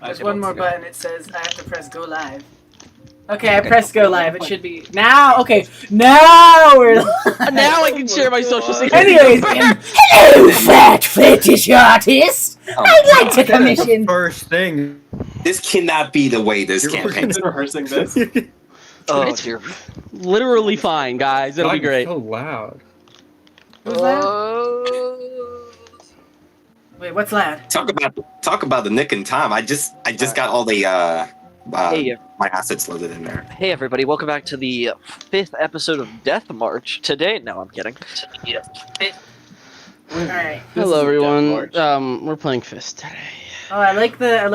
There's one more button. It says I have to press go live. Okay, I pressed go live. It should be now. Okay, now we're now I can share my social security. Anyways, hello, fat fetish artist. I'd like to commission. First thing. This cannot be the way this campaign. Been rehearsing this. Oh, dear. Literally fine, guys. It'll be great. So loud. What's loud? Wait, what's loud? Talk about the nick in time. I just got all the my assets loaded in there. Hey everybody, welcome back to the 5th episode of Death March. Today, no, I'm kidding. Alright. Hello everyone. We're playing Fist today. Oh, I like the.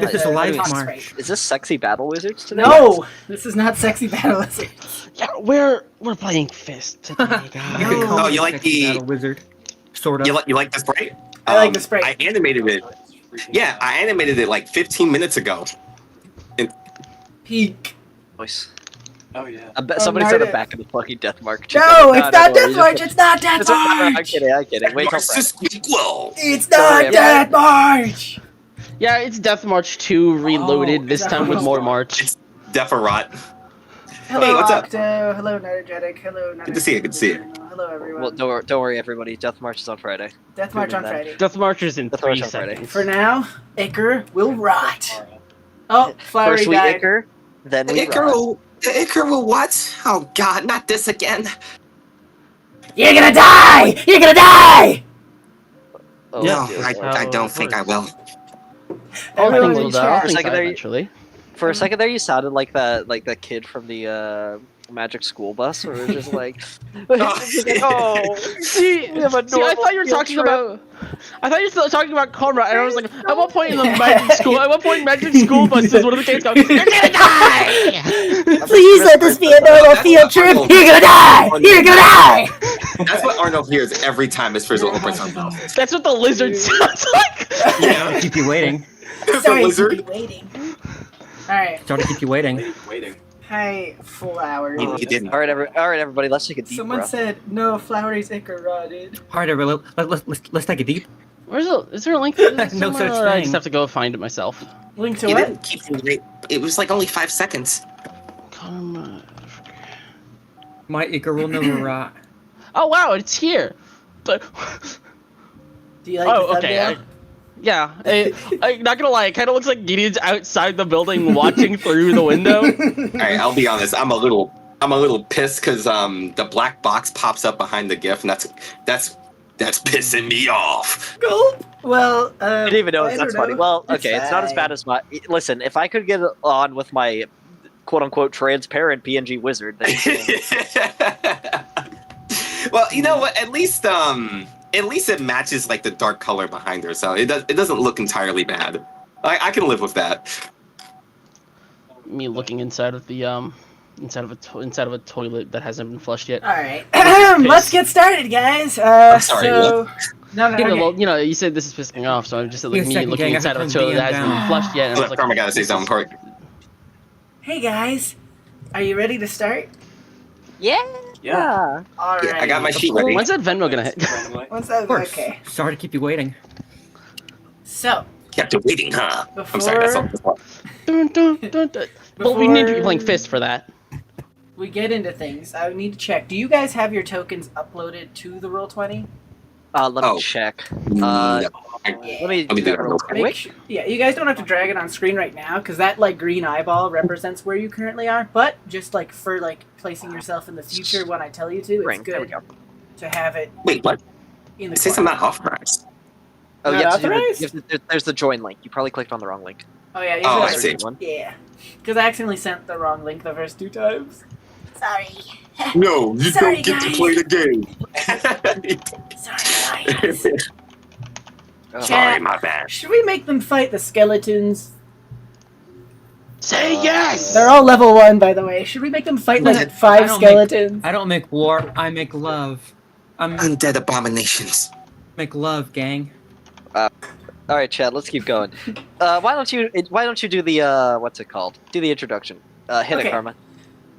This is a live boss march. fight. Is this Sexy Battle Wizards today? No, this is not sexy battle wizards. Yeah, we're playing Fist today, guys. You could call Oh, me you like Sexy the- Battle Wizard? Sort of. You like the sprite? I like the sprite. I animated it. Yeah, I animated it like 15 minutes ago. Peak. Voice. Oh yeah. I bet somebody said Narrative. the back of the fucking Death March. No, it's not Death March. It's not Death I'm March. kidding. Wait till Well, It's not Death March. Yeah, it's Death March 2 reloaded. Oh, this is that time with what more it's March. Deferot. Hello, Hey, what's up? Octo. Hello, Energetic. Hello, Good to see you, good to see you. Hello, everyone. Well, don't worry, everybody. Death March is on Friday. Death March on that. Friday. Death March is in Death 3 March on Friday. seconds. For now, Iker will rot. Oh, Flowery First we died. Iker, then we Iker rot. will what? Oh God, not this again. You're gonna die! You're gonna die! Oh, No, dear. I don't think I will. All Everyone things in will chat. die. I'll For a think second that there, eventually. For a second there, you sounded like that kid from the Magic School Bus, where it was just like, oh, see, I thought you were talking about. I thought you were talking about Karma, and I was like, at what point in the Magic School? At what point in Magic School Bus does one of the kids go, "You're gonna die"? Please let this be a normal field trip. You're gonna die! You're gonna die! That's what Arnold hears every time his Frizzle opens her mouth. That's what the lizard sounds like. Yeah, Keep you waiting. it's a Sorry to lizard. keep waiting. Alright. Sorry to keep you waiting. Waiting. Hi, Flower. He didn't. All right, everybody, let's take a deep Someone breath. said, no, Flowery's Iker rotted. Alright, everyone, let's take a deep. Is there a link? No such I thing. just have to go find it myself. Link to He what? didn't keep you wait. It was like only 5 seconds. Karma. My Iker will never rot. Oh wow, it's here. But Do you like the okay. thumbnail? Yeah, I'm not gonna lie, it kind of looks like Gideon's outside the building watching through the window. Alright, I'll be honest. I'm a little pissed because the black box pops up behind the GIF, and that's pissing me off. Cool. Well, I didn't even know I that's don't funny. know. Well, okay, it's not as bad as my. Listen, if I could get on with my quote-unquote transparent PNG wizard, then Well, you know what? At least it matches like the dark color behind her, so it doesn't look entirely bad. I can live with that. me looking inside of the inside of a toilet that hasn't been flushed yet. All right, let's get started, guys. sorry, So, no, Yeah, okay. well, you know, you said this is pissing me off, so I'm just like Wait a me second, looking gang, I inside of a have to toilet that turn hasn't been flushed yet, and I was like, Karma gotta say something for it. Hey guys, are you ready to start? Yeah. All right. Yeah, I got my sheet ready. when's that Venmo gonna hit? Randomly. Once that, Of course. okay. Sorry to keep you waiting. So, Kept you waiting, huh? before, I'm sorry, that's all. Dun, dun, dun, dun. Well, we need to be playing Fist for that. we get into things, I need to check. Do you guys have your tokens uploaded to the Roll20? Let me Oh. check. No. Let me Let me do do that that real real quick. Make sure, yeah, you guys don't have to drag it on screen right now, because that like green eyeball represents where you currently are. But just like for like placing yourself in the future when I tell you to, it's Ring, there we good go. to have it Wait, what? in the It says I'm corner. not authorized. Oh, Not you have to do authorized? there's the join link. You probably clicked on the wrong link. Oh yeah, you Oh, I should- see. One. Yeah, because I accidentally sent the wrong link the first 2 times. Sorry. No, you Sorry, don't get guys. to play the game. Sorry, guys. Sorry, my bad. Should we make them fight the skeletons? Say yes! They're all level 1, by the way. Should we make them fight like Listen, 5 I don't skeletons? I don't make war, I make love. Undead abominations. Make love, gang. All right, Chad. Let's keep going. Why don't you do the what's it called? Do the introduction. Hit Okay. it, Karma.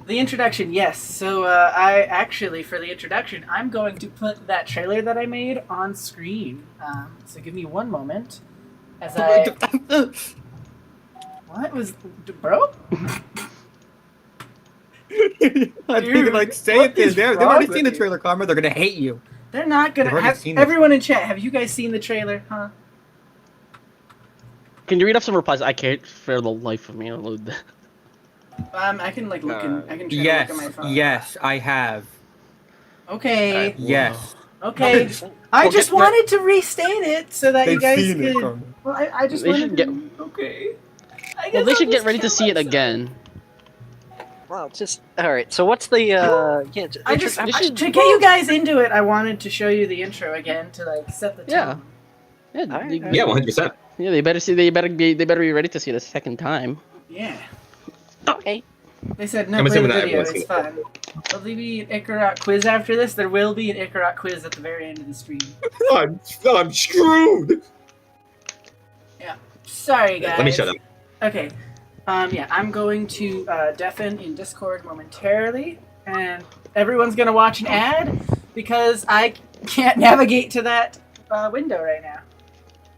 The introduction, yes. So I actually, for the introduction, I'm going to put that trailer that I made on screen. So give me one moment. As I what was bro? I'm Dude, thinking like, say what it. is They've wrong already with seen the you? trailer, Karma. They're gonna hate you. They're not gonna They've already have seen it. everyone in chat. Have you guys seen the trailer? Huh? Can you read off some replies? I can't for the life of me load that. I can like look in. I can try Yes, to look at my phone. yes, I have. Okay. Alright, Yes. Okay. Oh, I Well, just get- wanted to restate it so that you They've guys seen it, could. Karma. Well, I just They wanted should to. get- Okay. I Well, guess they I'll should get just ready to kill see it myself. again. Well, just all right. So what's the yeah? To get you guys into it, I wanted to show you the intro again to like set the tone. Yeah. Yeah, Alright, they, alright. Yeah, 100%. yeah, they better see. They better be ready to see it a second time. Yeah. Okay. They said no, I'm play the assuming that video. everyone's It's fun. Will there be an ICHORROT quiz after this? There will be an ICHORROT quiz at the very end of the stream. I'm screwed. Sorry, guys. Let me shut up. Okay. Yeah, I'm going to deafen in Discord momentarily, and everyone's gonna watch an ad because I can't navigate to that window right now.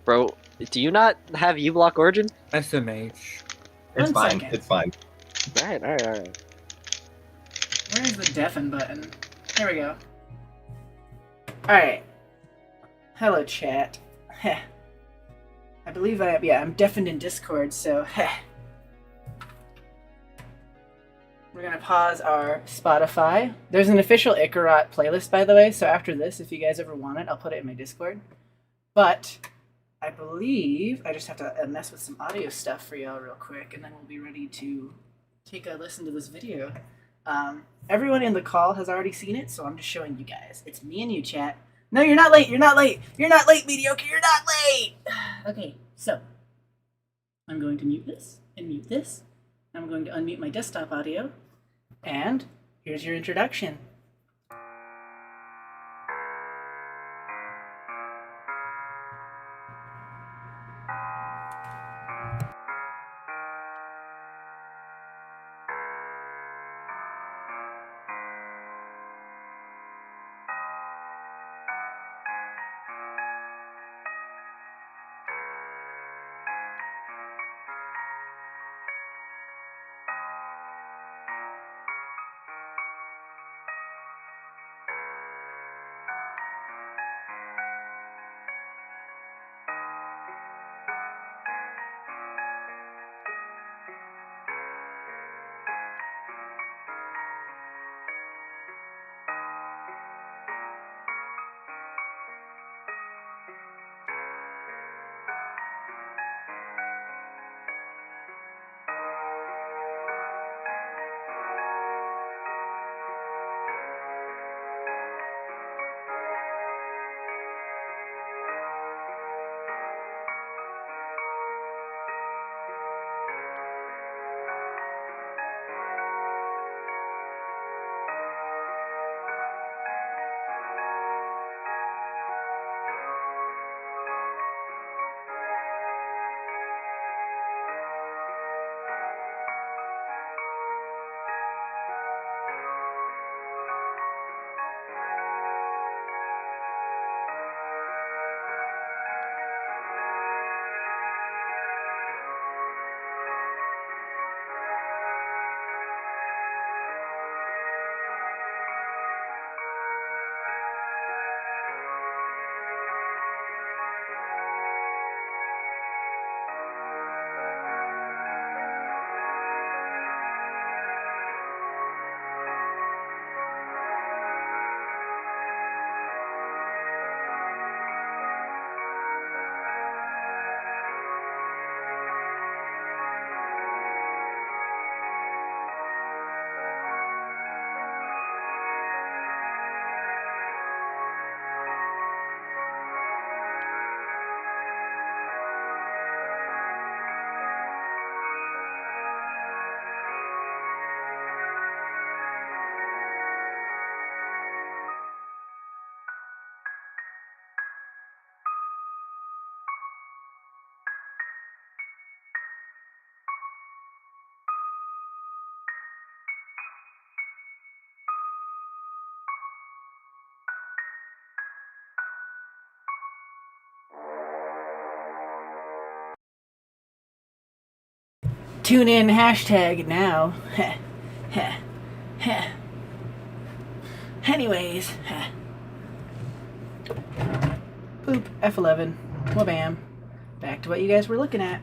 Bro, do you not have uBlock Origin? SMH. It's One fine. second. It's fine. Alright. Where's the deafen button? There we go. Alright. Hello, chat. Heh. I believe I'm deafened in Discord, so heh. We're gonna pause our Spotify. There's an official ICHORROT playlist, by the way, so after this, if you guys ever want it, I'll put it in my Discord. But I believe I just have to mess with some audio stuff for y'all real quick, and then we'll be ready to take a listen to this video. Everyone in the call has already seen it, so I'm just showing you guys. It's me and you, chat. No, you're not late. You're not late. You're not late, mediocre. You're not late. Okay, so I'm going to mute this and mute this. I'm going to unmute my desktop audio, and here's your introduction. Tune in hashtag now. Anyways. Boop. F11. Wabam. Back to what you guys were looking at.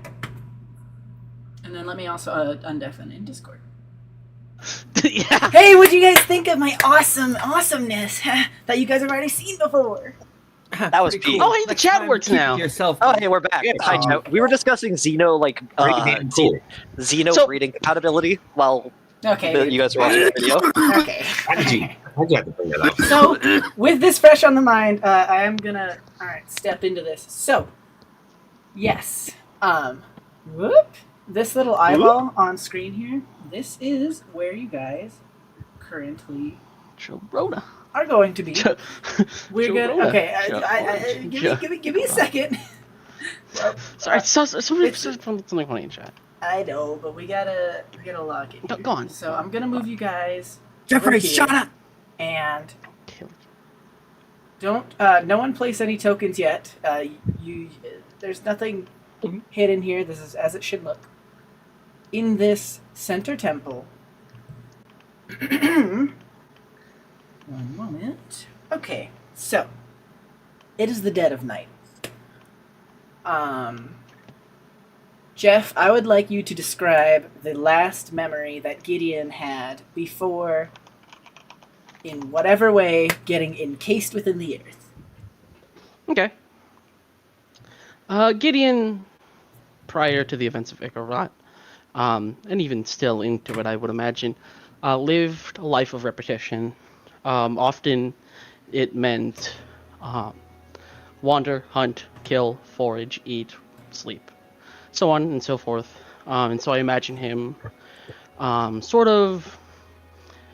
And then let me also undeafen in Discord. Yeah. Hey, what'd you guys think of my awesomeness that you guys have already seen before? That was Pretty Pete. Oh, hey, the chat works Keep now. Yourself. Oh, hey, we're back. Yeah. Hi, chat. We were discussing Xeno, like, Cool. Xeno So- breeding compatibility while Okay. you guys were watching the video. Okay. Why'd you have to bring that up? So, with this fresh on the mind, I am gonna, step into this. So, yes, whoop, this little eyeball on screen here, this is where you guys currently ICHORROT. are going to be. We're gonna, Chorrota. okay, give me a second. Sorry, somebody said something funny in chat. I know, but we gotta log in. Go on. So I'm gonna move you guys. Jeffrey, over here, shut up! And don't no one place any tokens yet. There's nothing hidden here. This is as it should look. In this center temple. One moment. Okay, so it is the dead of night. Jeff, I would like you to describe the last memory that Gideon had before, in whatever way, getting encased within the earth. Okay. Gideon, prior to the events of ICHORROT, and even still into it, I would imagine, lived a life of repetition. Often it meant wander, hunt, kill, forage, eat, sleep, so on and so forth. And so I imagine him sort of,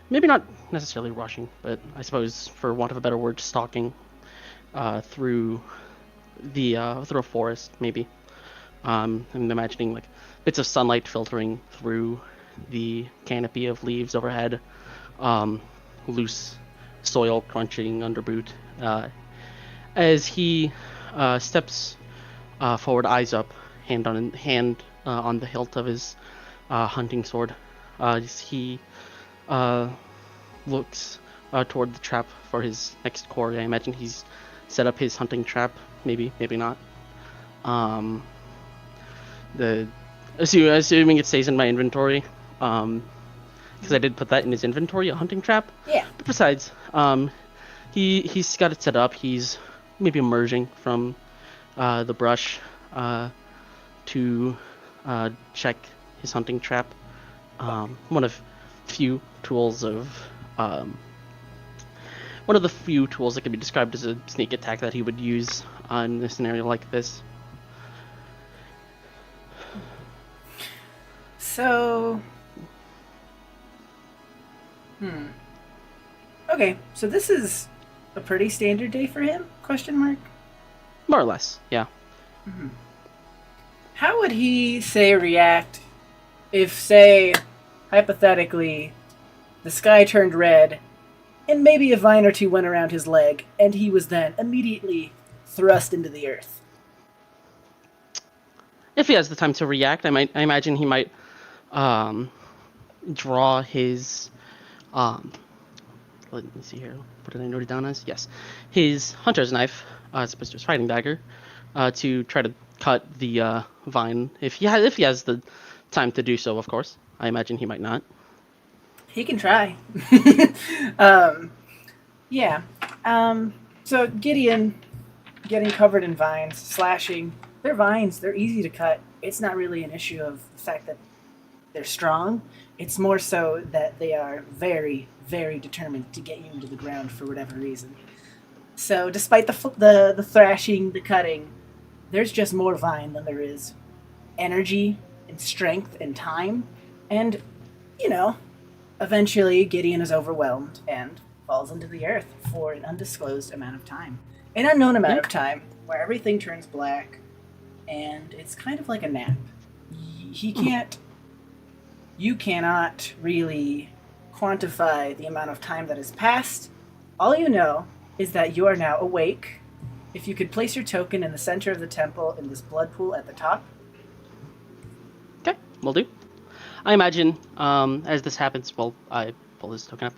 maybe not necessarily rushing, but I suppose, for want of a better word, stalking through a forest, maybe. I'm imagining like bits of sunlight filtering through the canopy of leaves overhead, loose soil crunching under boot. As he steps forward, eyes up, hand on the hilt of his hunting sword, as he looks toward the trap for his next quarry. I imagine he's set up his hunting trap. Maybe not. Assuming it stays in my inventory, because I did put that in his inventory, a hunting trap. Yeah. But besides, he's got it set up. He's maybe emerging from the brush to check his hunting trap. One of the few tools that can be described as a sneak attack that he would use in a scenario like this. So, okay, so this is a pretty standard day for him? Question mark. More or less, yeah. How would he, say, react if, say, hypothetically, the sky turned red and maybe a vine or two went around his leg and he was then immediately thrust into the earth? If he has the time to react, I imagine he might draw his let me see here. What did I note it down as? Yes, his hunter's knife, as opposed to his fighting dagger, to try to cut the vine. If he has the time to do so, of course. I imagine he might not. He can try. Yeah. So Gideon getting covered in vines, slashing. They're vines. They're easy to cut. It's not really an issue of the fact that they're strong. It's more so that they are very, very determined to get you into the ground for whatever reason. So despite the thrashing, the cutting, there's just more vine than there is energy and strength and time. And, eventually Gideon is overwhelmed and falls into the earth for an undisclosed amount of time. An unknown amount of time where everything turns black and it's kind of like a nap. You cannot really quantify the amount of time that has passed. All you know is that you are now awake. If you could place your token in the center of the temple in this blood pool at the top. Okay, will do. I imagine as this happens, well, I pull his token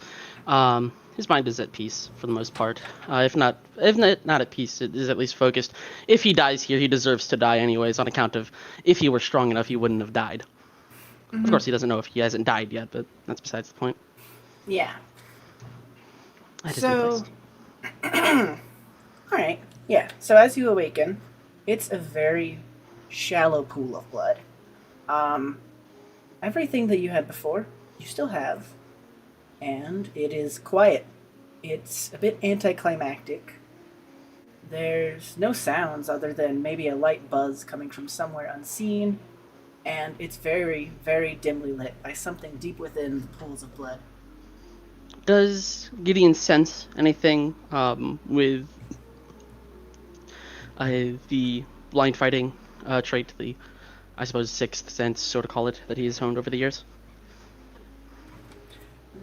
up. His mind is at peace for the most part. If not at peace, it is at least focused. If he dies here, he deserves to die anyways, on account of if he were strong enough, he wouldn't have died. Of course, he doesn't know if he hasn't died yet, but that's besides the point. Yeah. That is So, replaced. all right. Yeah. So as you awaken, it's a very shallow pool of blood. Everything that you had before, you still have, and it is quiet. It's a bit anticlimactic. There's no sounds other than maybe a light buzz coming from somewhere unseen, and it's very, very dimly lit by something deep within the pools of blood. Does Gideon sense anything with the blind fighting trait, the, I suppose, sixth sense, so to call it, that he has honed over the years?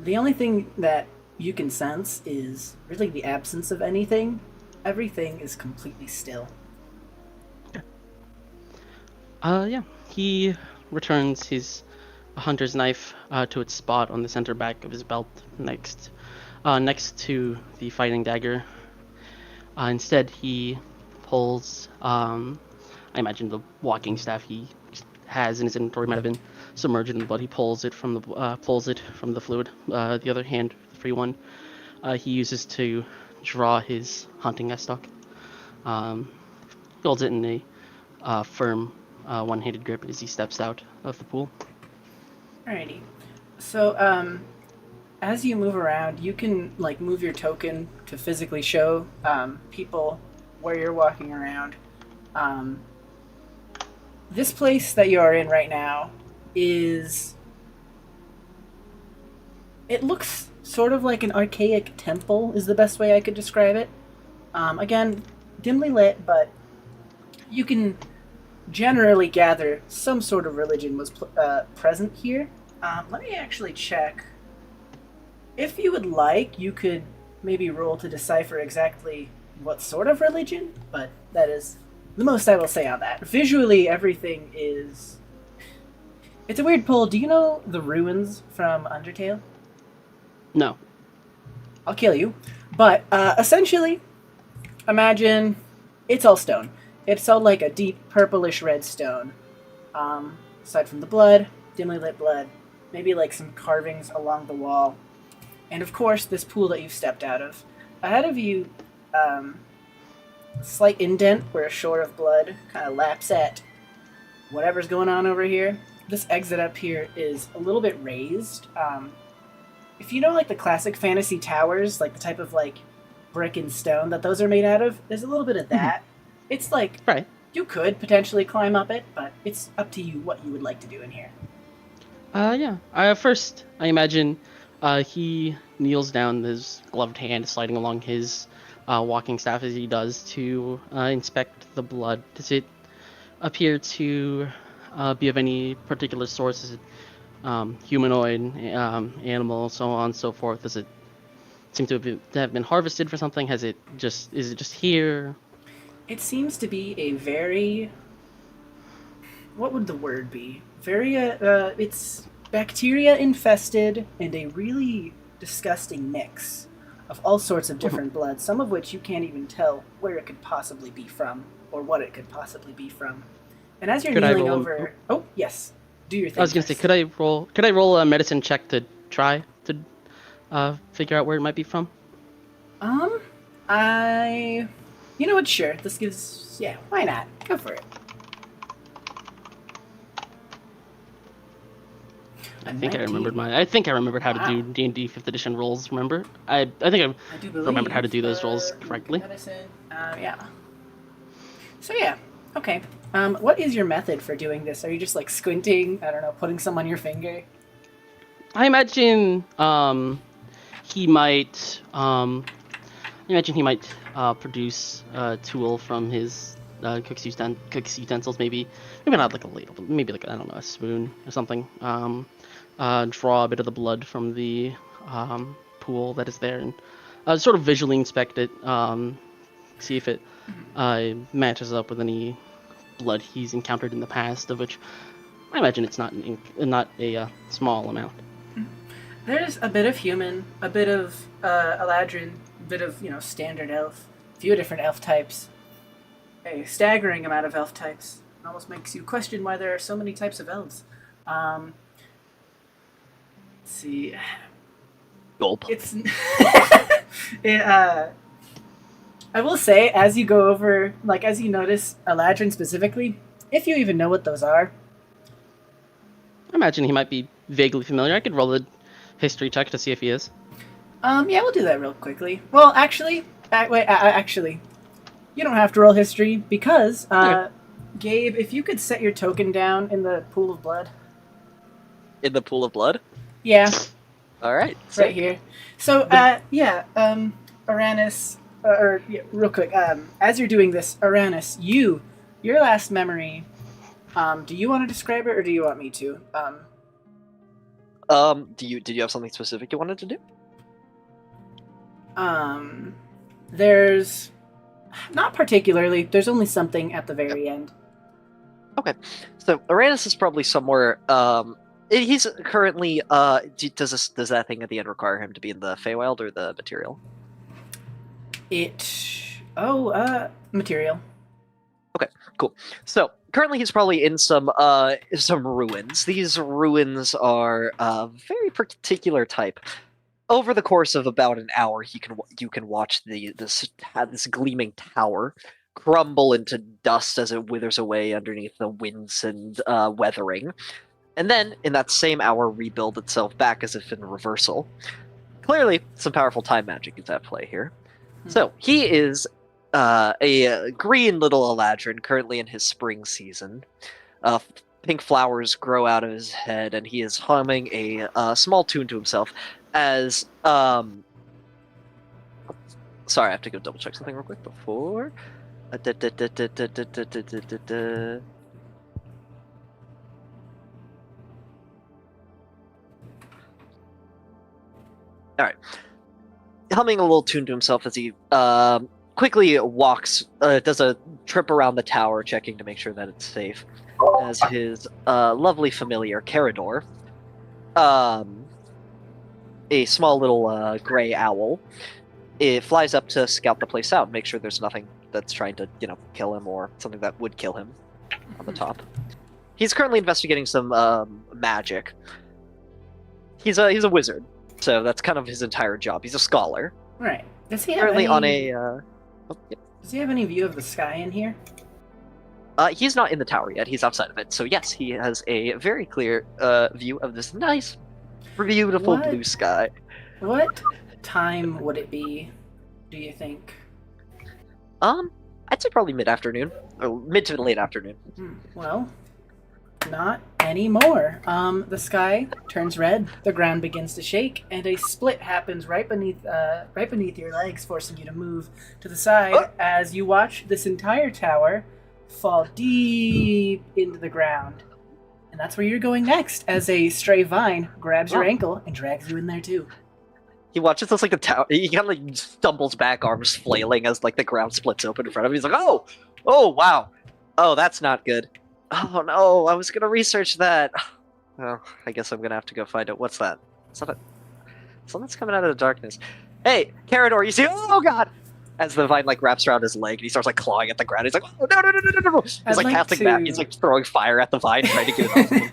The only thing that you can sense is really the absence of anything. Everything is completely still. Yeah. He returns his hunter's knife to its spot on the center back of his belt, next to the fighting dagger. Instead, he pulls, I imagine the walking staff he has in his inventory might have been submerged in the blood. He pulls it from the fluid. The other hand, the free one, he uses to draw his hunting estoc. Holds it in a firm, one-handed grip as he steps out of the pool. Alrighty. So, as you move around, you can move your token to physically show people where you're walking around. This place that you are in right now it looks sort of like an archaic temple, is the best way I could describe it. Again, dimly lit, but you can generally gather some sort of religion was present here. Let me actually check. If you would like, you could maybe roll to decipher exactly what sort of religion, but that is the most I will say on that. Visually, everything is... It's a weird pull. Do you know the ruins from Undertale? No. I'll kill you. But, essentially, imagine it's all stone. It's all like a deep purplish red stone. Aside from the blood, dimly lit blood, maybe like some carvings along the wall. And of course, this pool that you've stepped out of. Ahead of you, slight indent where a shore of blood kind of laps at whatever's going on over here. This exit up here is a little bit raised. If you know like the classic fantasy towers, like the type of like brick and stone that those are made out of, there's a little bit of that. It's like, Right. you could potentially climb up it, but it's up to you what you would like to do in here. Yeah. First, I imagine he kneels down, his gloved hand sliding along his walking staff as he does to inspect the blood. Does it appear to be of any particular source? Is it humanoid, animal, so on and so forth? Does it seem to have been harvested for something? Is it just here? It seems to be a very... What would the word be? Very, it's bacteria infested and a really disgusting mix of all sorts of different blood, some of which you can't even tell where it could possibly be from or what it could possibly be from. And as you're kneeling over... Oh, yes. Do your thing. I was gonna say, could I roll a medicine check to try to figure out where it might be from? You know what, sure. This gives... Yeah, why not? Go for it. I think I remembered how to do D&D 5th edition rolls, remember? I think I do believe, remembered how to do those rolls correctly. Medicine, yeah. So yeah, okay. What is your method for doing this? Are you just like squinting? I don't know, putting some on your finger? I imagine he might produce a tool from his cook's utensils, maybe not like a ladle, but maybe like, I don't know, a spoon or something. Draw a bit of the blood from the pool that is there and sort of visually inspect it, see if it matches up with any blood he's encountered in the past, of which I imagine it's not not a small amount. There's a bit of human, a bit of Eladrin, a bit of, standard elf, a few different elf types, a staggering amount of elf types. It almost makes you question why there are so many types of elves. Let's see. Gulp. It's I will say, as you go over, as you notice Eladrin specifically, if you even know what those are. I imagine he might be vaguely familiar. I could roll a history check to see if he is. Yeah, we'll do that real quickly. Well, actually, actually, you don't have to roll history because, Gabe, if you could set your token down in the pool of blood. In the pool of blood? Yeah. All right. Right here. So, Uranus, real quick, as you're doing this, Uranus, your last memory, do you want to describe it or do you want me to? Did you have something specific you wanted to do? There's not particularly. There's only something at the very end. Okay. So Uranus is probably somewhere. He's currently. Does that thing at the end require him to be in the Feywild or the material? Material. Okay, cool. So currently he's probably in some ruins. These ruins are a very particular type. Over the course of about an hour, you can watch this gleaming tower crumble into dust as it withers away underneath the winds and weathering, and then in that same hour rebuild itself back as if in reversal. Clearly, some powerful time magic is at play here. So he is a green little Eladrin, currently in his spring season. Pink flowers grow out of his head, and he is humming a small tune to himself as... Sorry, I have to go double check something real quick before... Alright. Humming a little tune to himself as he quickly walks, does a trip around the tower, checking to make sure that it's safe, as his lovely familiar, Carador, a small little gray owl, it flies up to scout the place out, make sure there's nothing that's trying to, kill him or something that would kill him on the top. He's currently investigating some magic. He's a wizard, so that's kind of his entire job. He's a scholar. Right. Does he have Currently any... on a... Does he have any view of the sky in here? He's not in the tower yet. He's outside of it. So yes, he has a very clear view of this nice, beautiful blue sky. What time would it be, do you think? I'd say probably mid-afternoon. Or mid to late afternoon. Well, not anymore. The sky turns red, the ground begins to shake, and a split happens right beneath your legs, forcing you to move to the side as you watch this entire tower fall deep into the ground. And that's where you're going next, as a stray vine grabs your ankle and drags you in there too. He watches this the tower. He kind of stumbles back, arms flailing as the ground splits open in front of him. He's like, "Oh, wow, oh, that's not good. Oh no, I was gonna research that. Well, I guess I'm gonna have to go find out. What's that? Something's coming out of the darkness. Hey, Carador, you see? Oh god!" As the vine wraps around his leg, and he starts clawing at the ground. He's like, "Oh no!" He's casting back. He's throwing fire at the vine, trying to get it off him.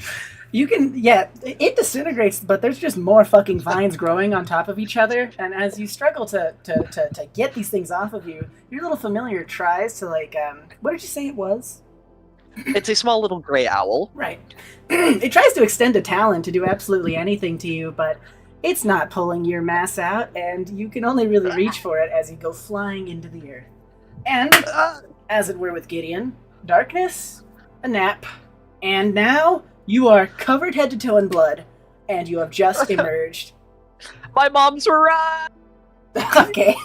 You can, it disintegrates, but there's just more fucking vines growing on top of each other, and as you struggle to get these things off of you, your little familiar tries to, what did you say it was? It's a small little gray owl. Right. It tries to extend a talon to do absolutely anything to you, but it's not pulling your mass out, and you can only really reach for it as you go flying into the earth. And, as it were with Gideon, darkness, a nap, and now... you are covered head to toe in blood, and you have just emerged. My moms were right! Okay.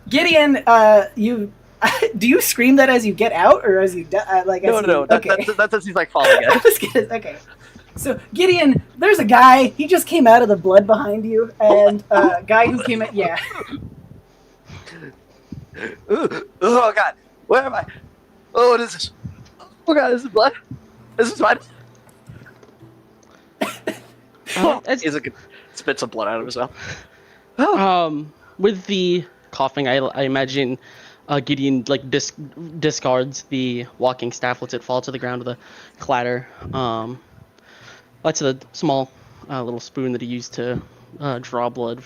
Gideon, do you scream that as you get out, or as you, No. Okay. That's as he's falling in. Okay. So, Gideon, there's a guy, he just came out of the blood behind you, and a guy who came out, yeah. Oh god, where am I? Oh, what is this? Oh god, this is blood. This is fine. It's- He's like spit some blood out of his mouth. With the coughing, I imagine Gideon like discards the walking staff, lets it fall to the ground with a clatter. Lets the small little spoon that he used to draw blood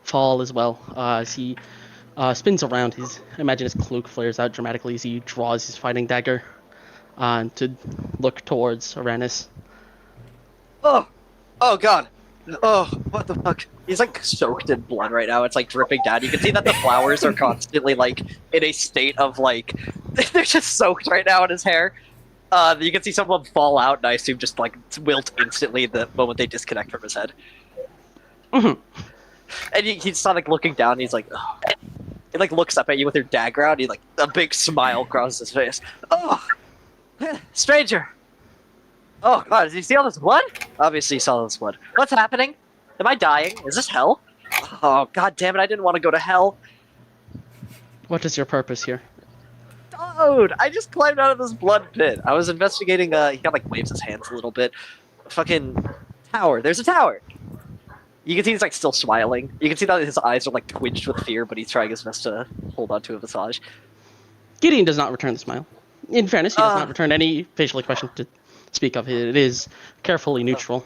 fall as well as he spins around. I imagine his cloak flares out dramatically as he draws his fighting dagger to look towards Uranus. Oh god. Oh, what the fuck? He's like soaked in blood right now. It's like dripping down. You can see that the flowers are constantly like in a state of like they're just soaked right now in his hair. You can see some of them fall out, and I assume just like wilt instantly the moment they disconnect from his head. Mhm. And he's not like looking down. He's like, oh. He like looks up at you with your dagger out. And he like a big smile crosses his face. Oh, stranger. Oh god, did you see all this blood? Obviously you saw all this blood. What's happening? Am I dying? Is this hell? Oh god damn it, I didn't want to go to hell. What is your purpose here? Dude, I just climbed out of this blood pit. I was investigating, he kind of like waves his hands a little bit. Fucking tower, there's a tower! You can see he's like still smiling. You can see that his eyes are like twitched with fear, but he's trying his best to hold on to a visage. Gideon does not return the smile. In fairness, he does not return any facial expression to speak of. It is carefully neutral.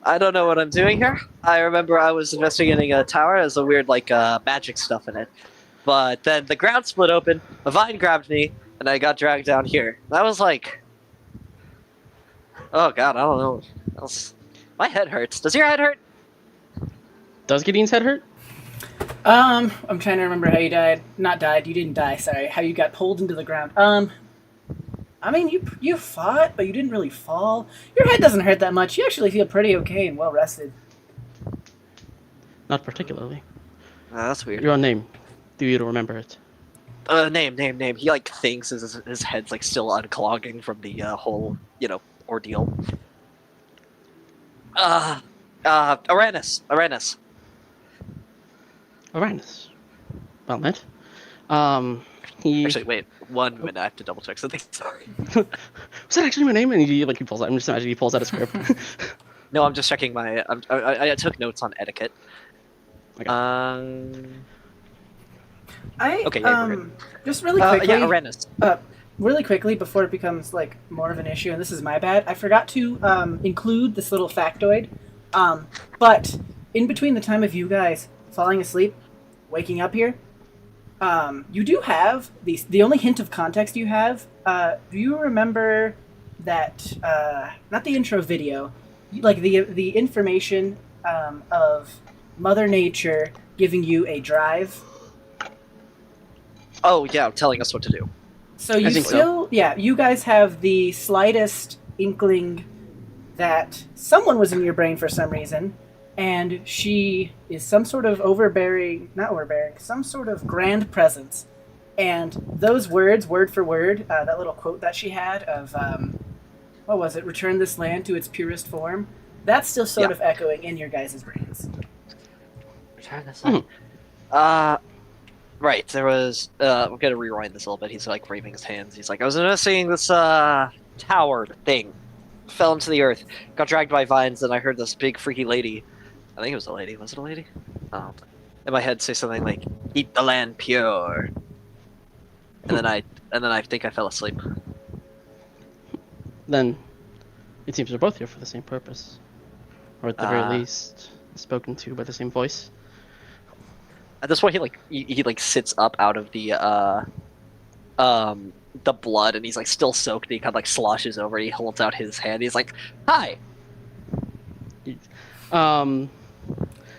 I don't know what I'm doing here. I remember I was investigating a tower as a weird like magic stuff in it. But then the ground split open, a vine grabbed me, and I got dragged down here. That was like... Oh god, I don't know. My head hurts. Does your head hurt? Does Gideon's head hurt? I'm trying to remember how you died. Not died, you didn't die, sorry. How you got pulled into the ground. I mean, you fought, but you didn't really fall. Your head doesn't hurt that much. You actually feel pretty okay and well rested. Not particularly. That's weird. Your name. Do you remember it? Name. He like thinks his head's like still unclogging from the whole, ordeal. Uranus. Uranus. Well met. He... Actually, wait. 1 minute. I have to double check something. Sorry. Was that actually my name? And he pulls out. I'm just imagining he pulls out a script. No, I'm just checking my. I took notes on etiquette. Okay. Okay, yeah, we're good. Just really quickly. Yeah, Uranus. Really quickly before it becomes like more of an issue, and this is my bad. I forgot to include this little factoid. But in between the time of you guys falling asleep, waking up here, you do have the only hint of context you have. Do you remember that? Not the intro video, like the information of Mother Nature giving you a drive. Oh yeah, telling us what to do. So you still, yeah, you guys have the slightest inkling that someone was in your brain for some reason, and she is some sort of some sort of grand presence. And those words, word for word, that little quote that she had of, what was it, return this land to its purest form, that's still sort of echoing in your guys' brains. Return this land. Right, there was, I'm gonna rewind this a little bit. He's like waving his hands. He's like, I was investigating this, tower thing. Fell into the earth, got dragged by vines, and I heard this big freaky lady. I think it was a lady. Was it a lady? Oh. In my head say something like, keep the land pure. And then I think I fell asleep. Then it seems we're both here for the same purpose. Or at the very least, spoken to by the same voice. At this point, he sits up out of the blood, and he's like still soaked. And he kind of like sloshes over. He holds out his hand. He's like, "Hi."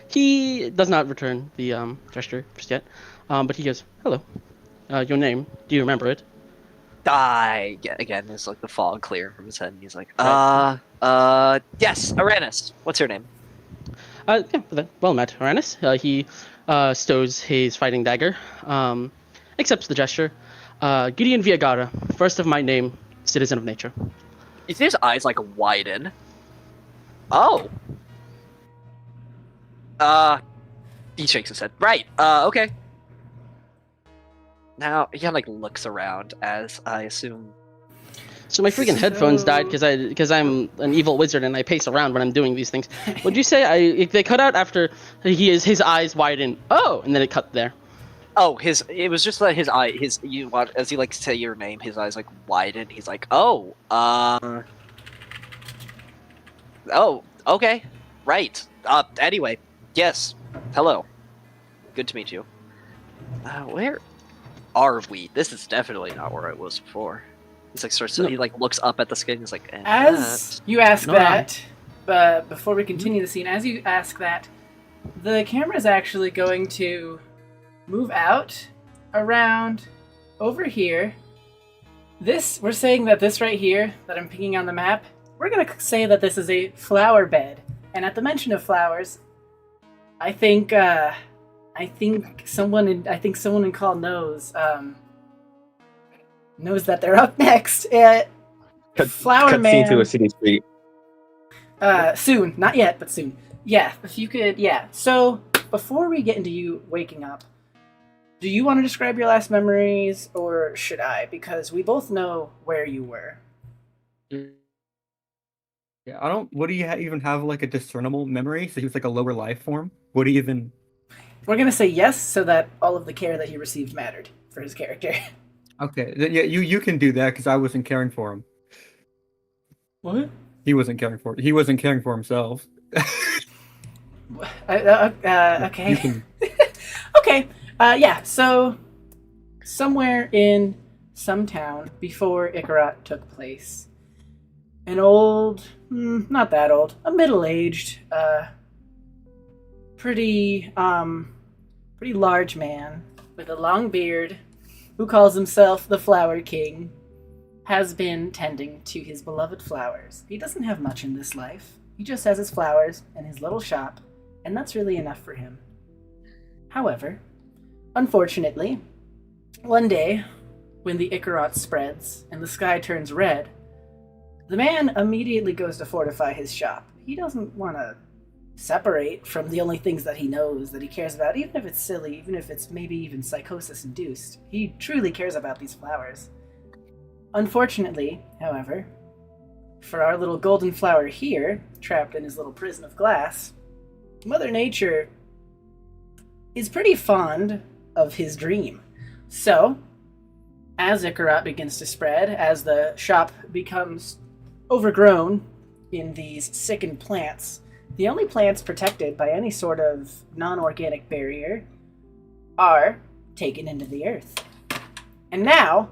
He does not return the gesture just yet, but he goes, "Hello. Your name? Do you remember it?" Again, there's like the fog clear from his head, and he's like, yes, Uranus. What's your name? Well met, Uranus. He stows his fighting dagger, accepts the gesture. Gideon Viagara, first of my name, citizen of nature. You see his eyes like widen. Oh. He shakes his head. Right. Okay. Now he kind of like looks around as I assume So my freaking headphones died because I'm an evil wizard and I pace around when I'm doing these things. Would you say they cut out after his eyes widen? Oh, and then it cut there. Oh, it was just that his eye, you watch as he like say your name, his eyes like widen. He's like, oh, okay, right. Anyway, yes, hello, good to meet you. Where are we? This is definitely not where I was before. He's like he like looks up at the skin. He's like, as you ask that, before we continue the scene, as you ask that, the camera is actually going to move out around over here. We're saying that this right here that I'm picking on the map, we're gonna say that this is a flower bed. And at the mention of flowers, I think someone in call knows that they're up next. Flower Man. Cutscene to a city street. Soon, not yet, but soon. Yeah, if you could, yeah. So before we get into you waking up, do you want to describe your last memories, or should I? Because we both know where you were. Yeah, I don't. Would he even have like a discernible memory? So he was like a lower life form. Would he even? We're gonna say yes, so that all of the care that he received mattered for his character. Okay, then, yeah, you can do that because I wasn't caring for him. What? He wasn't caring for. He wasn't caring for himself. Okay. You can. Okay. Yeah. So somewhere in some town before ICHORROT took place, an old, not that old, a middle-aged, pretty large man with a long beard, who calls himself the Flower King, has been tending to his beloved flowers. He doesn't have much in this life. He just has his flowers and his little shop, and that's really enough for him. However, unfortunately, one day, when the ICHORROT spreads and the sky turns red, the man immediately goes to fortify his shop. He doesn't want to separate from the only things that he knows, that he cares about, even if it's silly, even if it's maybe even psychosis-induced. He truly cares about these flowers. Unfortunately, however, for our little golden flower here, trapped in his little prison of glass, Mother Nature is pretty fond of his dream. So, as ICHORROT begins to spread, as the shop becomes overgrown in these sickened plants, the only plants protected by any sort of non-organic barrier are taken into the earth. And now,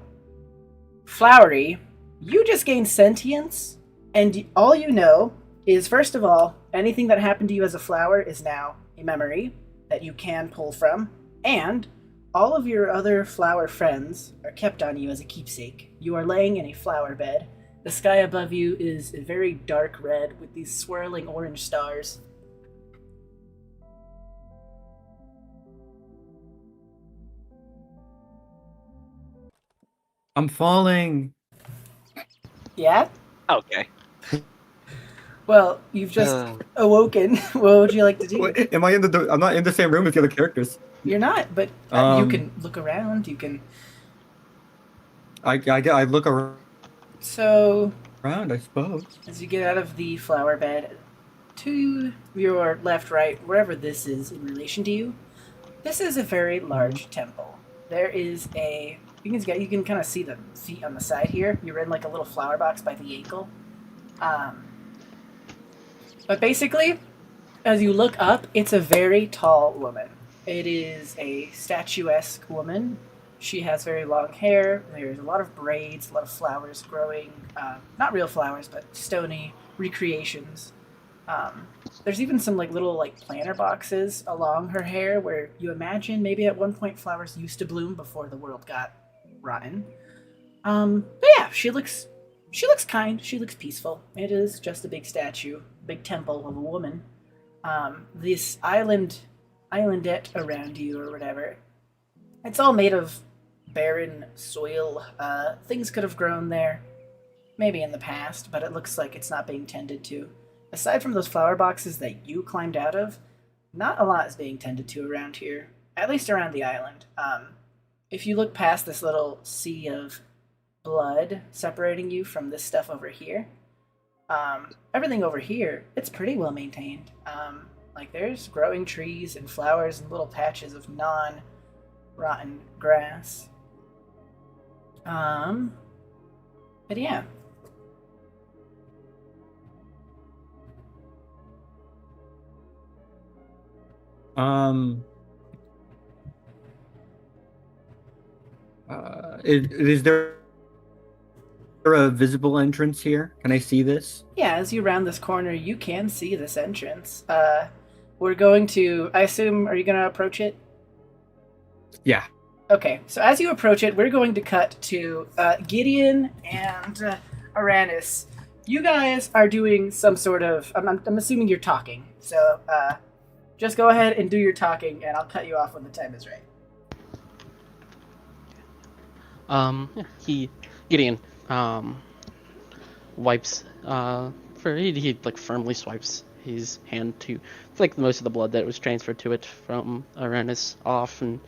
Flowery, you just gained sentience, and all you know is, first of all, anything that happened to you as a flower is now a memory that you can pull from, and all of your other flower friends are kept on you as a keepsake. You are laying in a flower bed. The sky above you is a very dark red with these swirling orange stars. I'm falling. Yeah? Okay. Well, you've just awoken. What would you like to do? Wait, am I in the? I'm not in the same room as the other characters. You're not, but you can look around. You can. I look around. So, I suppose. as you get out of the flower bed, to your left, right, wherever this is in relation to you, this is a very large temple. There is a. You can kind of see the feet on the side here. You're in like a little flower box by the ankle. But basically, as you look up, it's a very tall woman. It is a statuesque woman. She has very long hair. There's a lot of braids, a lot of flowers growing. Not real flowers, but stony recreations. There's even some like little like planter boxes along her hair where you imagine maybe at one point flowers used to bloom before the world got rotten. But yeah, she looks kind. She looks peaceful. It is just a big statue, big temple of a woman. This islandette around you or whatever, it's all made of barren soil. Things could have grown there, maybe in the past, but it looks like it's not being tended to. Aside from those flower boxes that you climbed out of, not a lot is being tended to around here, at least around the island. If you look past this little sea of blood separating you from this stuff over here. Everything over here, it's pretty well maintained. Like there's growing trees and flowers and little patches of non-rotten grass. But yeah. Is there a visible entrance here? Can I see this? Yeah, as you round this corner, you can see this entrance. We're going to, I assume, are you going to approach it? Yeah. Okay, so as you approach it, we're going to cut to Gideon and Aranis. You guys are doing some sort of, I'm assuming you're talking. So just go ahead and do your talking, and I'll cut you off when the time is right. Gideon wipes he like firmly swipes his hand to flick most of the blood that was transferred to it from Aranis off, and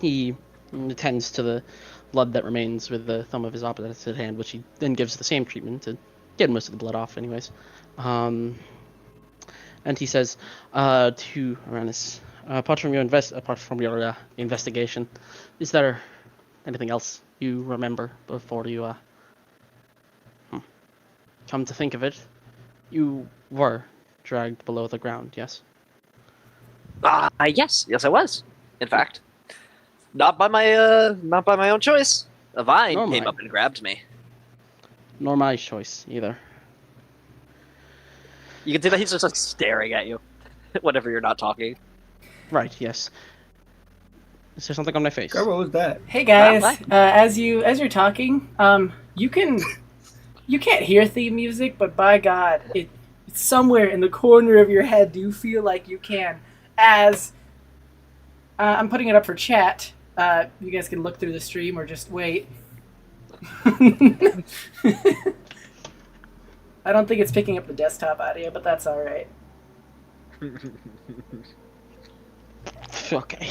he attends to the blood that remains with the thumb of his opposite hand, which he then gives the same treatment to get most of the blood off anyways. And he says to Aranis, apart from your investigation, is there anything else you remember before you come to think of it? You were dragged below the ground, yes? Yes, I was. In fact, not by my own choice. A vine came up and grabbed me. Nor my choice either. You can see that he's just like staring at you whenever you're not talking. Right. Yes. Is there something on my face? What was that? Hey guys, as you're talking, you can't hear theme music, but by God, it's somewhere in the corner of your head. Do you feel like you can? As I'm putting it up for chat, you guys can look through the stream or just wait. I don't think it's picking up the desktop audio, but that's all right. Okay.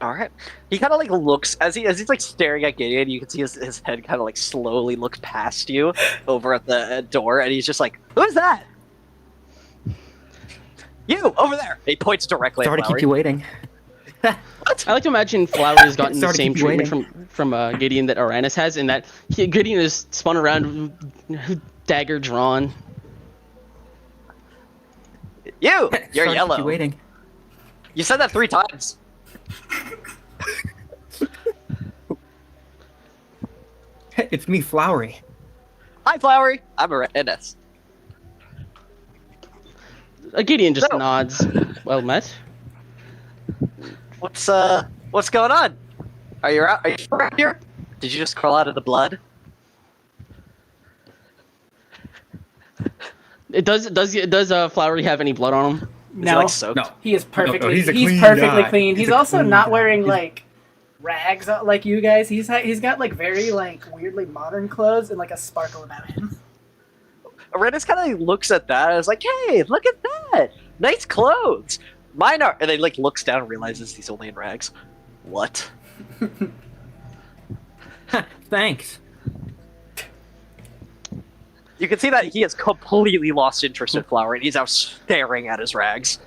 All right. He kind of like looks as he's like staring at Gideon. You can see his head kind of like slowly looks past you over at the door, and he's just like, "Who's that? You over there!" He points directly. Sorry at to Flowery. keep you waiting. What? I like to imagine Flowery has gotten the Sorry to same keep you treatment from Gideon that Aranis has, in that Gideon is spun around, dagger drawn. You're Sorry to keep yellow. you waiting. You said that 3 times. It's me, Flowery. Hi, Flowery. I'm Aranis. Gideon just No. nods. Well met. What's going on? Are you out here? Did you just crawl out of the blood? Does Flowery have any blood on him? No, like soaked? No. he is perfectly. No, he's a he's clean perfectly guy. clean. He's He's a also clean not guy. wearing He's- like rags like you guys. He's got like very like weirdly modern clothes and like a sparkle about him. Aranis kind of looks at that and is like, "Hey, look at that! Nice clothes. Mine are." And then like looks down and realizes he's only in rags. What? Thanks. You can see that he has completely lost interest in Flower, and he's now staring at his rags.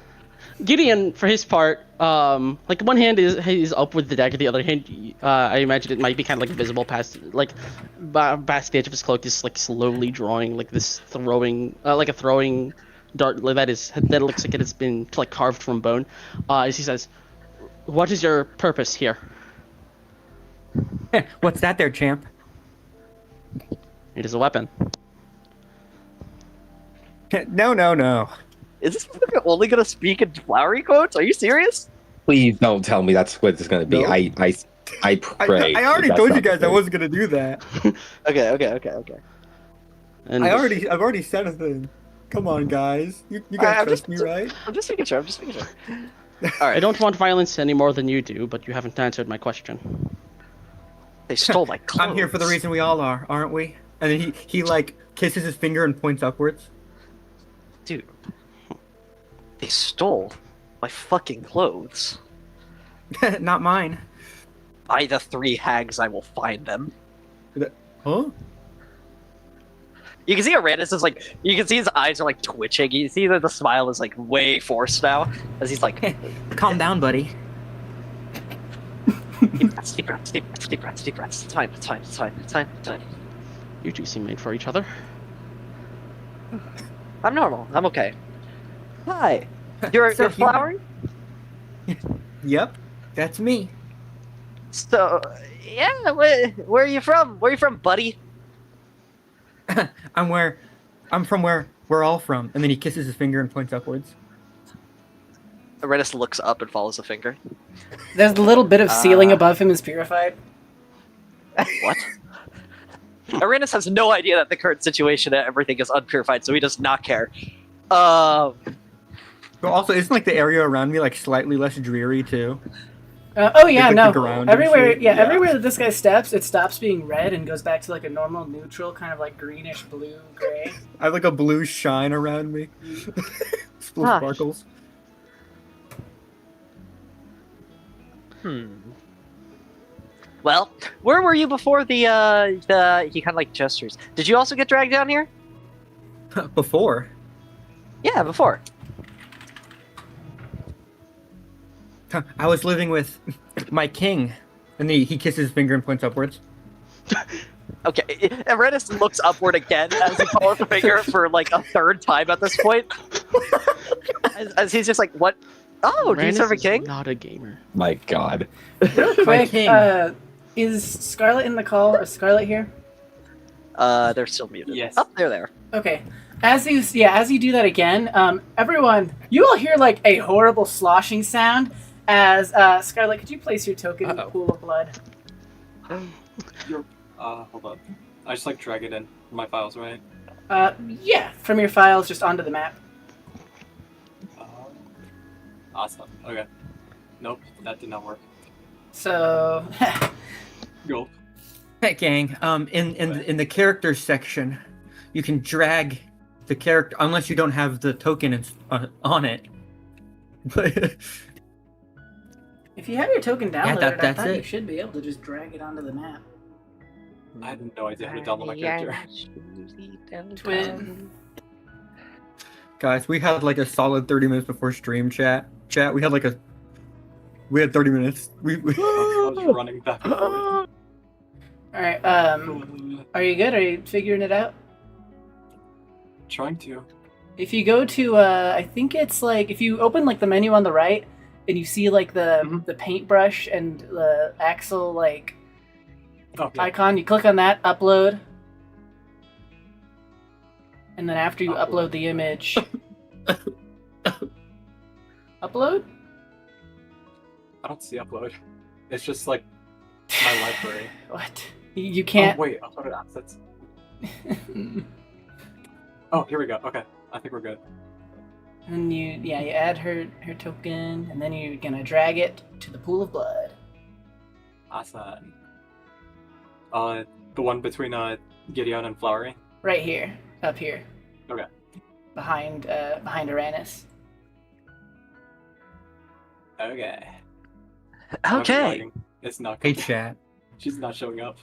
Gideon, for his part, like one hand is up with the dagger, the other hand, I imagine it might be kind of like visible past, like, past the edge of his cloak, is like slowly drawing like this throwing, like a throwing dart that looks like it has been like carved from bone. As he says, "What is your purpose here?" What's that there, champ? It is a weapon. No. Is this motherfucker only gonna speak in flowery quotes? Are you serious? Please don't tell me that's what it's gonna be. No. I pray. I already that's told you not guys the I case. wasn't gonna do that. Okay. And I've already said a thing. Come on, guys. You guys I'm trust me, right? I'm just making sure. All I right. don't want violence any more than you do, but you haven't answered my question. They stole my clothes. I'm here for the reason we all are, aren't we? And then he like kisses his finger and points upwards. Dude. They stole my fucking clothes. Not mine. By the 3 hags, I will find them. Huh? You can see Aranis is like, you can see his eyes are like twitching. You see that the smile is like way forced now, as he's like, Calm down, buddy. deep breaths, deep breaths. It's fine. You two seem made for each other. I'm normal. I'm okay. Hi. You're So flowering? Yep, that's me. So, yeah, where are you from? Where are you from, buddy? I'm from where we're all from. And then he kisses his finger and points upwards. Aranis looks up and follows a finger. There's a little bit of ceiling above him is purified. What? Aranis has no idea that the current situation, that everything is unpurified, so he does not care. But also, isn't like the area around me like slightly less dreary too? Oh yeah, like no. the ground and Everywhere, shit. yeah, everywhere that this guy steps, it stops being red and goes back to like a normal neutral, kind of like greenish blue gray. I have like a blue shine around me. Still Gosh. sparkles. Well, where were you before he kind of like gestures? Did you also get dragged down here? Before. Yeah, before. I was living with my king. And he kisses his finger and points upwards. Okay, Aranis looks upward again as he follows the finger for like a 3rd time at this point. as he's just like, what? Oh, do you serve a Rannis king? is not a gamer. My God. Real My quick, king. is Scarlet in the call? Is Scarlet here? They're still muted. Yes. Oh, they're there. Okay. As you do that again, everyone, you will hear like a horrible sloshing sound. As Scarlet, could you place your token in the pool of blood? Hold on. I just like drag it in my files, right? Yeah, from your files just onto the map. Awesome. Okay. Nope, that did not work. So, Go. Hey gang, in the characters section, you can drag the character unless you don't have the token on it. But if you have your token downloaded, I that's thought you it. should be able to just drag it onto the map. I had no idea how to download my character. Twin. guys, we had like a solid 30 minutes before stream chat. We had 30 minutes. I was running back and forth. Alright, are you good? Are you figuring it out? Trying to. If you go to, I think it's like, if you open like the menu on the right, and you see like the paintbrush and the axle like Okay. icon, you click on that, upload, and then after you upload the image, upload? I don't see upload. It's just like my library. What? You can't. Oh, wait, uploaded assets. Oh, here we go. Okay, I think we're good. And you add her token, and then you're gonna drag it to the pool of blood. Awesome. The one between Gideon and Flowery. Right here, up here. Okay. Behind Aranis. Okay. Okay. It's not. Hey chat. She's not showing up.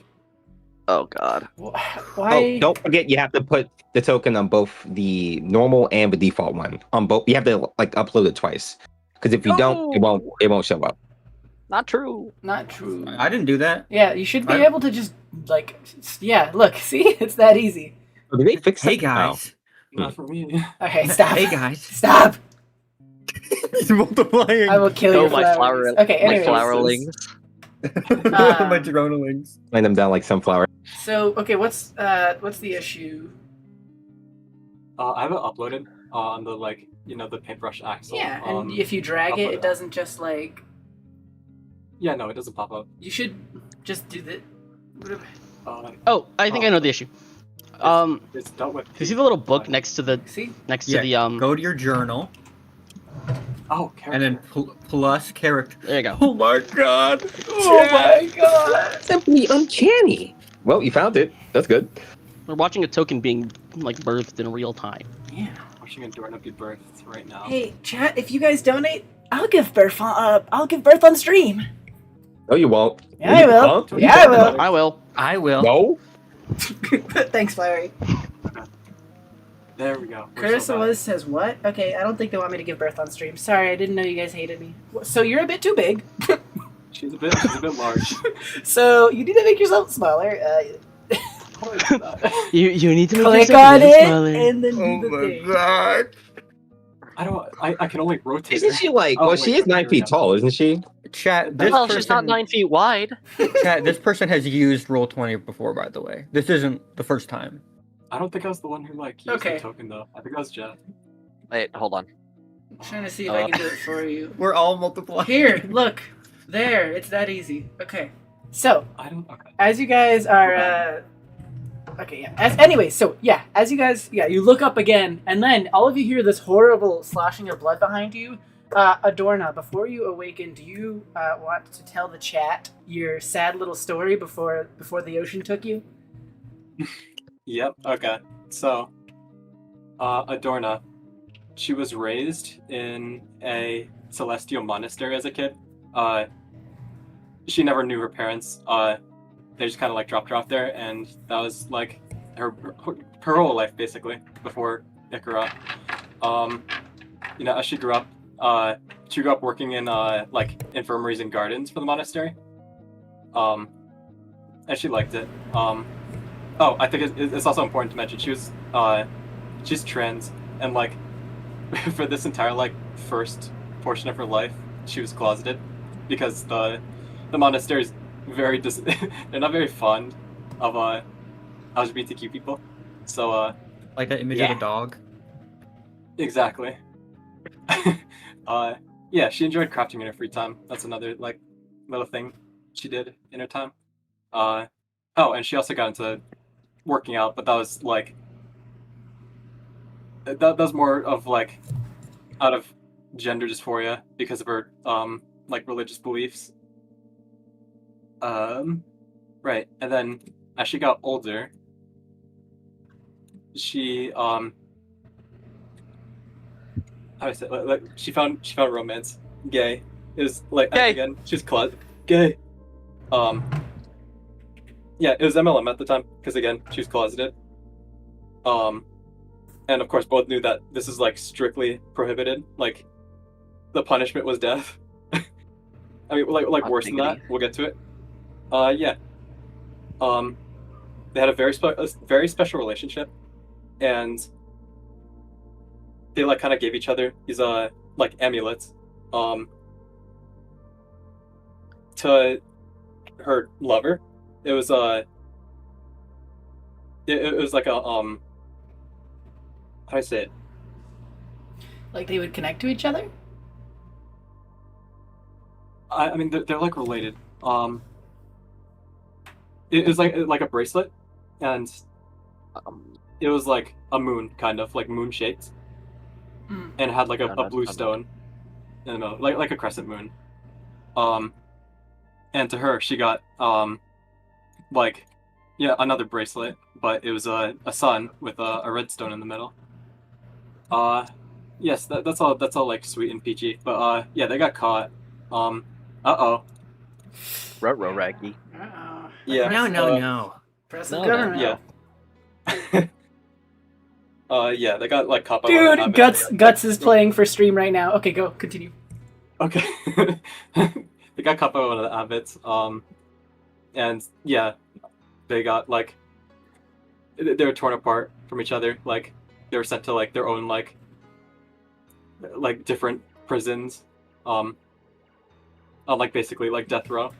Oh god. Why? Oh, don't forget you have to put the token on both the normal and the default one. On both, you have to like upload it twice. Because if you don't, it won't show up. Not true. Not true. I didn't do that. Yeah, you should be able to just like, yeah. Look, see, it's that easy. Oh, did they fix Hey it? guys. Not for me. Okay, stop. Hey guys. Stop. He's multiplying. I will kill Oh, your my flowers. flower. Okay, My anyways. flowerlings. My dronalings. Line them down like sunflower. So, okay, what's the issue? I have it uploaded on the the paintbrush axle. Yeah, and if you drag it, it doesn't just like. Yeah, no, it doesn't pop up. You should just do that. Oh, I think I know the issue. It's dealt with. You see the little book next to the See? Go to your journal Oh, and then plus character. There you go. Oh my god. Oh my god! Simply uncanny. Well, you found it. That's good. We're watching a token being like birthed in real time. Yeah. Oh watching Adorno give birth right now. Hey, chat, if you guys donate, I'll give birth on stream. No, you won't. Yeah, I will. Huh? Yeah, I will. I will. I will. No. Thanks, Fiery. There we go. We're so Carissa bad. Liz says what? Okay, I don't think they want me to give birth on stream. Sorry, I didn't know you guys hated me. So you're a bit too big. She's a bit large. So you need to make yourself smaller. You need to make Click yourself a on little it smaller. and then do the thing. god. I can only rotate Isn't her. she like? Oh, Well, wait, she is okay, 9 here we feet go. tall, isn't she? Chat, this Well, person, she's not 9 feet wide. Chat, this person has used Roll20 before, by the way. This isn't the first time. I don't think I was the one who like used Okay. the token though. I think that was Jeff. Wait, hold on. I'm trying to see if I can do it for you. We're all multiplying. Here, look. There, it's that easy. Okay. So, I don't. Okay. as you guys are okay, yeah. As you guys you look up again, and then all of you hear this horrible sloshing of blood behind you. Adorna, before you awaken, do you want to tell the chat your sad little story before the ocean took you? Yep. Okay. So, Adorna, she was raised in a celestial monastery as a kid. She never knew her parents. They just kind of like dropped her off there, and that was like her whole life basically before ICHORROT. As she grew up working in like infirmaries and gardens for the monastery. And she liked it. I think it's also important to mention she's trans, and like for this entire like first portion of her life, she was closeted because the monastery is very they're not very fond of LGBTQ people. So Like that image Yeah. of a dog. exactly. She enjoyed crafting in her free time. That's another like little thing she did in her time. And she also got into working out, but that was like that was more of like out of gender dysphoria because of her like religious beliefs. Right, and then as she got older, she how do I say it? Like she found romance. Gay. It was like Gay. again, she's gay. Yeah, it was MLM at the time because again, she was closeted. And of course, both knew that this is like strictly prohibited. Like, the punishment was death. I mean, like worse than that. We'll get to it. They had a very special relationship, and they like kind of gave each other these like amulets to her lover. It was it was like a how do I say it? Like they would connect to each other? I mean they're like related. It was like a bracelet, and it was like a moon, kind of like moon shaped, and it had like a blue stone in the middle, like a crescent moon. And to her, she got like another bracelet, but it was a sun with a red stone in the middle. Yes, that's all like sweet and peachy, but they got caught. Uh-oh. Ruh-roh, Raggy. Uh-oh. Yeah. No. Press the No, government. Yeah. They got like caught by one of the Dude, habits. Guts is playing for stream right now. Okay, go, continue. Okay. They got caught by one of the abbots. And yeah, they got like they were torn apart from each other. Like they were sent to like their own like different prisons. Like basically like death row.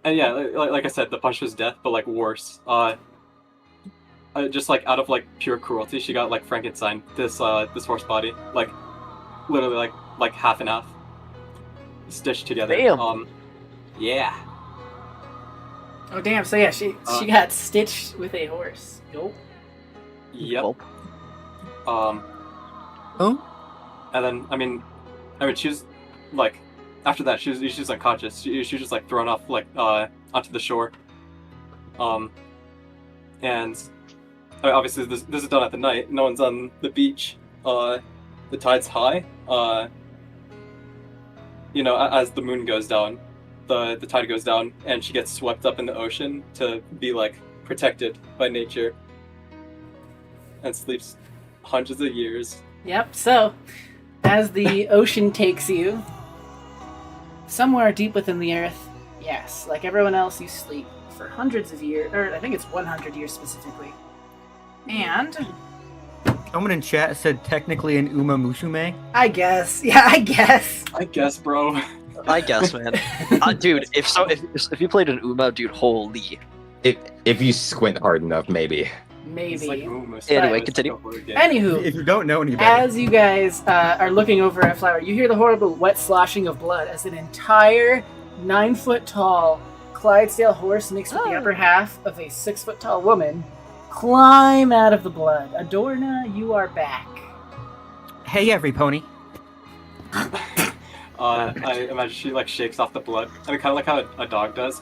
And yeah, like I said, the punishment was death, but like worse. Just like out of like pure cruelty, she got like Frankenstein, this horse body, like literally like half and half, stitched together. Damn. Yeah. Oh damn! So yeah, she got stitched with a horse. Nope. Yep. Gulp. Oh? And then I mean, she was like, after that she was unconscious. She was just like thrown off like onto the shore. And I mean, obviously this is done at the night. No one's on the beach. The tide's high. You know, as the moon goes down, the tide goes down, and she gets swept up in the ocean to be like protected by nature, and sleeps hundreds of years. Yep. So, as the ocean takes you somewhere deep within the earth, yes, like everyone else, you sleep for hundreds of years, or I think it's 100 years specifically. And Someone in chat said technically an Uma Musume. I guess, yeah, I guess. I guess, bro. I guess, man. Dude, if you played an Uma, dude, holy. If you squint hard enough, maybe. Maybe. It's like, ooh, Anyway, continue. Anywho, If you don't know any better. as you guys are looking over at Flower, you hear the horrible wet sloshing of blood as an entire 9-foot-tall Clydesdale horse mixed with the upper half of a 6-foot-tall woman climb out of the blood. Adorna, you are back. Hey, every pony. I imagine she like shakes off the blood. I mean, kind of like how a dog does,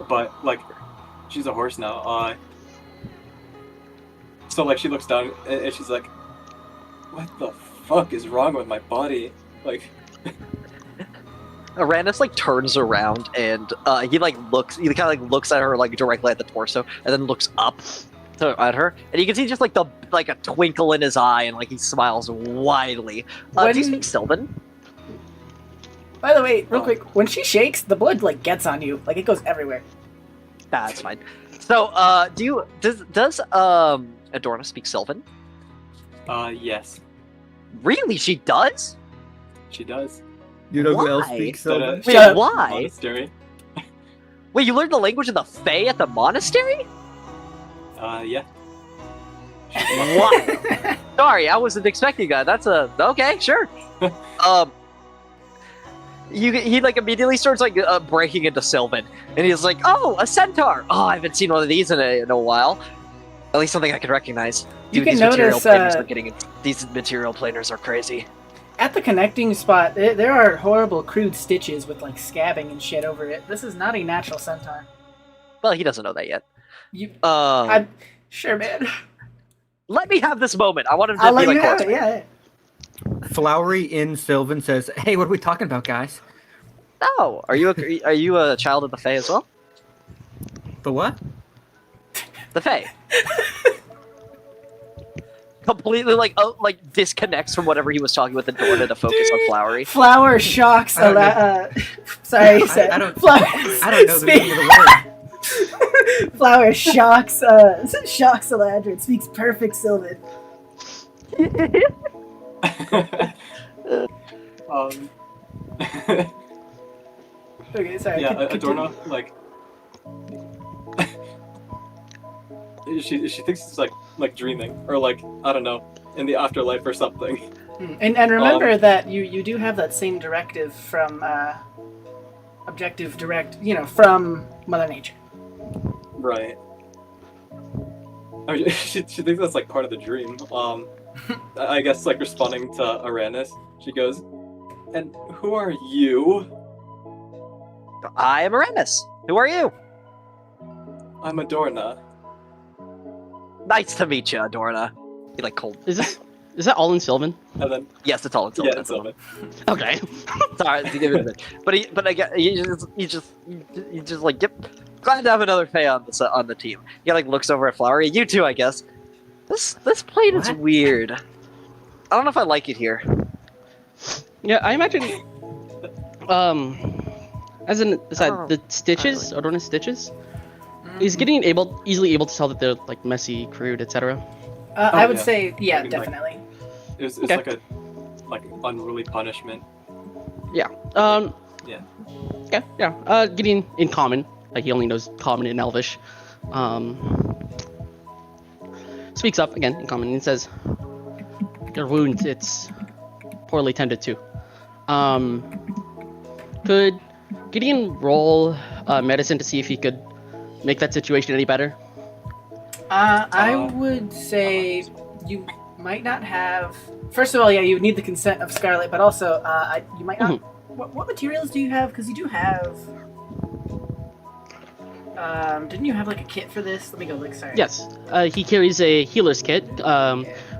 but like she's a horse now. So like she looks down and she's like, "What the fuck is wrong with my body?" Like, Aranis like turns around and he kind of like looks at her like directly at the torso, and then looks up at her, and you can see just like a twinkle in his eye, and like he smiles widely. Do you speak Sylvan? By the way, real quick, when she shakes, the blood like gets on you, like it goes everywhere. That's fine. So, does Adorna speak Sylvan? yes, Really, she does? she does. You know who else Why? speaks Sylvan? Shut Wait, up. why? Monastery. Wait, you learned the language of the Fae at the monastery? Yeah. What? Sorry, I wasn't expecting that. That's okay, sure. He like immediately starts like breaking into Sylvan, and he's like, "Oh, a centaur! Oh, I haven't seen one of these in a while. At least something I can recognize." You Dude, can these material notice, planers are getting these material planers are crazy. At the connecting spot, there are horrible crude stitches with like scabbing and shit over it. This is not a natural centaur. Well, he doesn't know that yet. I'm sure, man. Let me have this moment. I want him to I'll be let like you have Corpse. it. Yeah. Flowery in Sylvan says, "Hey, what are we talking about, guys?" Oh, are you a child of the Fae as well? The what? The Fae. Completely like disconnects from whatever he was talking with Adorna to focus on Flowery. Flower shocks. Sorry, I don't know the meaning of the word. Flower shocks. Shocks Eladrin. It speaks perfect Sylvan. Okay, sorry. Yeah, continue. Adorna, like, she thinks it's like dreaming, or like, I don't know, in the afterlife or something. And remember that you do have that same directive from objective direct, from Mother Nature. Right. I mean, she thinks that's like part of the dream. I guess like responding to Aranis, she goes, "And who are you?" I am Aramis. Who are you? I'm Adorna. Nice to meet you, Adorna. He like cold. Is that all in Sylvan? And then Yes, it's all in Sylvan. yeah, it's Sylvan. Okay. Sorry, to give it a bit. But I get you just like, yep. Glad to have another Fae on the team. He like looks over at Flowery. You too, I guess. This plane is weird. I don't know if I like it here. Yeah, I imagine. The stitches, Adorna's stitches. He's getting easily able to tell that they're like messy, crude, etc. I would yeah. say, yeah, I mean, like- definitely. It's Okay. like unruly punishment. Yeah. Yeah. Okay. Yeah. Getting in common, like he only knows common and Elvish. Speaks up again in common and says, "Your wound, it's poorly tended to. Could Gideon roll medicine to see if he could make that situation any better?" I would say you might not have. First of all, yeah, you would need the consent of Scarlet, but also you might not. What materials do you have? Because you do have. Didn't you have like a kit for this? Let me go look. Sorry. Yes, he carries a healer's kit,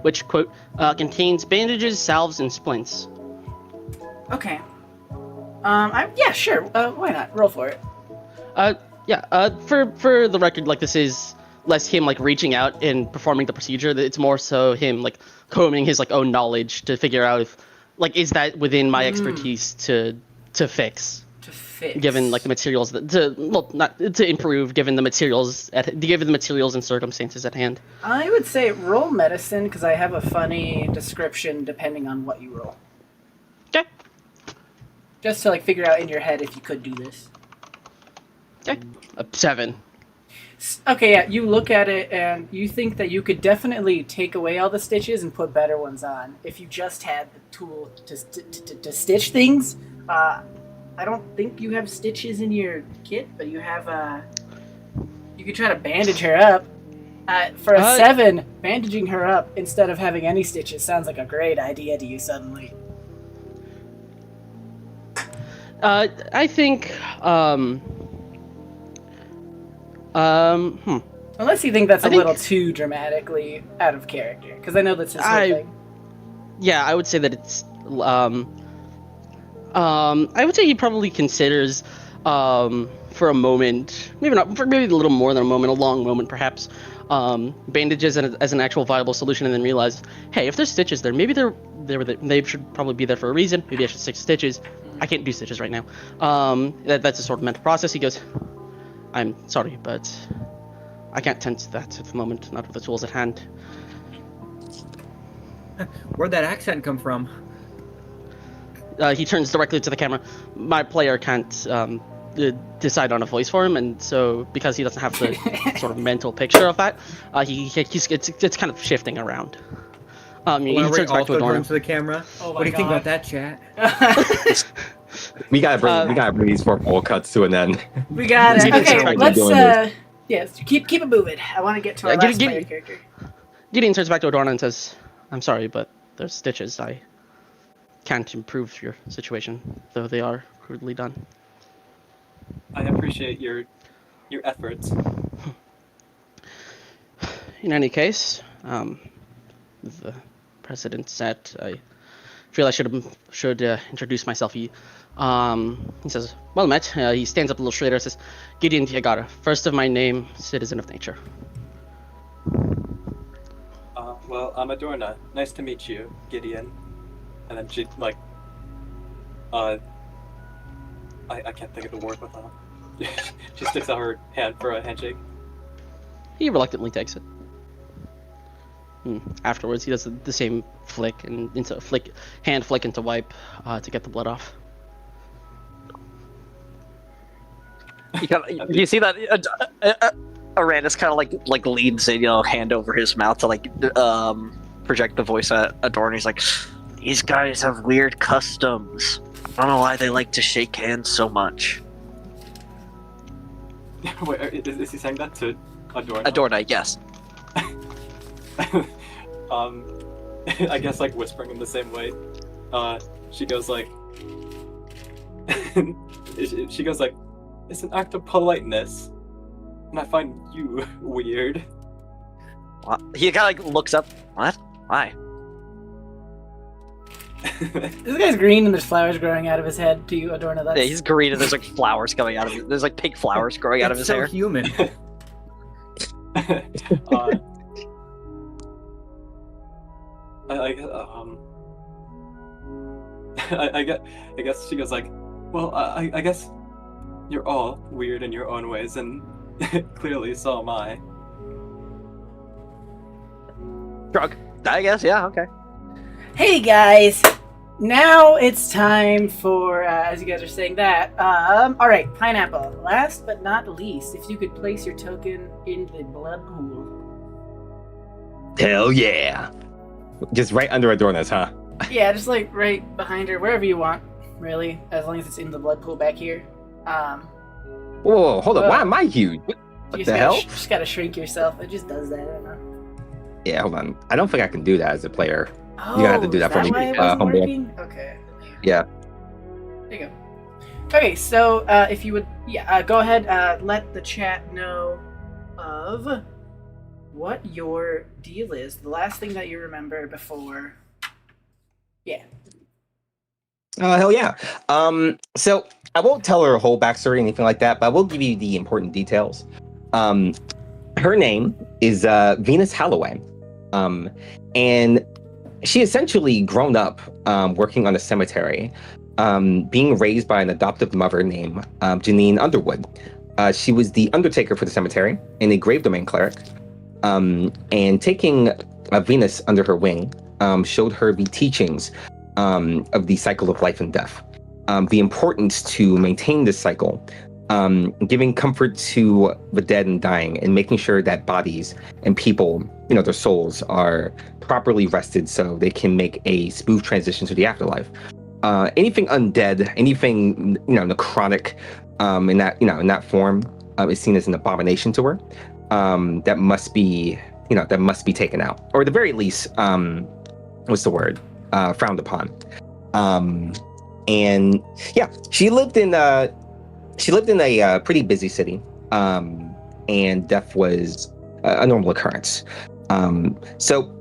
which quote contains bandages, salves, and splints. Okay. Yeah, sure. Why not? Roll for it. For the record, like, this is less him like reaching out and performing the procedure. It's more so him like combing his like own knowledge to figure out if like is that within my expertise to fix. To fix. Given like the materials not to improve, given the materials and circumstances at hand. I would say roll medicine because I have a funny description depending on what you roll. Okay. Just to like figure out in your head if you could do this. Okay. 7. Okay, yeah, you look at it and you think that you could definitely take away all the stitches and put better ones on if you just had the tool to stitch things. I don't think you have stitches in your kit, but you have you could try to bandage her up. For a 7, bandaging her up instead of having any stitches sounds like a great idea to you suddenly. I think Unless you think that's a little too dramatically out of character, because I know that's his whole thing. Yeah, I would say that it's I would say he probably considers for a moment, maybe a little more than a moment, a long moment perhaps, bandages as an actual viable solution, and then realize, hey, if there's stitches there, maybe they should probably be there for a reason. Maybe I should stick stitches. I can't do stitches right now. That's a sort of mental process. He goes, I'm sorry, but I can't tend to that at the moment, not with the tools at hand. Where'd that accent come from? He turns directly to the camera. My player can't decide on a voice for him, and so because he doesn't have the sort of mental picture of that, it's kind of shifting around. He turns back to Adorno. To the camera. Oh what do you think about that, chat? We gotta bring these 4 full cuts to an end. We got it. Okay, let's yes, keep it moving. I want to get to our last player character. Gideon turns back to Adorno and says, "I'm sorry, but there's stitches. I can't improve your situation, though they are crudely done." I appreciate your efforts. In any case, the president said I feel I should introduce myself. He says, "Well met." He stands up a little straighter and says, "Gideon Tiagara, first of my name, citizen of nature." Well, I'm Adorna. Nice to meet you, Gideon. And then she like, I can't think of the word with her. She sticks out her hand for a handshake. He reluctantly takes it. Afterwards, he does the same flick and hand flick into wipe to get the blood off. You see that Arandis kind of like leans in, hand over his mouth to project the voice at Adorno. He's like, "These guys have weird customs. I don't know why they like to shake hands so much." Wait, is he saying that to Adorno? Adorno, yes. I guess like whispering in the same way. She goes like, it's an act of politeness, and I find you weird. What? He kind of looks up. What? Why? This guy's green and there's flowers growing out of his head. To you, Adorno, that's... Yeah, he's green and there's flowers coming out of it. There's pink flowers growing out of his hair. It's so human. I guess she goes like, well, I guess you're all weird in your own ways, and clearly so am I. Drunk. I guess, yeah, okay. Hey guys, now it's time for, as you guys are saying that, alright, Pineapple, last but not least, if you could place your token in the blood pool. Hell yeah. Just right under Adorno's, huh? Yeah, just like right behind her, wherever you want, really, as long as it's in the blood pool back here. Whoa, hold up, why am I huge? What the hell? You just gotta shrink yourself, it just does that, I don't know. Yeah, hold on. I don't think I can do that as a player. Oh, you're gonna have to do that for me, why it wasn't Humble. working? Okay. Yeah. There you go. Okay, so if you would Yeah, go ahead. Let the chat know of what your deal is. The last thing that you remember before. Yeah. Hell yeah. So I won't tell her a whole backstory or anything like that, but I will give you the important details. Her name is Venus Halloway. And she essentially grown up working on a cemetery, being raised by an adoptive mother named Janine Underwood. She was the undertaker for the cemetery and a grave domain cleric. And taking Venus under her wing showed her the teachings of the cycle of life and death, the importance to maintain this cycle, giving comfort to the dead and dying, and making sure that bodies and people, their souls are properly rested so they can make a smooth transition to the afterlife. Anything undead, anything necrotic, in that form, is seen as an abomination to her. That must be taken out, or at the very least, what's the word? Frowned upon. And yeah, she lived in a pretty busy city, and death was a normal occurrence. So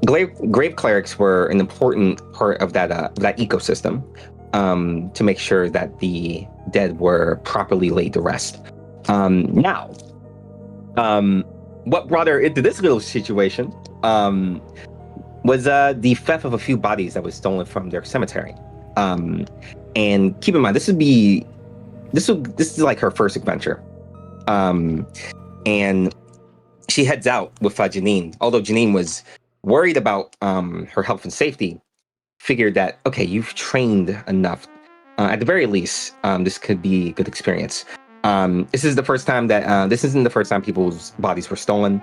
grave clerics were an important part of that ecosystem, to make sure that the dead were properly laid to rest. Now, what brought her into this little situation was the theft of a few bodies that was stolen from their cemetery. And keep in mind, this is like her first adventure. And she heads out with Janine. Although Janine was worried about her health and safety, figured that, okay, you've trained enough. At the very least, this could be a good experience. This isn't the first time people's bodies were stolen.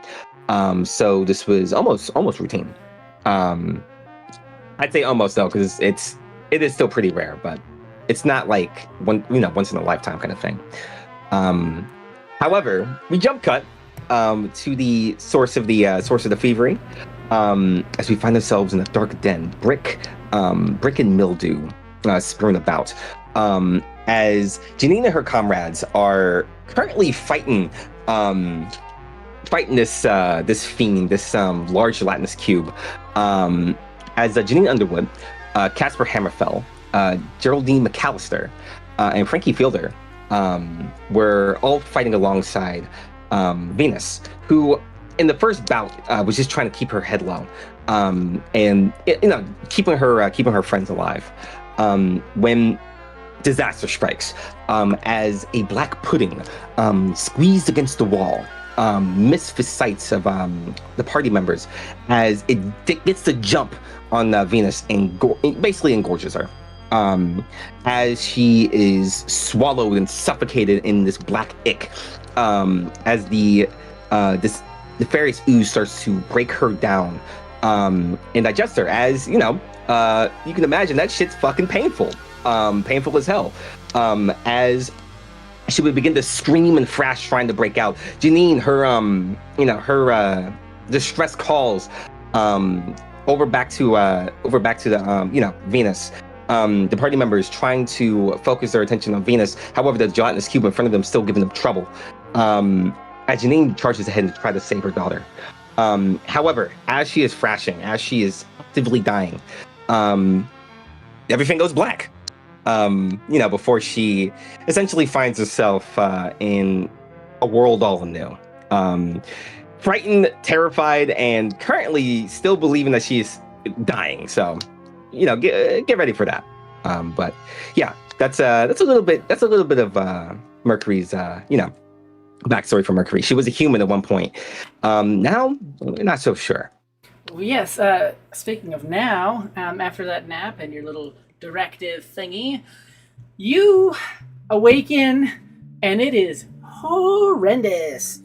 So this was almost routine. I'd say almost, though, because it is still pretty rare, but it's not like once in a lifetime kind of thing. However, we jump cut to the source of the thievery, as we find ourselves in a dark den, brick and mildew strewn about. As Janine and her comrades are currently fighting this fiend, this large gelatinous cube. As Janine Underwood, Casper Hammerfell, Geraldine McAllister, and Frankie Fielder were all fighting alongside Venus, who in the first bout was just trying to keep her head low, and keeping her friends alive. When disaster strikes, as a black pudding squeezed against the wall, missed the sights of the party members as it gets the jump on Venus and basically engorges her, as she is swallowed and suffocated in this black ick, as the nefarious ooze starts to break her down and digest her. As you can imagine, that shit's fucking painful. Painful as hell. As she would begin to scream and thrash, trying to break out. Janine, her distress calls over back to the Venus. The party members trying to focus their attention on Venus. However, the gelatinous cube in front of them still giving them trouble. As Janine charges ahead to try to save her daughter. However, as she is thrashing, as she is actively dying, everything goes black. Before she essentially finds herself in a world all anew. Frightened, terrified, and currently still believing that she is dying. So, get ready for that. But yeah, that's a little bit of Mercury's backstory for Mercury. She was a human at one point. Now we're not so sure. Well, yes. Speaking of now, after that nap and your little directive thingy, you awaken and it is horrendous.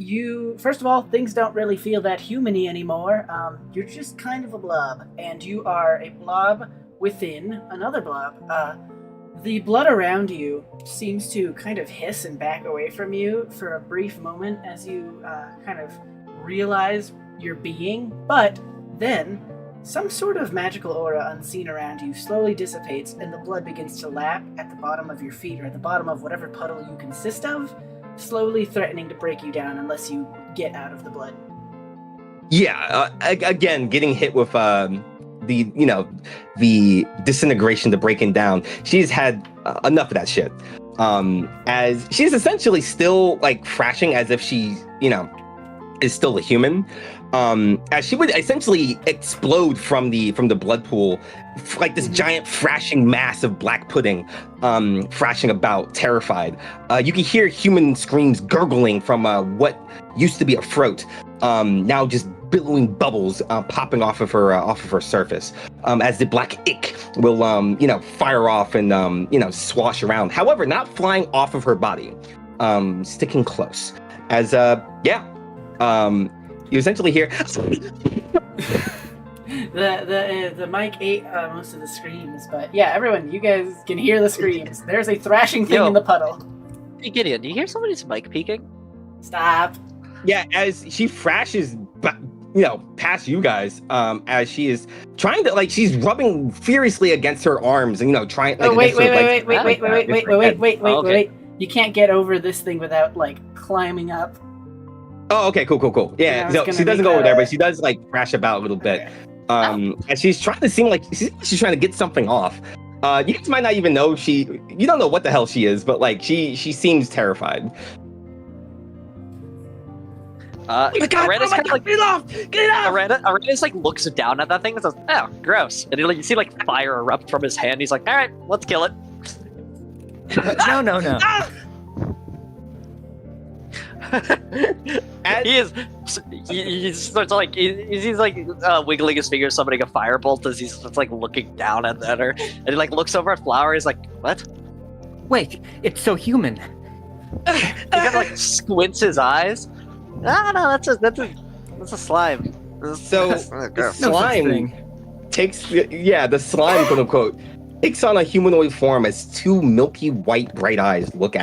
First of all, things don't really feel that human-y anymore. You're just kind of a blob, and you are a blob within another blob. The blood around you seems to kind of hiss and back away from you for a brief moment as you kind of realize your being, but then some sort of magical aura unseen around you slowly dissipates, and the blood begins to lap at the bottom of your feet or at the bottom of whatever puddle you consist of, slowly threatening to break you down unless you get out of the blood. Yeah, again, getting hit with the disintegration, the breaking down. She's had enough of that shit. As she's essentially still like thrashing as if she, is still a human. As she would essentially explode from the blood pool, like this giant thrashing mass of black pudding, thrashing about, terrified. You can hear human screams gurgling from what used to be a throat, now just billowing bubbles popping off of her surface, as the black ick will fire off and swash around. However, not flying off of her body, sticking close. As you essentially hear the mic ate most of the screams, but yeah, everyone, you guys can hear the screams. There's a thrashing thing in the puddle. Hey Gideon, do you hear somebody's mic peeking? Stop. Yeah, as she thrashes past you guys, as she is trying to, she's rubbing furiously against her arms and trying. Wait. You can't get over this thing without climbing up. Oh, okay, cool. Yeah, no, she doesn't go over there, but she does thrash about a little bit. And she's trying to seem like she's trying to get something off. You guys might not even know you don't know what the hell she is, but she seems terrified. Aranda's kind of get it off! Get it off! Aranda's looks down at that thing and says, "Oh, gross!" And you see fire erupt from his hand. He's like, "All right, let's kill it." No. He's wiggling his fingers, summoning a firebolt as he's just looking down at her, and he looks over at Flower. He's like, "What?" Wait, it's so human. He kind of squints his eyes. No, that's a slime. So the slime takes the slime, quote unquote, takes on a humanoid form as two milky white bright eyes look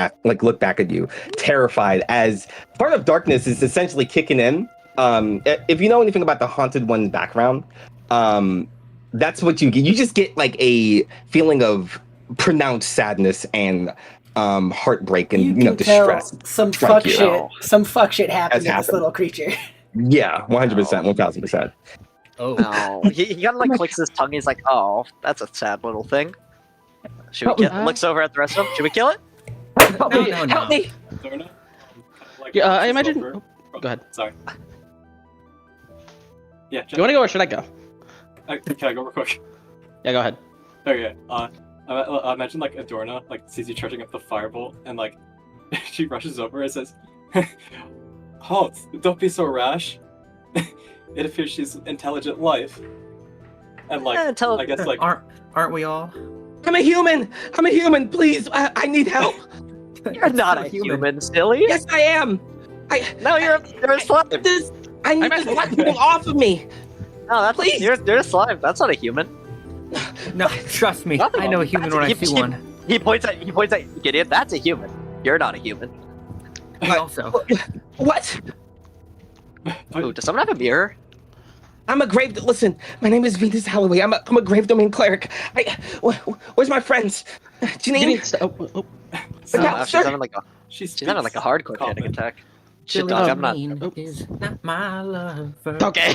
back at you, terrified, as part of darkness is essentially kicking in. If you know anything about the Haunted One background, that's what you get. You just get a feeling of pronounced sadness and heartbreak and distress. Some fuck shit happened to this little creature. Yeah, 100%, 1000%. Oh no! He kind of clicks his tongue. He's like, "Oh, that's a sad little thing." Should we looks over at the rest of them. Should we kill it? No. Help me! I imagine. Go ahead. Sorry. Yeah. Do you want to go or should I go? Can I go real quick? Yeah, go ahead. Okay. I imagine Adorna sees you charging up the firebolt and she rushes over and says, "Halt! Don't be so rash." It appears she's intelligent life, and I guess aren't we all? I'm a human. Please, I need help. You're not a human, silly. Yes, I am. No, you're a slime. I need this black thing off of me. No, that's please. You're a slime. That's not a human. No, trust me. I know a human when I see one. He points at Gideon. That's a human. You're not a human. Also. What? Ooh, does someone have a mirror? I'm a grave. Listen, my name is Venus Holloway. I'm a grave domain cleric. Where's my friends? Janine? She's having a hardcore panic attack. Shit, dog, I'm not. Is not my lover. Okay.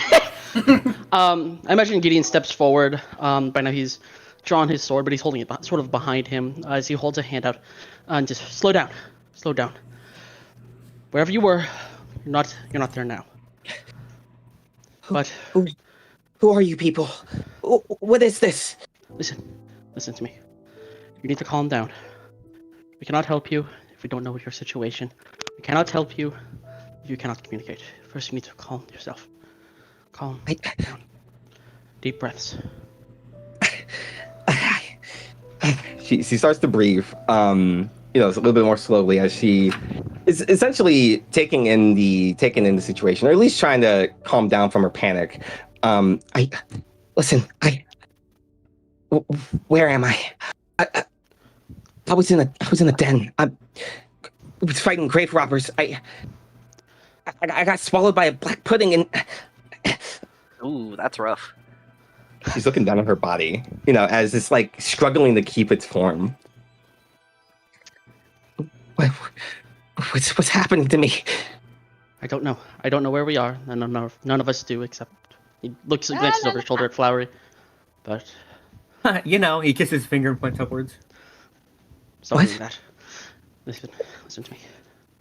I imagine Gideon steps forward. By now he's drawn his sword, but he's holding it sort of behind him as he holds a hand out. And just slow down. Wherever you were, you're not there now. But who are you people? What is this? Listen to me. You need to calm down. We cannot help you if we don't know your situation. We cannot help you if you cannot communicate. First, you need to calm yourself. Calm down. Deep breaths. She starts to breathe. It's a little bit more slowly as she is essentially taking in the situation, or at least trying to calm down from her panic. Where am I? I was in a den. I was fighting grave robbers. I got swallowed by a black pudding and. Ooh, that's rough. She's looking down on her body, as it's like struggling to keep its form. What's happening to me? I don't know. I don't know where we are. None of us do, except he glances over his shoulder at Flowery. But he kisses his finger and points upwards. sorry for that. Listen to me.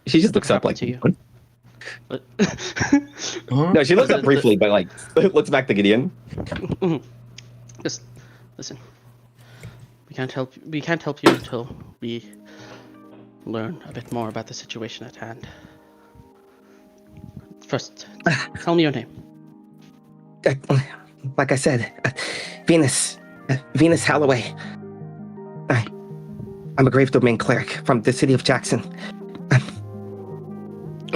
She just looks up like to you. But No, she looks up briefly, but like looks back to Gideon. just listen. We can't help you until we learn a bit more about the situation at hand. First, tell me your name. Like I said, Venus Holloway. I'm a Grave Domain cleric from the city of Jackson.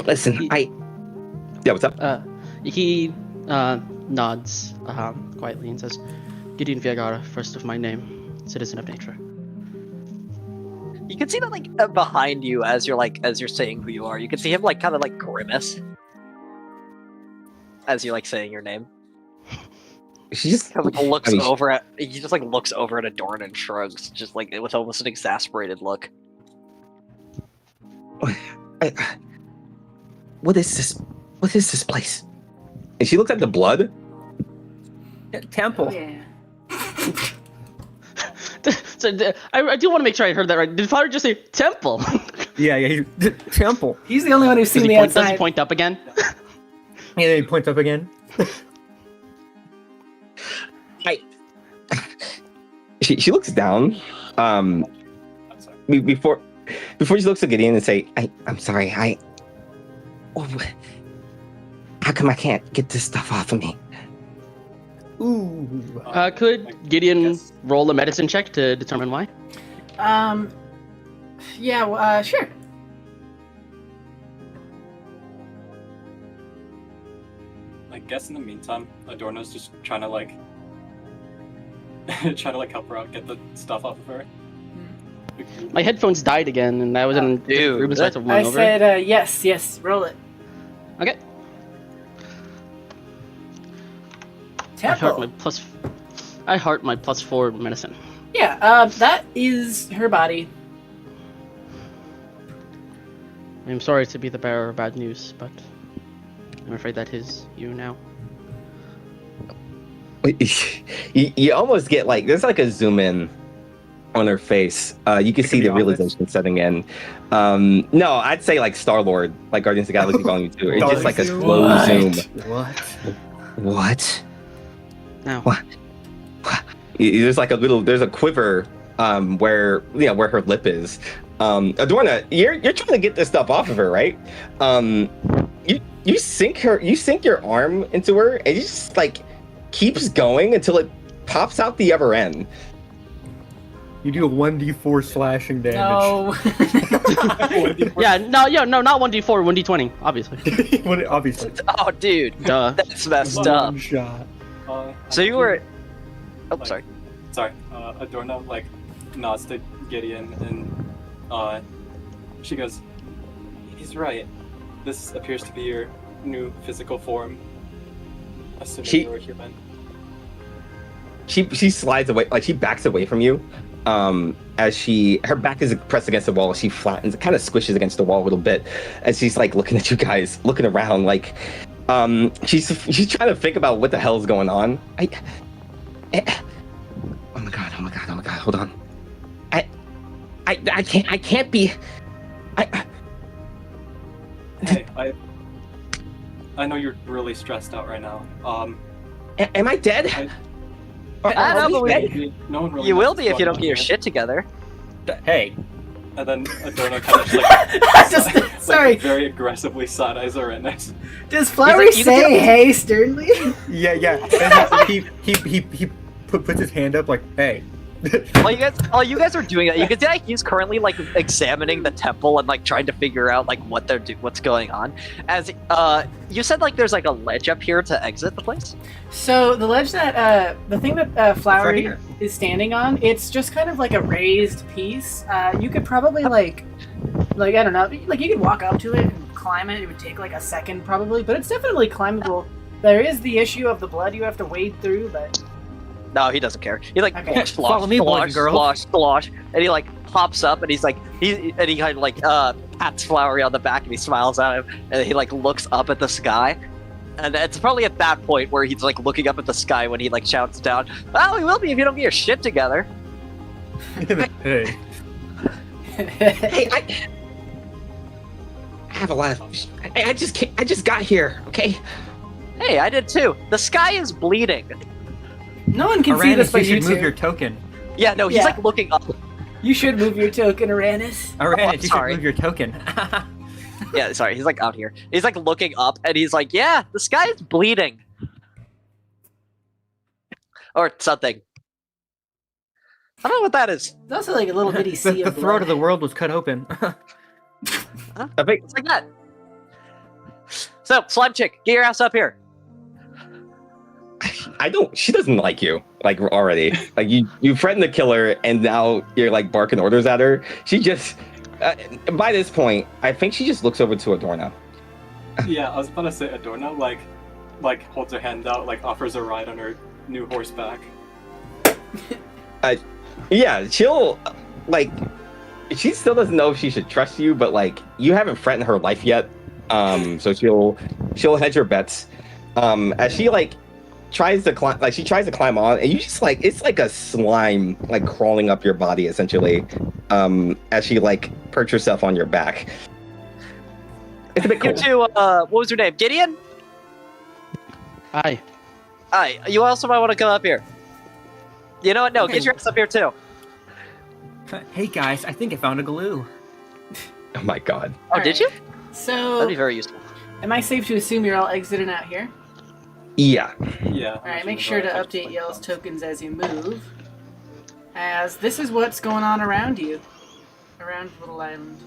Listen, yeah, what's up? He nods quietly and says, Gideon Viagara, first of my name, citizen of nature. You can see that like behind you as you're saying who you are. You can see him like kind of like grimace as you're like saying your name. She just kind of like looks over at Adorn and shrugs, just like with almost an exasperated look. What is this? What is this place? And she looks at the blood. Temple. Yeah. So I do want to make sure I heard that right. Did Flower just say temple? Yeah, temple. He's the only one who's seen the outside. Does he point up again? Yeah, he points up again. She looks down. I'm sorry. Before she looks at Gideon and say, I'm sorry. How come I can't get this stuff off of me? Ooh. Could Gideon roll a medicine check to determine why? Yeah, sure. I guess in the meantime, Adorno's just trying to help her out, get the stuff off of her. My headphones died again, and I was in dude, Ruben's lights of one I over. said yes, roll it. Okay. Temple. I heart my +4 medicine. Yeah, that is her body. I'm sorry to be the bearer of bad news, but I'm afraid that is you now. You almost get like there's like a zoom in on her face. You can see the realization setting in. No, I'd say like Star-Lord, like Guardians of the Galaxy Volume 2. It's just like a slow zoom. What? Now. What? There's like there's a quiver where her lip is. Adorna, you're trying to get this stuff off of her, right? You sink your arm into her, and it just like keeps going until it pops out the other end. You do a 1d4 slashing damage. No. No, not 1d4, 1d20, obviously. Obviously. Oh, dude. Duh. That's messed up. One shot. So you were... Oh, Like- sorry. Sorry, Adorno nods to Gideon and she goes, "He's right. This appears to be your new physical form. Assuming you're a human." She slides away, like she backs away from you. As her back is pressed against the wall, she flattens, kind of squishes against the wall a little bit, as she's like looking at you guys, looking around, like she's trying to think about what the hell's going on. Oh my god, hold on. I can't be. Hey, I know you're really stressed out right now. Am I dead? I don't believe Maybe no one really you will knows be if what's you don't going get your on shit together. Hey. And then Adorno kind of just Sorry. very aggressively side eyes her right next. Does Flowery He's like, say hey sternly? Yeah. And he puts his hand up like, hey. While you guys are doing that, you can see like he's currently like examining the temple and like trying to figure out like what's going on. As you said, like there's like a ledge up here to exit the place. So the ledge that the thing that Flowery here. is standing on, it's just kind of like a raised piece. You could probably like I don't know, like you could walk up to it and climb it. It would take like a second probably, but it's definitely climbable. There is the issue of the blood you have to wade through, but No, he doesn't care. He like Okay. Follow me, boys and girls. slosh, and he like pops up and he's like he kind of like pats Flowery on the back and he smiles at him and he like looks up at the sky. And it's probably at that point where he's like looking up at the sky when he like shouts down, "Well, we will be if you don't get your shit together." Hey. Hey, I have a lot of. I just got here. Okay. Hey, I did too. The sky is bleeding. No one can see this, Aranis, but you you should move two. your token. Yeah, no, he's Yeah. like looking up. You should move your token, Aranis. Aranis, you should sorry. move your token. Yeah, sorry, he's like out here. He's like looking up and he's like, "Yeah, the sky is bleeding." Or something. I don't know what that is. It's also like a little bitty the sea the of throat of blood. the world was cut open. I think It's like that. So, Slime Chick, get your ass up here. I don't. She doesn't like you. Like already. Like you threatened to kill her, and now you're like barking orders at her. She just. By this point, I think she just looks over to Adorna. Yeah, I was about to say Adorna, like holds her hand out, like offers a ride on her new horseback. Yeah, she'll like. She still doesn't know if she should trust you, but like you haven't threatened her life yet. So she'll hedge her bets. As she like tries to climb on, and you just like it's like a slime like crawling up your body essentially. As she like perch herself on your back. It's a bit cool. You two, what was your name? Gideon? Hi. Hi, you also might want to come up here. You know what? No, get your ass up here too. Hey guys, I think I found a glue. Oh my god. Oh, did you? So, That'd be very useful. am I safe to assume you're all exiting out here? Yeah. Yeah. Alright, make sure to update y'all's tokens as you move. As this is what's going on around you. Around Little Island.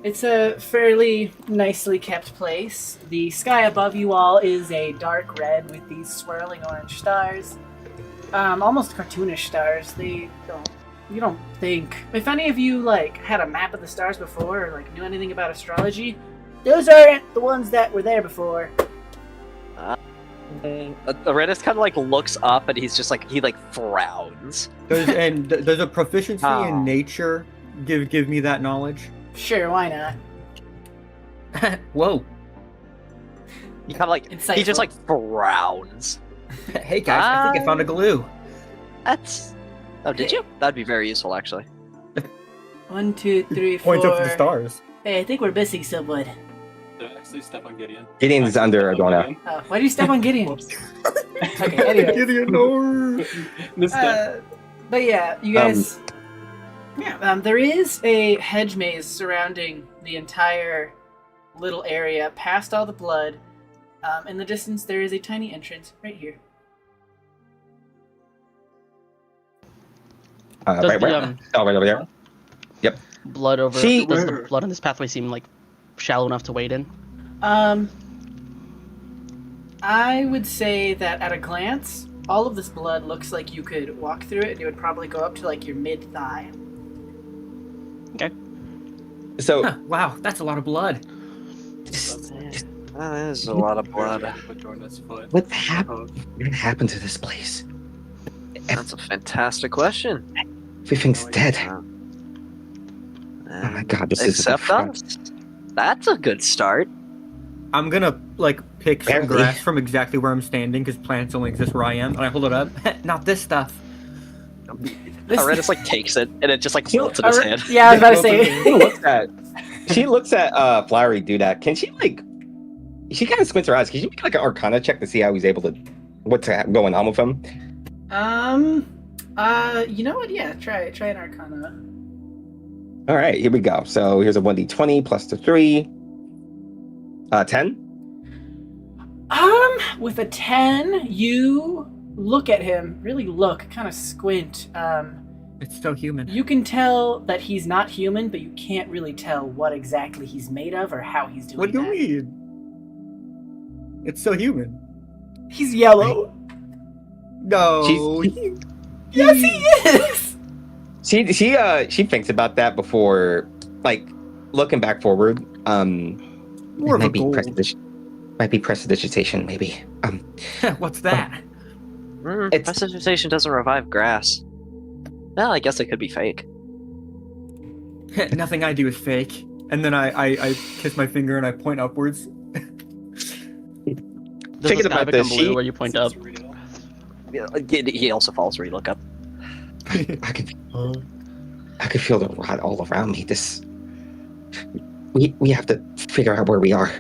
It's a fairly nicely kept place. The sky above you all is a dark red with these swirling orange stars. Almost cartoonish stars. You don't think. If any of you like had a map of the stars before or like knew anything about astrology, those aren't the ones that were there before. Arenas kind of like looks up and he's just like he like frowns. Does a proficiency Oh. in nature give me that knowledge? Sure, why not? Whoa. He kind of like he Insightful. just like frowns. Hey guys, I think I found a glue. That's. Oh, did you? That'd be very useful, actually. 1, 2, 3, 4. Points up to the stars. Hey, I think we're missing someone. Did I actually step on Gideon? Gideon's under Adorna. Oh, why do you step on Gideon? Whoops. Okay, anyway. Gideon, no. Missed it. But yeah, you guys. There is a hedge maze surrounding the entire little area, past all the blood. In the distance, there is a tiny entrance right here. Does Right the, where? Oh, right over there. Blood over. She- Does the blood on this pathway seem like shallow enough to wade in? I would say that at a glance, all of this blood looks like you could walk through it, and it would probably go up to like your mid-thigh. Okay. So Huh, wow, that's a lot of blood. That is a lot of blood. Adorna's foot. what happened to this place? That's a fantastic question. Everything's dead. Oh my God, this is Except us. That's a good start. I'm gonna like pick some Barely. grass from exactly where I'm standing because plants only exist where I am, and I hold it up. Not this stuff. Arenas like takes it and it just like floats in his hand. Yeah, I was about to say. She looks at Flowery do that. Can she like? She kind of squints her eyes. Can she make like an Arcana check to see how he's able to? What's going on with him? You know what? Yeah, try an Arcana. All right, here we go. So here's a 1d20 plus the 3. 10. With a 10, you look at him, really look, kind of squint. It's so human. You can tell that he's not human, but you can't really tell what exactly he's made of or how he's doing What do you that. mean? It's so human. He's yellow. No. Yes, he is! She thinks about that before, like, looking back forward. More of a might be goal. might be prestidigitation, maybe. What's that? Precipitation doesn't revive grass. Well, I guess it could be fake. Nothing I do is fake. And then I kiss my finger and I point upwards. Thinking about this, blue where you point up. He also falls where you look up. I could feel the rot all around me. We have to figure out where we are.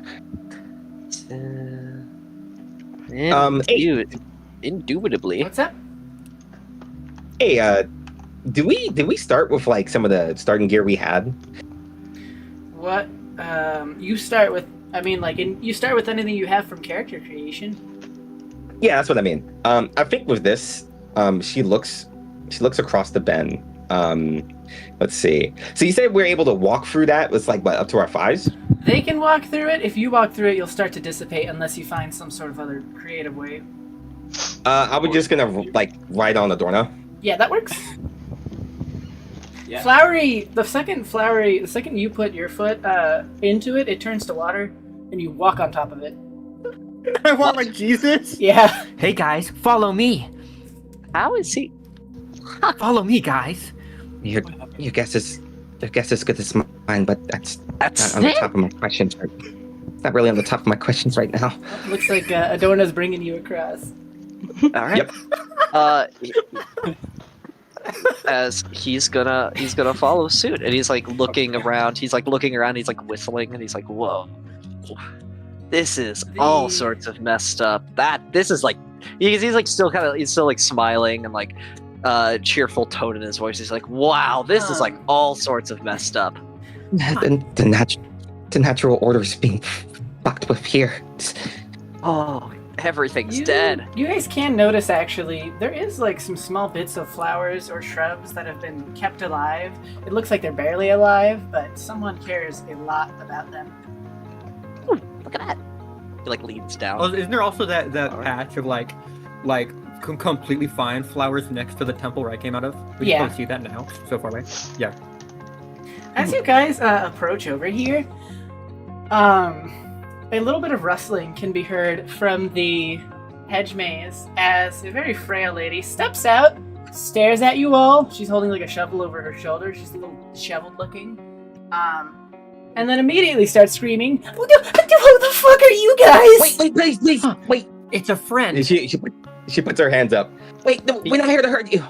Indubitably. What's up? Hey, did we start with like some of the starting gear we had? What? You start with. I mean, like, you start with anything you have from character creation. Yeah, that's what I mean. I think with this, she looks across the bend. Let's see. So you said we're able to walk through that with like what, up to our thighs? They can walk through it. If you walk through it, you'll start to dissipate unless you find some sort of other creative way. I was just gonna like ride on the door now. Yeah, that works. Yeah. The second you put your foot into it, it turns to water, and you walk on top of it. I want like Jesus. Yeah. Hey guys, follow me. How is he? Follow me, guys. Your guess is as good as mine, but that's not on the top of my questions. Not really on the top of my questions right now. Looks like Adorna's bringing you across. All right. Yep. As he's gonna follow suit, and he's like looking around. He's like looking around. He's like whistling, and he's like, "Whoa, this is all sorts of messed up." This is like he's like still like smiling and like cheerful tone in his voice. He's like, "Wow, this is like all sorts of messed up." The natural order is being fucked with here. Oh, everything's dead. You guys can notice, actually, there is like some small bits of flowers or shrubs that have been kept alive. It looks like they're barely alive, but someone cares a lot about them. Ooh, look at that. He like leans down. Oh, isn't there also that patch of like completely fine flowers next to the temple where I came out of? We can probably see that now. So far away. Yeah. As you guys approach over here, a little bit of rustling can be heard from the hedge maze as a very frail lady steps out, stares at you all. She's holding like a shovel over her shoulder. She's a little disheveled looking. And then immediately starts screaming, "Who the fuck are you guys?" Wait, please, wait. It's a friend. She puts her hands up. Wait, no, we're not here to hurt you.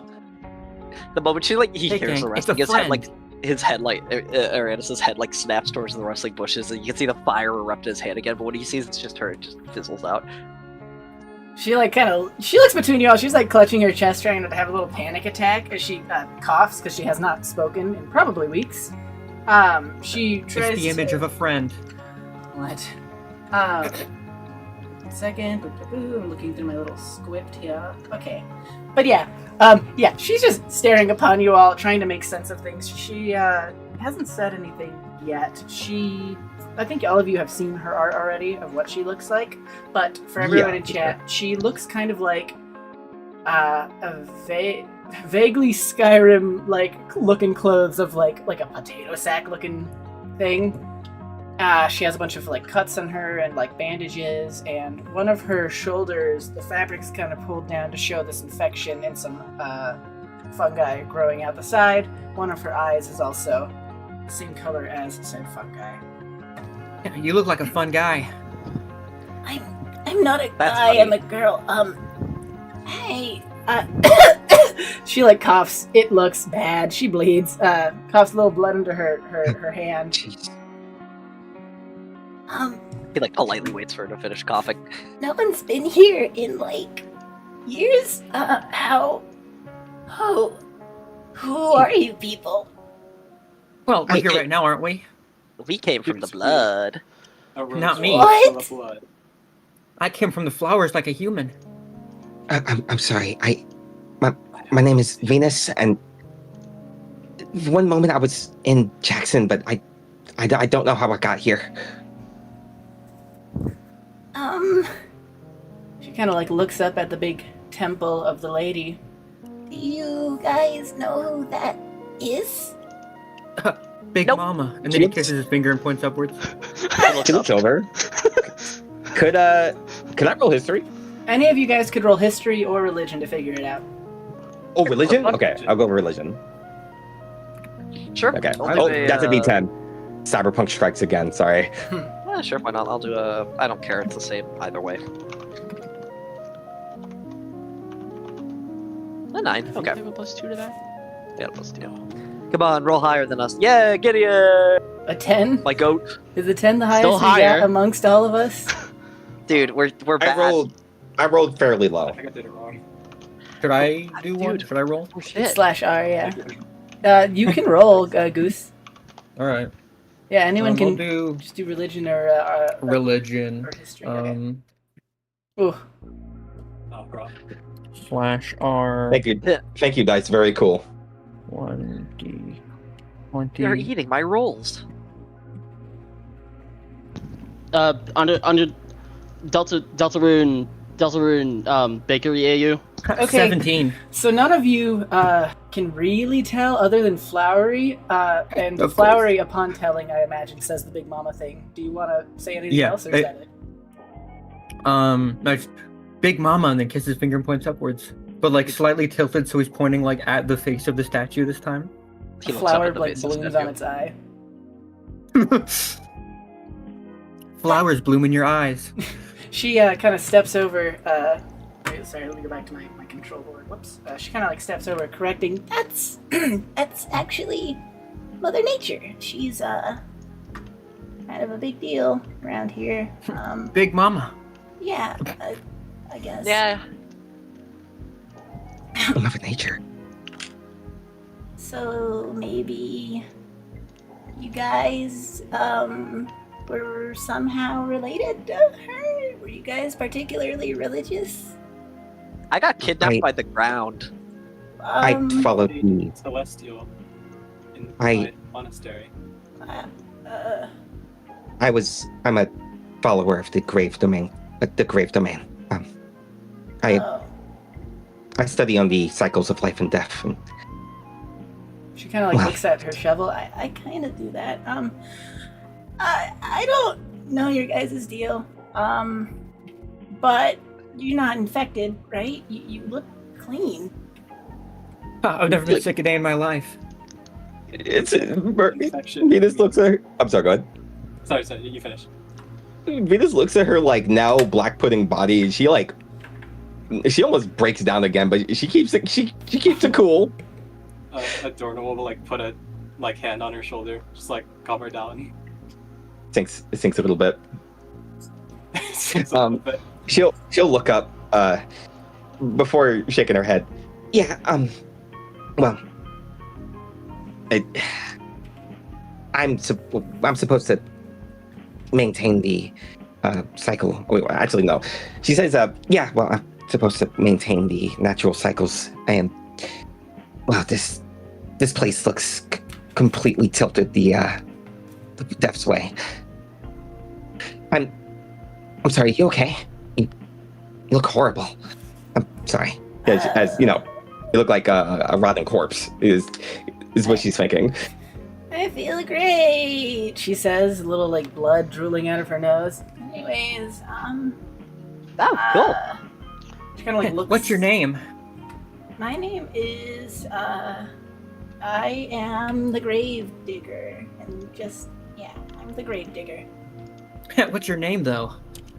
The moment he hears the rustling, his head like Aranis's head like snaps towards the rustling bushes, and you can see the fire erupt in his hand again. But when he sees it's just her, it just fizzles out. She looks between you all. She's like clutching her chest, trying not to have a little panic attack as she coughs because she has not spoken in probably weeks. She tries. It's the image of a friend. What? Second. I'm looking through my little script here. Okay. But yeah, she's just staring upon you all, trying to make sense of things. She hasn't said anything yet. I think all of you have seen her art already of what she looks like, but for everyone in chat, she looks kind of like a vaguely Skyrim-like looking clothes of like a potato sack looking thing. She has a bunch of like cuts on her and like bandages, and one of her shoulders, the fabric's kind of pulled down to show this infection and some fungi growing out the side. One of her eyes is also the same color as said fungi. Yeah, you look like a fun guy. I'm not a guy, I'm a girl. Hey, she like coughs. It looks bad. She bleeds. Coughs a little blood into her hand. Jeez. He like politely waits for her to finish coughing. No one's been here in like years. Who are you people? Well, we're here right now, aren't we? We came from the blood. Not me. What? I came from the flowers like a human. I'm sorry. My name is Venus, and one moment I was in Jackson, but I don't know how I got here. She kind of like looks up at the big temple of the lady. Do you guys know who that is? Big Mama. And then he kisses his finger and points upwards. She looks over. Could I roll history? Any of you guys could roll history or religion to figure it out. Oh, religion? Okay, I'll go religion. Sure. Okay. I'll do Oh, a, that's a D10. Cyberpunk strikes again. Sorry. Yeah, sure. Why not? I'll do a. I don't care. It's the same either way. A 9. I think Okay. I have a +2 to that. Yeah, +2. Come on, roll higher than us. Yeah, Gideon! A 10? My goat. Is a 10 the highest Still we got higher. amongst all of us? Dude, we're bad. I rolled fairly low. I think I did it wrong. Should I do one? Dude. Should I roll? Oh, shit. /R, yeah. You can roll, Goose. All right. Yeah, anyone I'll can do just do religion or religion. or history. Okay. Um, Ooh. Oh, bro. /R. Thank you, dice. Very cool. 1d20. You're eating my rolls. Under Delta Rune Bakery AU. Okay. 17. So none of you can really tell other than Flowery, and Of Flowery, upon telling, I imagine, says the Big Mama thing. Do you want to say anything Yeah, else, or is that it? That's Big Mama, and then kisses his finger and points upwards, but like slightly tilted, so he's pointing like at the face of the statue this time. He A looks up flower at the like face of blooms Statue. on its eye. Flowers bloom in your eyes. She kind of steps over. Wait, sorry, let me go back to my control board. Whoops. She kind of like steps over, correcting. That's that's actually Mother Nature. She's kind of a big deal around here. Big Mama. Yeah, I guess. Yeah. Mother Nature. So maybe you guys were somehow related to her? Were you guys particularly religious? I got kidnapped by the ground. I followed The the. Celestial in I- my monastery. I'm a follower of the Grave Domain. The Grave Domain. Oh. I study on the cycles of life and death. And She kind of like Wow. looks at her shovel. I kind of do that. I don't know your guys' deal. But you're not infected, right? You look clean. I've never been sick a day in my life. it's Infection. Venus looks at her. I'm sorry, go ahead. Sorry, you finish. Venus looks at her like now black pudding body, and she almost breaks down again, but she keeps it cool. Adorno will like put a hand on her shoulder, just like calm her down. Sinks a little bit. Seems a little bit. She'll look up before shaking her head. Yeah, well, I'm supposed to maintain the cycle. Wait, actually, no. She says, yeah, well, I'm supposed to maintain the natural cycles, and well, this place looks completely tilted the death's way. I'm sorry. You okay? You look horrible. I'm sorry. As you know, you look like a rotten corpse. Is what she's thinking. I feel great. She says, a little like blood drooling out of her nose. Anyways, Oh, cool. She kind of like looks. What's your name? my name is I am the grave digger, and just yeah, I'm the grave digger. What's your name though?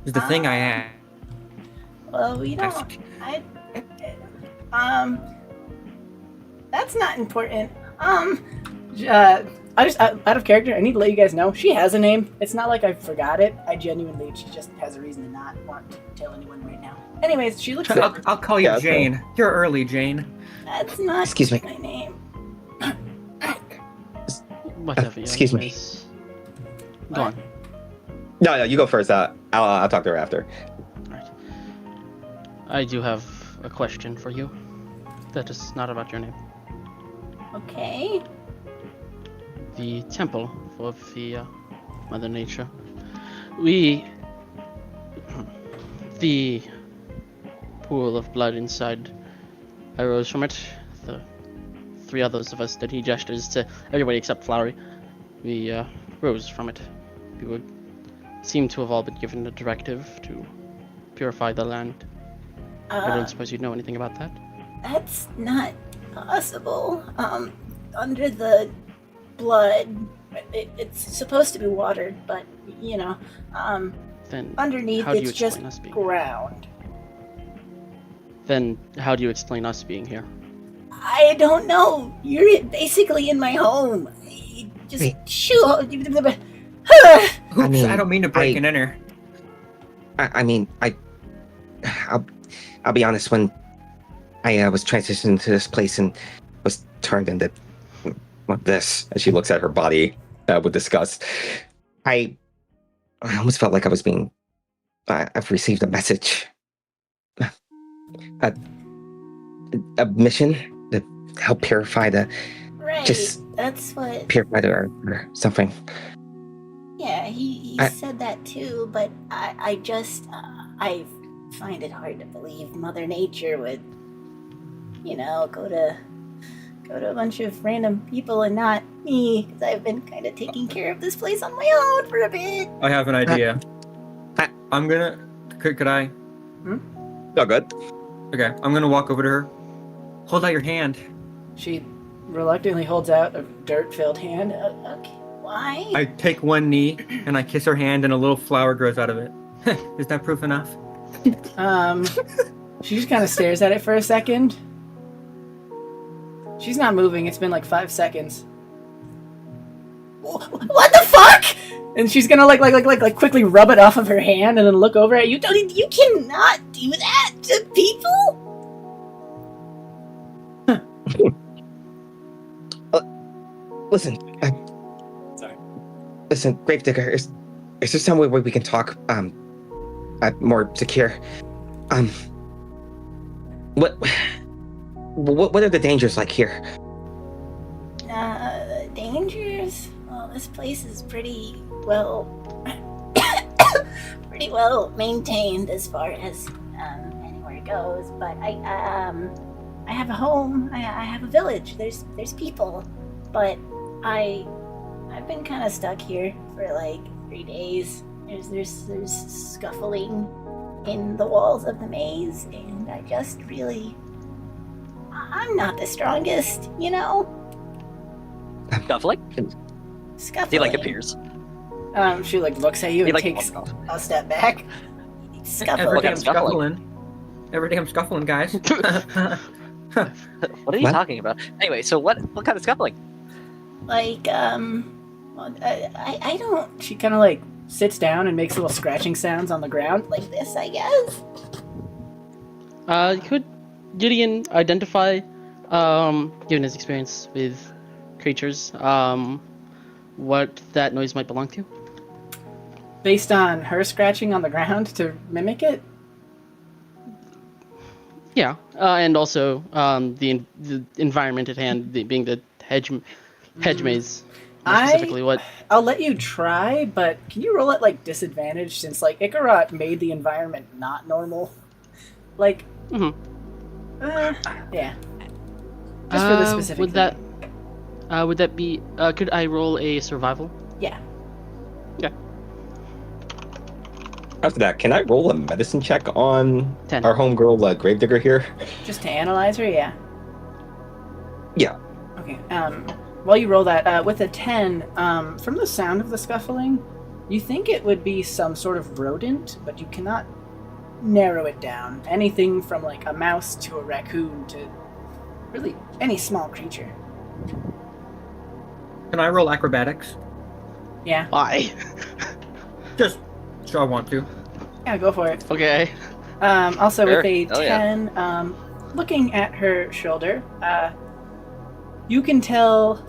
Is the thing I asked. Well, we don't. That's not important. I just out of character, I need to let you guys know she has a name. It's not like I forgot it. I genuinely, she just has a reason to not want to tell anyone right now. Anyways, she looks at. I'll call you Yeah, okay. Jane. You're early, Jane. That's not Excuse me. my name. Whatever. excuse me. anyways. Go on. No, you go first. I'll talk to her after. Right. I do have a question for you. That is not about your name. Okay. The temple of the Mother Nature. The pool of blood inside. I rose from it. The three others of us that he gestures to everybody except Flowery. We rose from it. We would seem to have all been given a directive to purify the land. I don't suppose you'd know anything about that. That's not possible. Under the blood, it's supposed to be watered, but, Then underneath how do you it's just explain us being ground. Then how do you explain us being here? I don't know. You're basically in my home. Just Wait. shoot. Oops, mean, I don't mean to break and enter. I'll be honest. When I was transitioning to this place and was turned into this, as she looks at her body with disgust, I almost felt like I was being. I've received a message, a mission to help purify the. Right. That's what. Purify the earth or something. Yeah, he said that too, but I find it hard to believe Mother Nature would, go to a bunch of random people and not me, because I've been kind of taking care of this place on my own for a bit. I have an idea. I'm gonna. Could I? Oh, good. Okay, I'm gonna walk over to her. Hold out your hand. She reluctantly holds out a dirt-filled hand. Okay, why? I take one knee and I kiss her hand, and a little flower grows out of it. Is that proof enough? She just kind of stares at it for a second. She's not moving. It's been like 5 seconds. What the fuck? And she's gonna like quickly rub it off of her hand and then look over at you. You cannot do that to people. Listen. Sorry. Listen, Gravedigger. Is there some way where we can talk more secure? What are the dangers like here? Dangers? Well, this place is pretty well maintained as far as anywhere goes. But I have a home. I have a village. There's people, but I've been kind of stuck here for like 3 days. There's scuffling in the walls of the maze, and I just really, I'm not the strongest, Scuffling? Scuffling. He appears. She looks at you and takes walks off. a step back. Scuffling. Every day I'm scuffling. scuffling, guys. What are you talking about? Anyway, so what kind of scuffling? I don't. She kind of sits down and makes little scratching sounds on the ground. Like this, I guess. Could Gideon identify, given his experience with creatures, what that noise might belong to? Based on her scratching on the ground to mimic it? Yeah, and also the environment at hand, being the hedge maze. Specifically, what? I'll let you try, but can you roll at disadvantage since ICHORROT made the environment not normal? Yeah. Just for the specific. Would that be? Could I roll a survival? Yeah. Yeah. After that, can I roll a medicine check on 10. our homegirl Gravedigger here? Just to analyze her, yeah. Yeah. Okay. While you roll that, with a 10, from the sound of the scuffling, you think it would be some sort of rodent, but you cannot narrow it down. Anything from a mouse to a raccoon to really any small creature. Can I roll acrobatics? Yeah. Why? Just so I want to. Yeah, go for it. Okay. Also Sure. with a Hell yeah. 10, looking at her shoulder, you can tell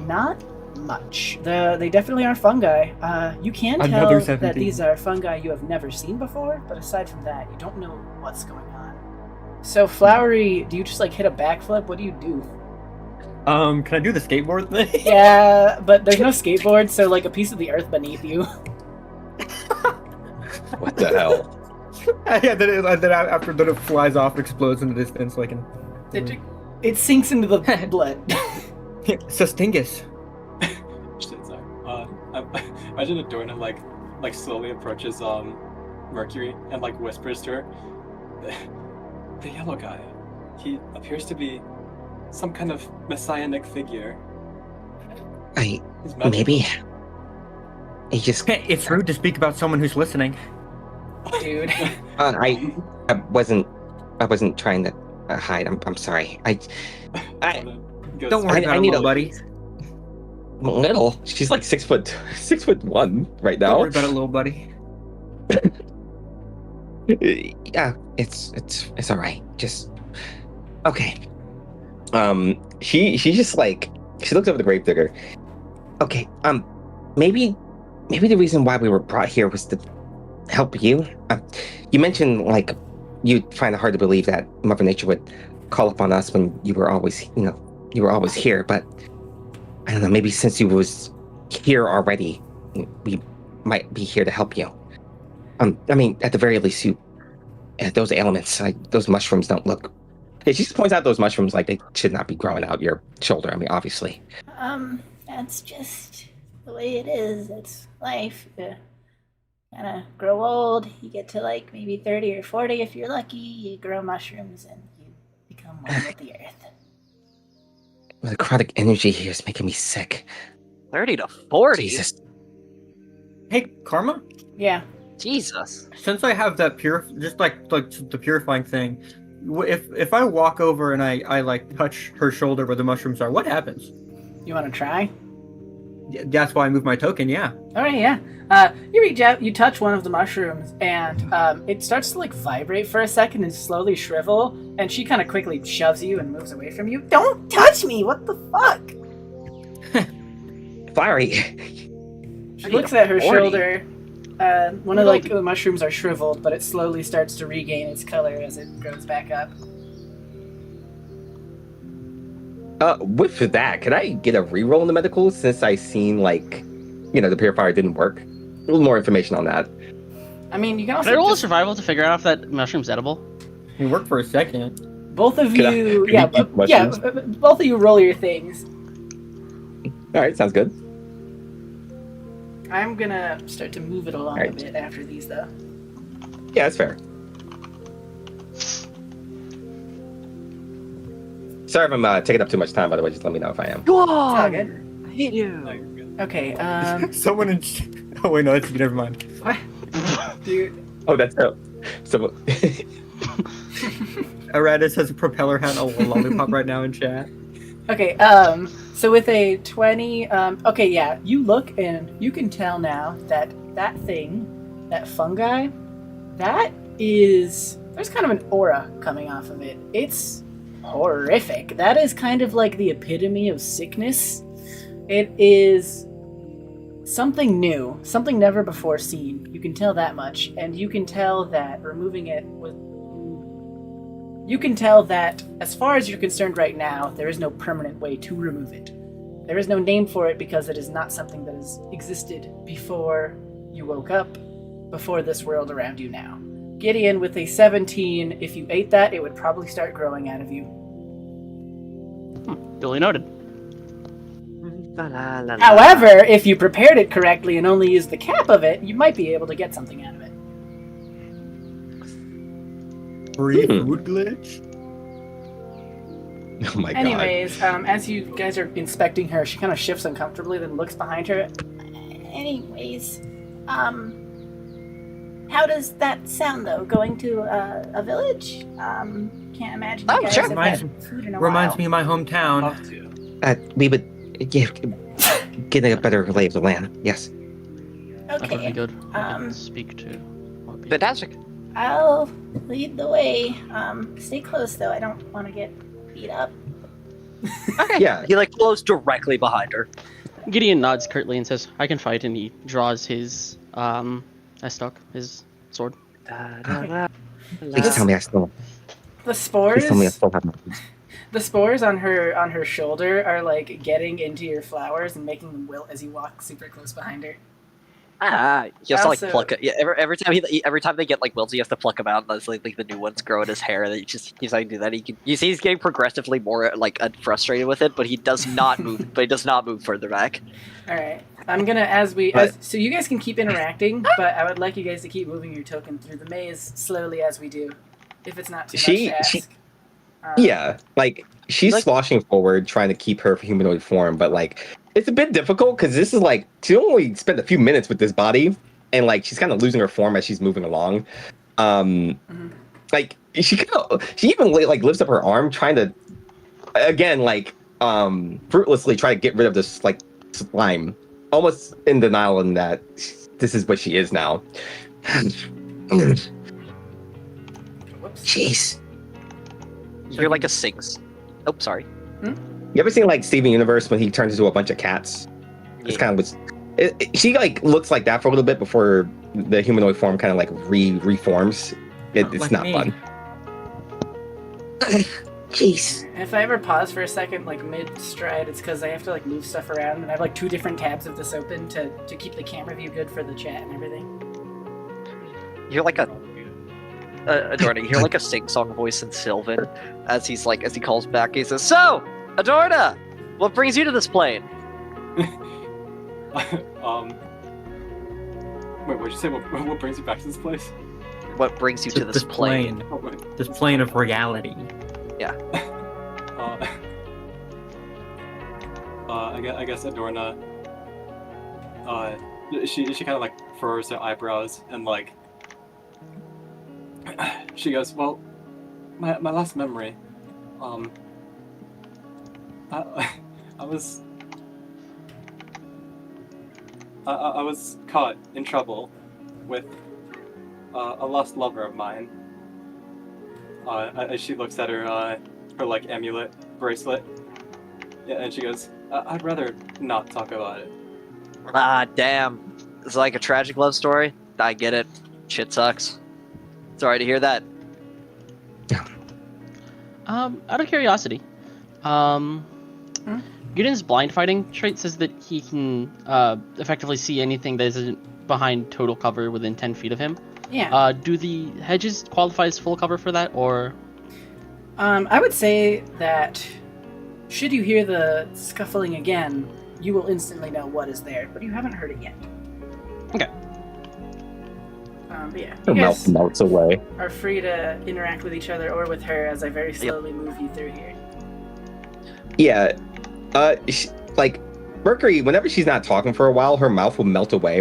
not much. They definitely are fungi. You can tell Another that 17. these are fungi you have never seen before, but aside from that, you don't know what's going on. So, Flowery, do you just hit a backflip? What do you do? Can I do the skateboard thing? Yeah, but there's no skateboard, so a piece of the earth beneath you. What the hell? Yeah, then after it flies off, explodes in the distance It sinks into the blood. Sustingus. Shit, sorry. Imagine Adorna slowly approaches Mercury and whispers to her. The yellow guy. He appears to be some kind of messianic figure. He's magical. Maybe. He just. It's rude to speak about someone who's listening. Dude. I wasn't trying to hide. I'm sorry. Don't worry about I it, need little buddy. Little. She's like 6'1" right now. Don't worry about it, little buddy. Yeah, it's all right. Just okay. She just like she looks over the gravedigger. Okay. Maybe the reason why we were brought here was to help you. You mentioned like you'd find it hard to believe that Mother Nature would call upon us when you were always here. But I don't know. Maybe since you was here already, we might be here to help you. I mean, at the very least, those ailments, those mushrooms don't look. Yeah, she just points out those mushrooms like they should not be growing out your shoulder. I mean, obviously. That's just the way it is. It's life. You kind of grow old. You get to like maybe 30 or 40 if you're lucky. You grow mushrooms and you become one with the earth. The chronic energy here is making me sick. 30 to 40? Jesus. Hey, Karma? Yeah. Jesus. Since I have that just like the purifying thing, if I walk over and I like touch her shoulder where the mushrooms are, what happens? You want to try? That's why I move my token, yeah. All right, yeah. You reach out, you touch one of the mushrooms, and it starts to like vibrate for a second and slowly shrivel, and she kind of quickly shoves you and moves away from you. Don't touch me! What the fuck? Fiery. She looks at her 40. shoulder. One of like the mushrooms are shriveled, but it slowly starts to regain its color as it grows back up. With that, can I get a reroll in the medical since I seen like, the purifier didn't work? A little more information on that. I mean, you can also Can I roll a survival to figure out if that mushroom's edible? It worked for a second. both of Can I- you, can yeah, we eat yeah, mushrooms? both of you roll your things. All right, sounds good. I'm gonna start to move it along a Alright. bit after these, though. Yeah, that's fair. Sorry if I'm taking up too much time, by the way, just let me know if I am. Go It's all on! good. I hate you! No, you're good. Okay, Someone in. Oh wait, no, that's never mind. what? Dude, Oh, that's so. Aratus has a propeller hat and a lollipop right now in chat. okay, so with a 20, okay, yeah, you look and you can tell now that that thing, that fungi, that is, there's kind of an aura coming off of it. It's horrific. That is kind of like the epitome of sickness. It is something new, something never before seen. You can tell that much, and you can tell that removing it with. You can tell that, as far as you're concerned right now, there is no permanent way to remove it. There is no name for it because it is not something that has existed before you woke up, before this world around you now. Gideon, with a 17, if you ate that, it would probably start growing out of you. Duly noted. However, if you prepared it correctly and only used the cap of it, you might be able to get something out of it. Free food glitch? Oh my god. Anyways, as you guys are inspecting her, she kind of shifts uncomfortably, then looks behind her. Anyways, how does that sound though? Going to a village? Can't imagine you Oh, guys sure. have Reminds- had food in a Reminds while. me of my hometown. Love to. We would get a better lay of the land. Yes. That would be Okay, good. I um, can speak to. Fantastic. I'll lead the way. Stay close though. I don't want to get beat up. Okay. Yeah. He like flows directly behind her. Gideon nods curtly and says, "I can fight," and he draws his estoc, his sword. Please tell me I still. The spores, Please tell me I still have my. the spores on her shoulder are like getting into your flowers and making them wilt as you walk super close behind her. He has to like Also- pluck it. Yeah, every time they get like wilts, he has to pluck them out. And that's like the new ones grow in his hair. And he keeps like do that. You see, he's getting progressively more like frustrated with it, but he does not move. But he does not move further back. All right, I'm gonna so you guys can keep interacting, but I would like you guys to keep moving your token through the maze slowly as we do. if it's not too much to ask. Yeah, like she's sloshing forward, trying to keep her humanoid form, but like it's a bit difficult because this is like she only spent a few minutes with this body, and like she's kind of losing her form as she's moving along. Like she even like lifts up her arm, trying to again like fruitlessly try to get rid of this like slime, almost in denial in that this is what she is now. Jeez. You're like a six. Oh, sorry. You ever seen like Steven Universe when he turns into a bunch of cats? It's kind of she like looks like that for a little bit before the humanoid form kind of like reforms. It's like not me. fun. Jeez. If I ever pause for a second, like mid-stride, it's because I have to like move stuff around, and I have like 2 different tabs of this open to keep the camera view good for the chat and everything. You're like a Adorna, you hear like a sing-song voice in Sylvan as he calls back. He says, "So, Adorna, what brings you to this plane?" Wait, what'd you say? What brings you back to this place? What brings you to this plane? Oh, wait. This plane of reality. Yeah. I guess Adorna. She kind of like furrows her eyebrows and like. She goes, well, my last memory, I was caught in trouble with a lost lover of mine. As she looks at her like amulet bracelet, yeah, and she goes, I'd rather not talk about it. Ah, damn. It's like a tragic love story. I get it. Shit sucks. Sorry to hear that. Out of curiosity, Gideon's blind fighting trait says that he can effectively see anything that isn't behind total cover within 10 feet of him. Yeah. Do the hedges qualify as full cover for that, or? I would say that should you hear the scuffling again, you will instantly know what is there, but you haven't heard it yet. Okay. But yeah, Her you mouth guys melts away. are free to interact with each other or with her as I very slowly move you through here. Yeah, like Mercury, whenever she's not talking for a while, her mouth will melt away.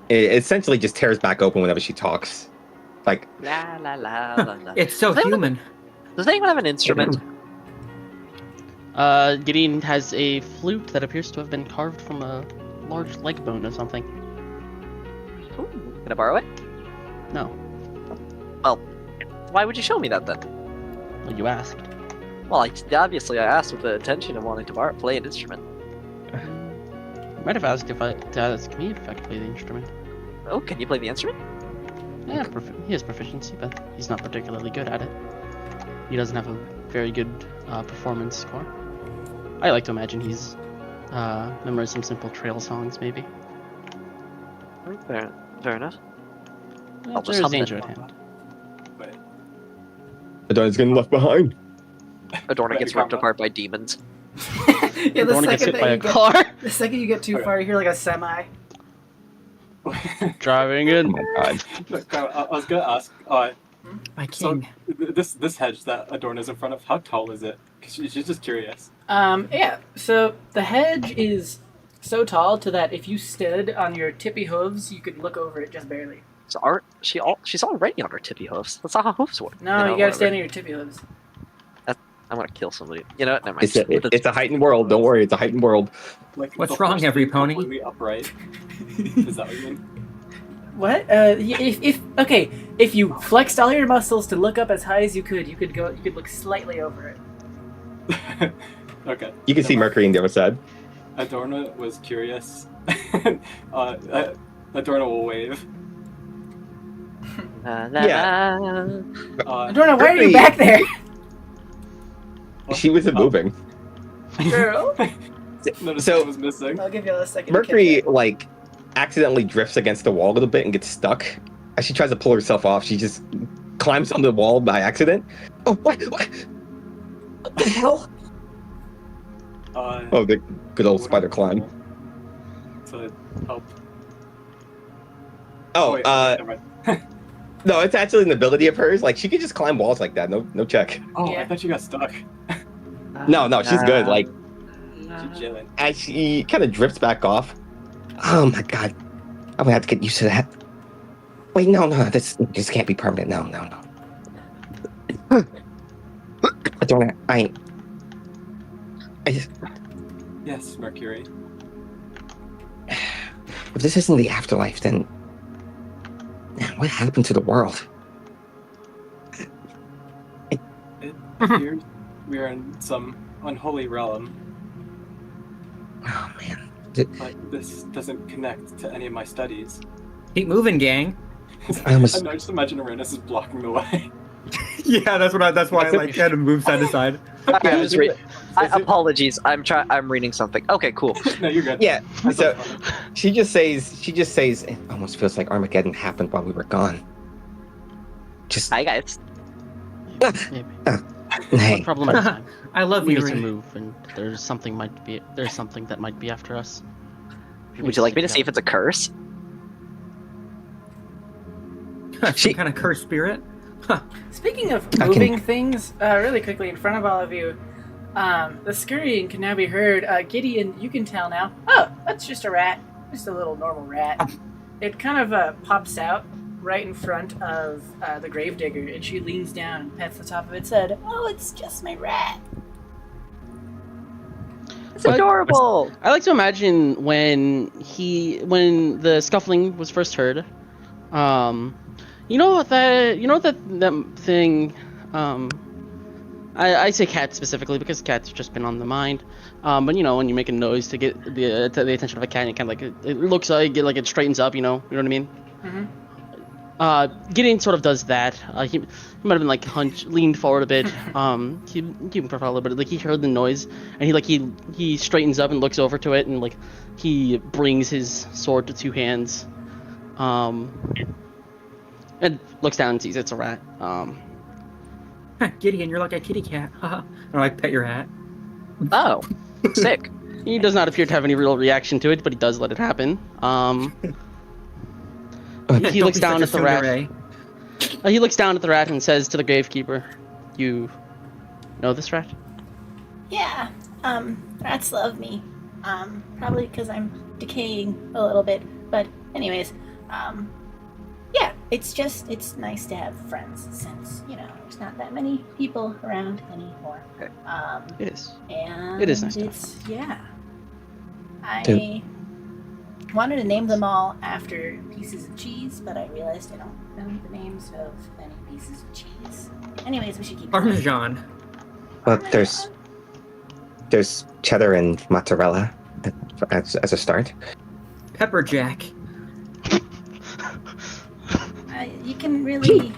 It essentially just tears back open whenever she talks. Like La la la la la. It's so human. Does anyone have an instrument? Gideon has a flute that appears to have been carved from a large leg bone or something. Ooh, can I borrow it? No. Well, why would you show me that then? Well, you asked. Well, obviously I asked with the intention of wanting to play an instrument. You might have asked to ask me if I could play the instrument. Oh, can you play the instrument? Yeah, he has proficiency, but he's not particularly good at it. He doesn't have a very good performance score. I like to imagine he's memorized some simple trail songs, maybe. Fair enough. Yeah, just there's hum danger it. at hand. Adorna's getting left behind. Adorna gets ripped apart by demons. Yeah, Adorna gets hit by a car. The second you get too far, you hear like a semi. Driving in. Oh my god. Look, I was gonna ask. My So king. this hedge that Adorna's in front of, how tall is it? 'Cause she's just curious. Yeah, so the hedge is so tall to that if you stood on your tippy hooves, you could look over it just barely. So she's already on her tippy hoofs. That's not how hoofs work. No, you gotta stand on your tippy hooves. I'm gonna kill somebody. You know what? Never mind. It's a heightened world. Don't worry, it's a heightened world. Like, What's the wrong, horse every being pony? completely upright. Is that what you mean? What? If you flexed all your muscles to look up as high as you could look slightly over it. Okay. You can see Mercury on the other side. Adorna was curious. Adorna will wave. Yeah. Adorna, why are you Mercury- back there? She wasn't moving. Girl. Noticed So- it was missing. I'll give you a second. to Mercury catch up. like accidentally drifts against the wall a little bit and gets stuck. As she tries to pull herself off, she just climbs on the wall by accident. Oh, what? What the hell? Oh, the good old spider climb. To help. Oh, wait, never mind. No, it's actually an ability of hers. Like she could just climb walls like that. No check. Oh, Yeah. I thought you got stuck. No, she's good. Like She's chilling. as she kind of drifts back off. Oh my god, I'm gonna have to get used to that. Wait, no, this can't be permanent. No. I just, Yes, Mercury. if this isn't the afterlife, then man, what happened to the world? It appears we are in some unholy realm, Oh man, but this doesn't connect to any of my studies. Keep moving, gang. I almost. I know, just imagine Uranus is blocking the way. Yeah, that's why I like had to move side to side. I was apologies. I'm reading something. Okay, cool. No, you're good. Yeah. That's So funny. she just says it almost feels like Armageddon happened while we were gone. Just Hi guys. Maybe. hey. One problem at a time. I love We you. need to move, and there's something that might be after us. Would you like me to see if it's a curse? Some kind of cursed spirit? Speaking of I can- moving things, really quickly in front of all of you, the scurrying can now be heard. Gideon, you can tell now. Oh, that's just a rat. Just a little normal rat. It kind of pops out right in front of the gravedigger, and she leans down and pets the top of its head. Oh, it's just my rat. It's adorable. I like to imagine when the scuffling was first heard. You know that thing. I say cat specifically because cats have just been on the mind. But you know when you make a noise to get the attention of a cat, and kind of like it looks like it straightens up. You know what I mean? Mm-hmm. Gideon sort of does that. He might have been like leaned forward a bit. He profile a little bit. Like he heard the noise, and he straightens up and looks over to it, and like he brings his sword to two hands, and looks down and sees it's a rat. Gideon, you're like a kitty cat. Haha. Or I pet your hat. Oh, sick. He does not appear to have any real reaction to it, but he does let it happen. He Don't looks be down such at a the rat. tsundere. He looks down at the rat and says to the gravekeeper, "You know this rat?" Yeah, rats love me. Probably because I'm decaying a little bit. But anyways, yeah, it's nice to have friends since, there's not that many people around anymore. Okay. It is. And It is nice to yeah. I wanted to name them all after pieces of cheese, but I realized I don't know the names of any pieces of cheese. Anyways, we should keep going. Parmesan. Well, there's cheddar and mozzarella as a start. Pepper Jack. You can really...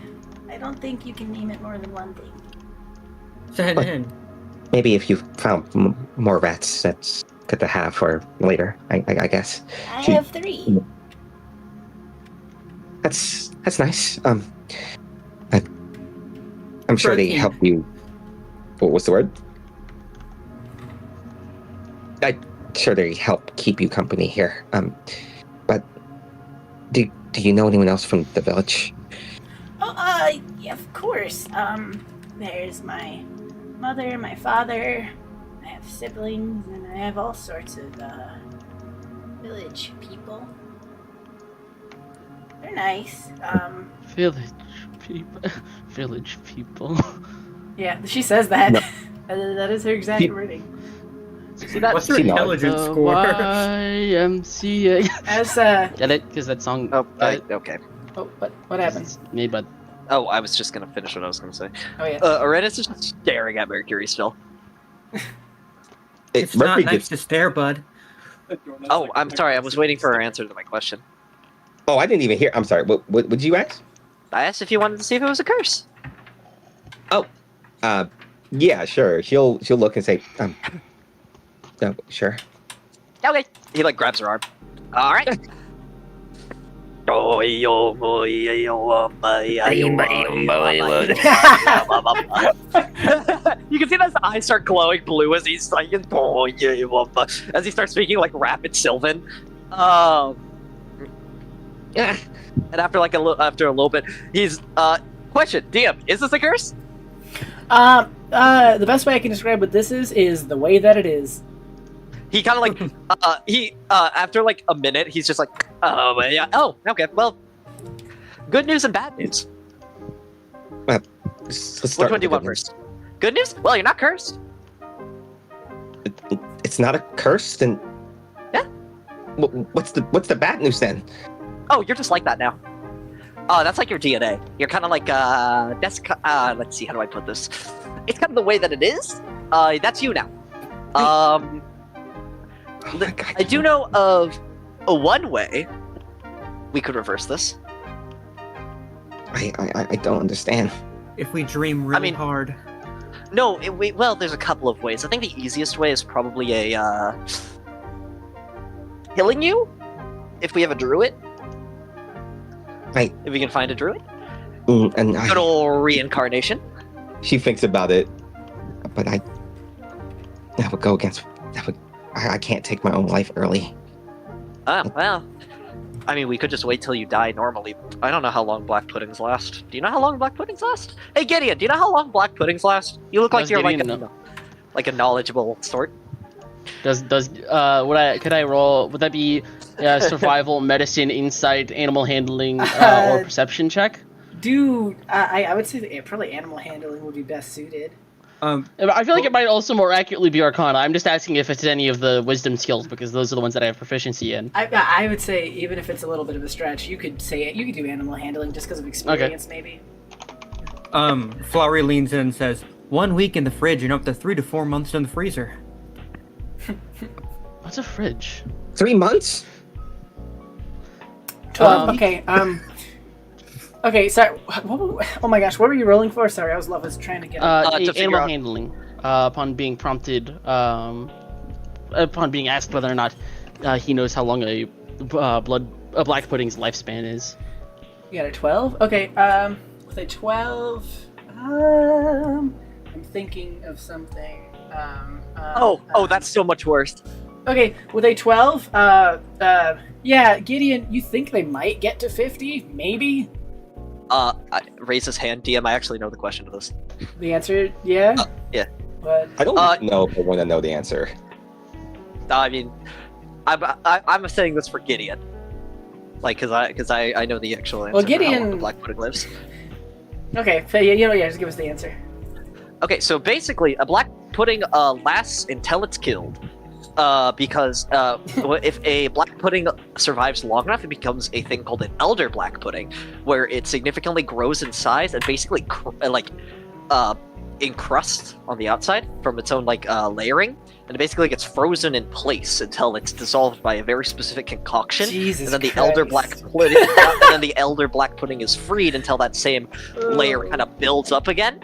I don't think you can name it more than one thing. Send Maybe if you found more rats, that's good to have for later. I guess. I Gee. have 3. That's nice. I'm sure they Protein. help you. What was the word? I'm sure they help keep you company here. But do you know anyone else from the village? Oh, yeah, of course. There's my mother, my father. I have siblings, and I have all sorts of, village people. They're nice. Village people. Yeah, she says that. No. That is her exact She- wording. See that? What's your See, no. intelligence score? YMCA. As Get it? Because that song. Oh, got it? okay. oh, what happens? It's made by. Oh, I was just gonna finish what I was gonna say. Oh yeah. Uranus is just staring at Mercury still. It's not Mercury nice gives- to stare, bud. Oh, I'm sorry. I was waiting for her answer to my question. Oh, I didn't even hear. I'm sorry. What did you ask? I asked if you wanted to see if it was a curse. Yeah, sure. She'll look and say, no, sure. Okay. He like grabs her arm. All right. You can see that his eyes start glowing blue as he's like, as he starts speaking like rapid Sylvan. And after like after a little bit, he's question, DM, is this a curse? The best way I can describe what this is the way that it is. He kind of like after like a minute, he's just like, oh yeah, oh okay, well, good news and bad news. Let's Which start one do you with want first? Good news? Well, you're not cursed. It's not a curse, then. Yeah. What's the bad news then? Oh, you're just like that now. That's like your DNA. You're kind of like that's let's see, how do I put this? It's kind of the way that it is. That's you now. Oh my God. I do know of a one way we could reverse this. I don't understand. If we dream really hard. No, well, there's a couple of ways. I think the easiest way is probably a killing you, if we have a druid. Right. If we can find a druid. And Good old reincarnation. She thinks about it, but that would go against. I can't take my own life early. Oh, well. I mean, we could just wait till you die normally. I don't know how long black puddings last. Do you know how long black puddings last? Hey, Gideon, do you know how long black puddings last? You look like you're like a knowledgeable sort. Could I roll? Would that be survival, medicine, insight, animal handling, or perception check? I would say that probably animal handling would be best suited. I feel like it might also more accurately be Arcana. I'm just asking if it's any of the wisdom skills because those are the ones that I have proficiency in. I would say even if it's a little bit of a stretch, you could do animal handling just because of experience, maybe. Flowery leans in and says, 1 week in the fridge and up to 3 to 4 months in the freezer. What's a fridge? 3 months? 12. Okay. Okay, sorry. Oh my gosh, what were you rolling for? Sorry, I was trying to get. Animal handling. Upon being prompted, upon being asked whether or not he knows how long a black pudding's lifespan is. You got a 12? Okay. With a 12, I'm thinking of something. That's so much worse. Okay, with a 12, yeah, Gideon, you think they might get to 50? Maybe? I raise his hand. DM, I actually know the question to this. The answer, yeah? Yeah. But I don't know if I want to know the answer. I mean, I'm saying this for Gideon. Like, cause I know the actual answer. Well, for how long Gideon... the black pudding lives. Okay, so just give us the answer. Okay, so basically, a black pudding lasts until it's killed. Because if a black pudding survives long enough, it becomes a thing called an elder black pudding, where it significantly grows in size and basically encrusts on the outside from its own layering, and it basically gets frozen in place until it's dissolved by a very specific concoction. Jesus and then the Christ. elder black pudding, and then the elder black pudding is freed until that same layer kind of builds up again,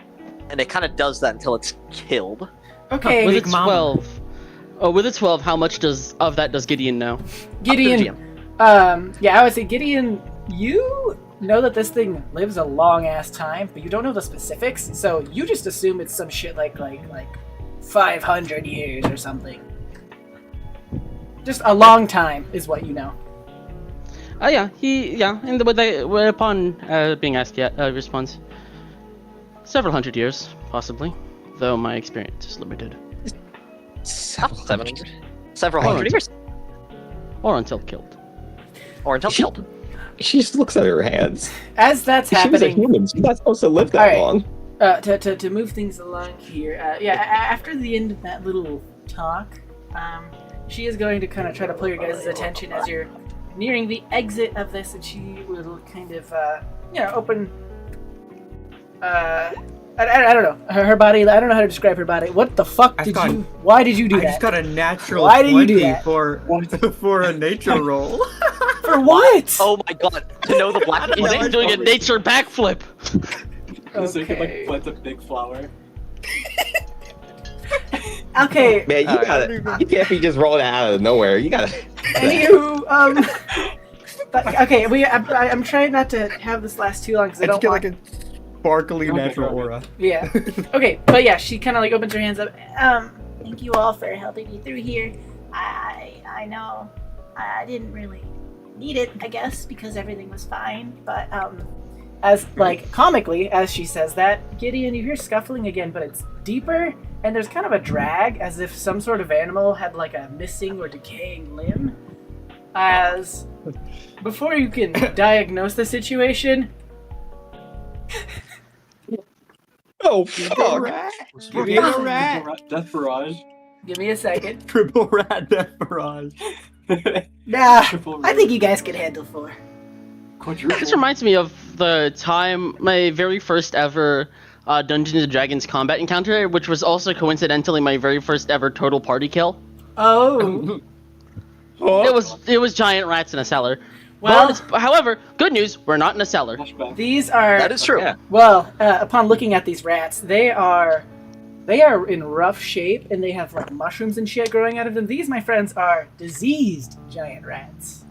and it kind of does that until it's killed. Okay, with its 12. Oh, with its 12, how much of that does Gideon know? Gideon, I would say Gideon, you know that this thing lives a long ass time, but you don't know the specifics, so you just assume it's some shit like 500 years or something. Just a long time is what you know. And upon being asked, responds, several hundred years, possibly, though my experience is limited. Several hundred years. Or until killed. Killed. She just looks at her hands. As that's She was a happening, human. She's not supposed to live that long. to move things along here, after the end of that little talk, she is going to kind of try to pull your guys' attention as you're nearing the exit of this, and she will kind of, open. I don't know her body. I don't know how to describe her body. What the fuck Why did you do that? I just got a natural. Why did you do that? For a nature roll? For what? Oh my god! To know the black He's pudding. doing a nature backflip. So you could plant a big flower. Okay. Man, you can't be just rolling out of nowhere. You gotta. Anywho, okay. I'm trying not to have this last too long because I don't want. Like a sparkly natural aura. Yeah. Okay, but yeah, she kind of opens her hands up. Thank you all for helping me through here. I know I didn't really need it, I guess, because everything was fine. But As like comically, as she says that, Gideon, you hear scuffling again, but it's deeper, and there's kind of a drag, as if some sort of animal had like a missing or decaying limb. As before you can diagnose the situation, Oh, Triple fuck! rat. Triple Triple rat. Death barrage. give me a second. Triple rat death barrage. Nah, Triple I think you guys can handle 4. Quadruple. This reminds me of the time, my very first ever Dungeons and Dragons combat encounter, which was also coincidentally my very first ever total party kill. Oh, It was giant rats in a cellar. well, However, good news, we're not in a cellar. Flashback. these are That is true. Yeah. well. Upon looking at these rats, they are in rough shape, and they have like mushrooms and shit growing out of them. These, my friends, are diseased giant rats.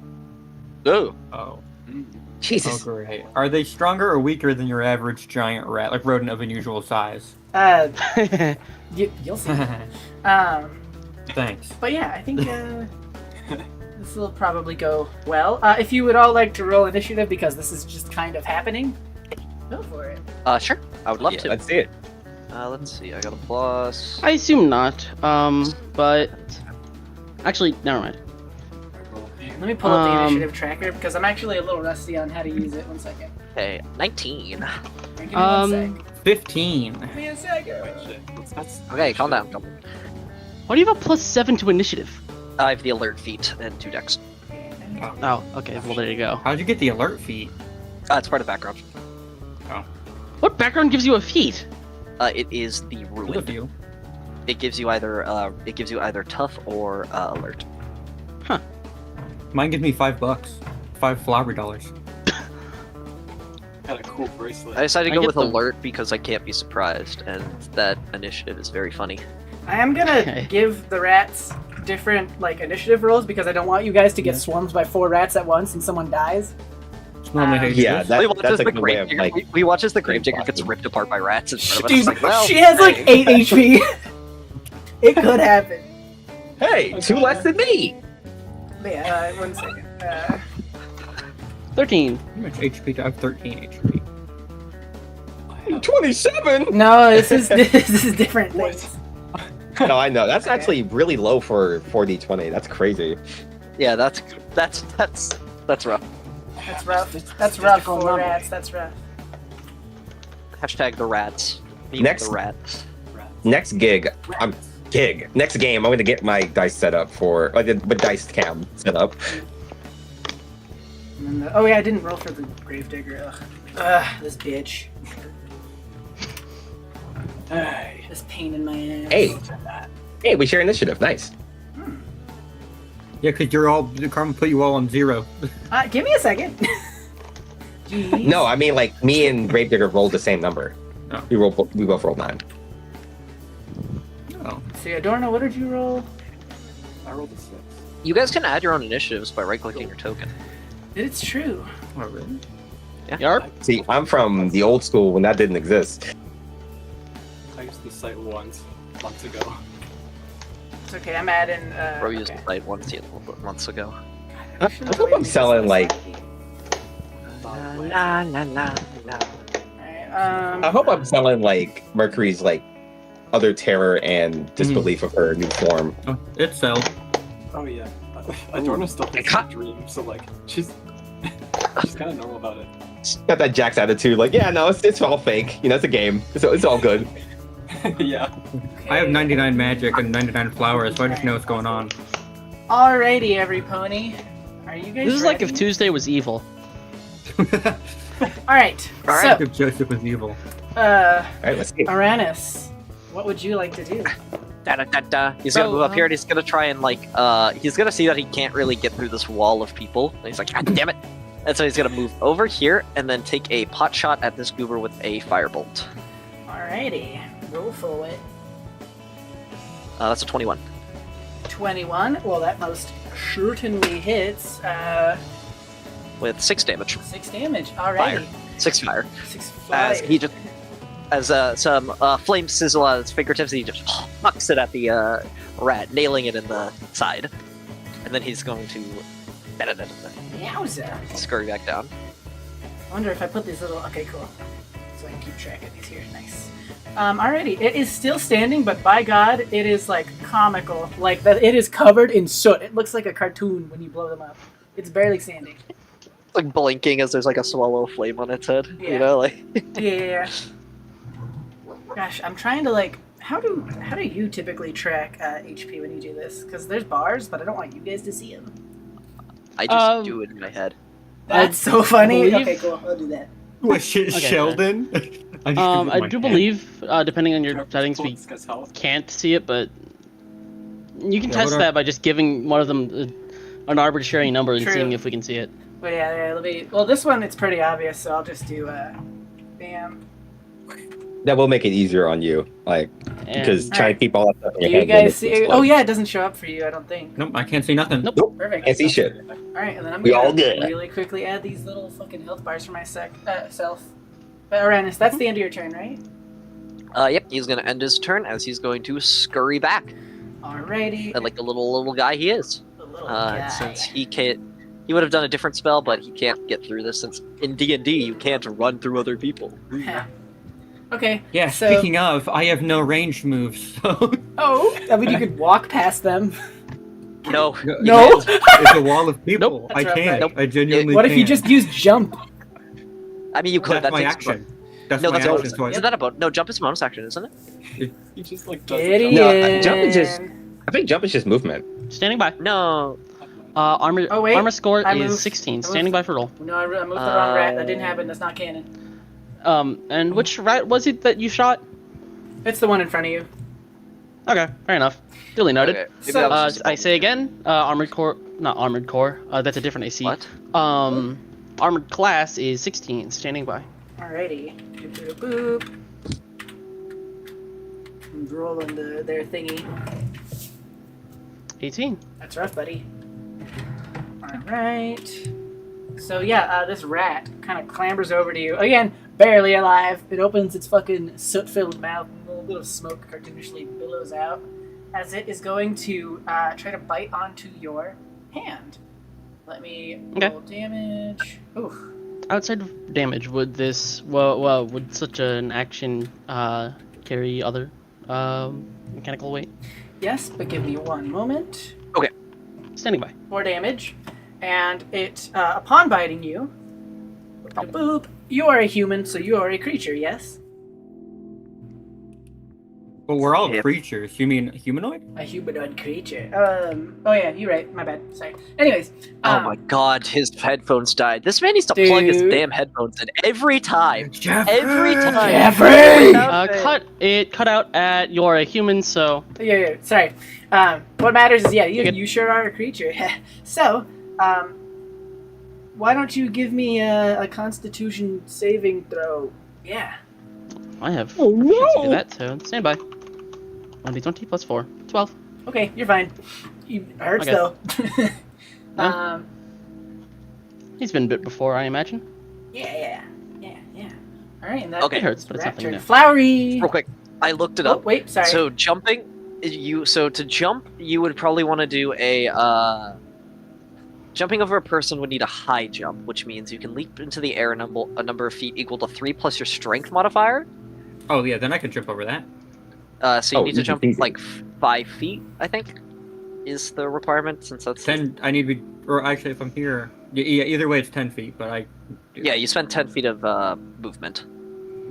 Oh. Oh. Oh, Jesus. great. Are they stronger or weaker than your average giant rat, like rodent of unusual size? You'll see. Thanks. But yeah, I think this will probably go well. If you would all like to roll initiative, because this is just kind of happening, go for it. Sure. I would love to. Let's see it. Let's see. I got a plus. I assume not. But actually, never mind. Let me pull up the initiative tracker, because I'm actually a little rusty on how to use it. 1 second. Okay, 19. Give me 1 sec. 15. Give me a second. Wait, shit. That's Okay, calm down. Why do you have a +7 to initiative? I have the alert feat and 2 decks. Oh, okay. Well, there you go. How'd you get the alert feat? It's part of background. What background gives you a feat? It is the There's a ruined. few. It gives you either tough or alert. Mine gives me $5. $5 flower dollars. got a cool bracelet. I decided to I go get with them. alert because I can't be surprised, and that initiative is very funny. I am gonna Okay. give the rats different like initiative rolls, because I don't want you guys to get Yeah. swarmed by 4 rats at once and someone dies. It's normally how you do Yeah, this. we watch that's as a the good way of, Gravedigger. like, We watch as the Gravedigger gets ripped apart by rats in front of us. Dude, It's like, well, she has like hey. 8 HP. It could happen. Hey, 2 less than me! But yeah, 1 second. 13. How much HP do I have? 13 HP. 27! No, this is different What? things. No, I know. That's actually really low for 4d20. That's crazy. Yeah, that's rough. That's rough. That's rough for rats. That's rough. Hashtag the rats. Meme Next- the rats. Next Next game, I'm going to get my dice set up for, like, the dice cam set up. And then oh yeah, I didn't roll for the Gravedigger. Ugh, this bitch. Hey. This pain in my ass. Hey, we share initiative. Nice. Yeah, because the karma put you all on 0. Give me a second. Jeez. No, I mean, like, me and Gravedigger rolled the same number. Oh. We both rolled 9. Oh. See, Adorno, what did you roll? I rolled a 6. You guys can add your own initiatives by right-clicking your token. It's true. Oh, really? Yarp. See, I'm from the old school when that didn't exist. I used the site once, months ago. It's okay. I'm adding. Bro used okay. the site months ago. I hope I'm selling, like, La la la la. I hope I'm selling, like, Mercury's, like, other terror and disbelief of her new form. Oh, it's so. Oh yeah. Adorno still thinks it's a dream, so like she's kind of normal about it. Got that Jack's attitude, like, yeah, no, it's all fake. You know, it's a game. It's all good. Yeah. I have 99 magic and 99 flowers, so I just know what's going on. Alrighty, every pony. Are you guys? This is like if ready? Tuesday was evil. Alright. Alright. If Joseph was evil. All right, let's see. Aranis, what would you like to do? Da, da, da, da. He's gonna move up here and he's gonna try and like he's gonna see that he can't really get through this wall of people. And he's like, God damn it! And so he's gonna move over here and then take a pot shot at this goober with a firebolt. Alrighty, roll for it. That's a 21. 21. Well, that most certainly hits. With 6 damage. 6 damage. Alrighty. 6 fire. 6 As fire. he just as some flames sizzle out of his fingertips, he just hucks it at the rat, nailing it in the side. And then he's going to Yowza. Scurry back down. I wonder if I put these little... Okay, cool. So I can keep track of these here. Nice. Alrighty. It is still standing, but by God, it is, like, comical. Like, that. It is covered in soot. It looks like a cartoon when you blow them up. It's barely standing. It's like blinking as there's like a swallow flame on its head. Yeah. You know, like. Yeah. Gosh, I'm trying to, like... How do you typically track HP when you do this? Because there's bars, but I don't want you guys to see them. I just do it in my head. That's so funny. believe- Okay, cool. I'll do that. Sheldon? I do believe, depending on your settings, we Discuss health. can't see it, but you can Yeah, test what are- that by just giving one of them an arbitrary number and True. seeing if we can see it. But yeah, let me... Well, this one, it's pretty obvious, so I'll just do, bam. That will make it easier on you, like, because And trying to keep all that stuff in Do your you head. will guys make see... you Oh, slow. yeah, it doesn't show up for you, I don't think. Nope, I can't see nothing. Nope. Perfect. Can't see shit. Alright, and then I'm We gonna all good. really quickly add these little fucking health bars for my self. But Uranus, that's the end of your turn, right? Yep, he's gonna end his turn as he's going to scurry back. Alrighty. Like the little guy he is. The little guy. Since he can't, he would have done a different spell, but he can't get through this since in D&D you can't run through other people. Okay. Yeah, so... speaking of, I have no ranged moves, so... Oh! I mean, you could walk past them. No. No! It's a wall of people. Nope. I That's can't. right. I genuinely What if you can't. just use jump? I mean, you could. That's my takes- action. That's No, my that's action. bonus. So I- Isn't that a bonus? No, jump is bonus action, isn't it? He just like Gideon. No, jump is just- I think jump is just movement. Standing by. No. Armor Oh, wait. armor score I is moved. 16. I moved. Standing by for roll. No, I moved the wrong rat. That didn't happen. That's not canon. And which rat was it that you shot? It's the one in front of you. Okay, fair enough. Duly noted. Okay, maybe So- that was just a I say again, armored core, not armored core. That's a different AC. What? Armored class is 16. Standing by. Alrighty. Boop, boop, boop. I'm rolling their thingy. 18. That's rough, buddy. Alright. So yeah, this rat kind of clambers over to you. Again, barely alive. It opens its fucking soot-filled mouth and a little bit of smoke cartoonishly billows out as it is going to try to bite onto your hand. Let me roll damage. Oof. Outside of damage, would this would such an action carry other mechanical weight? Yes, but give me one moment. Standing by. 4 damage. And it, upon biting you, boop, you are a human, so you are a creature, yes? Well, we're all Yep. creatures. You mean humanoid? A humanoid creature. Oh yeah, you're right. My bad. Sorry. Anyways. Oh my god, his headphones died. This man needs to plug his Dude. damn headphones in every time. Jeffrey! Every time. Jeffrey! Cut out at you're a human, so Yeah, sorry. What matters is, yeah, Good. you sure are a creature. So, why don't you give me a Constitution saving throw? Yeah. I have Oh, chance to do no. that, so stand by. 1d20 plus 4. 12. Okay, you're fine. It hurts Okay. though. Yeah. He's been bit before, I imagine. Yeah. All right, and that Okay. It hurts, but it's rat nothing turn. new. Flowery. Real quick, I looked it Oh up. wait, sorry. So jumping, so to jump, you would probably want to do a jumping over a person would need a high jump, which means you can leap into the air a number of feet equal to 3 plus your strength modifier. Oh yeah, then I could jump over that. So you Oh, need to easy jump peasy. like 5 feet, I think, is the requirement since that's 10, I need to be, or actually if I'm here, yeah, either way it's 10 feet, but I... yeah. You spend 10 feet of movement,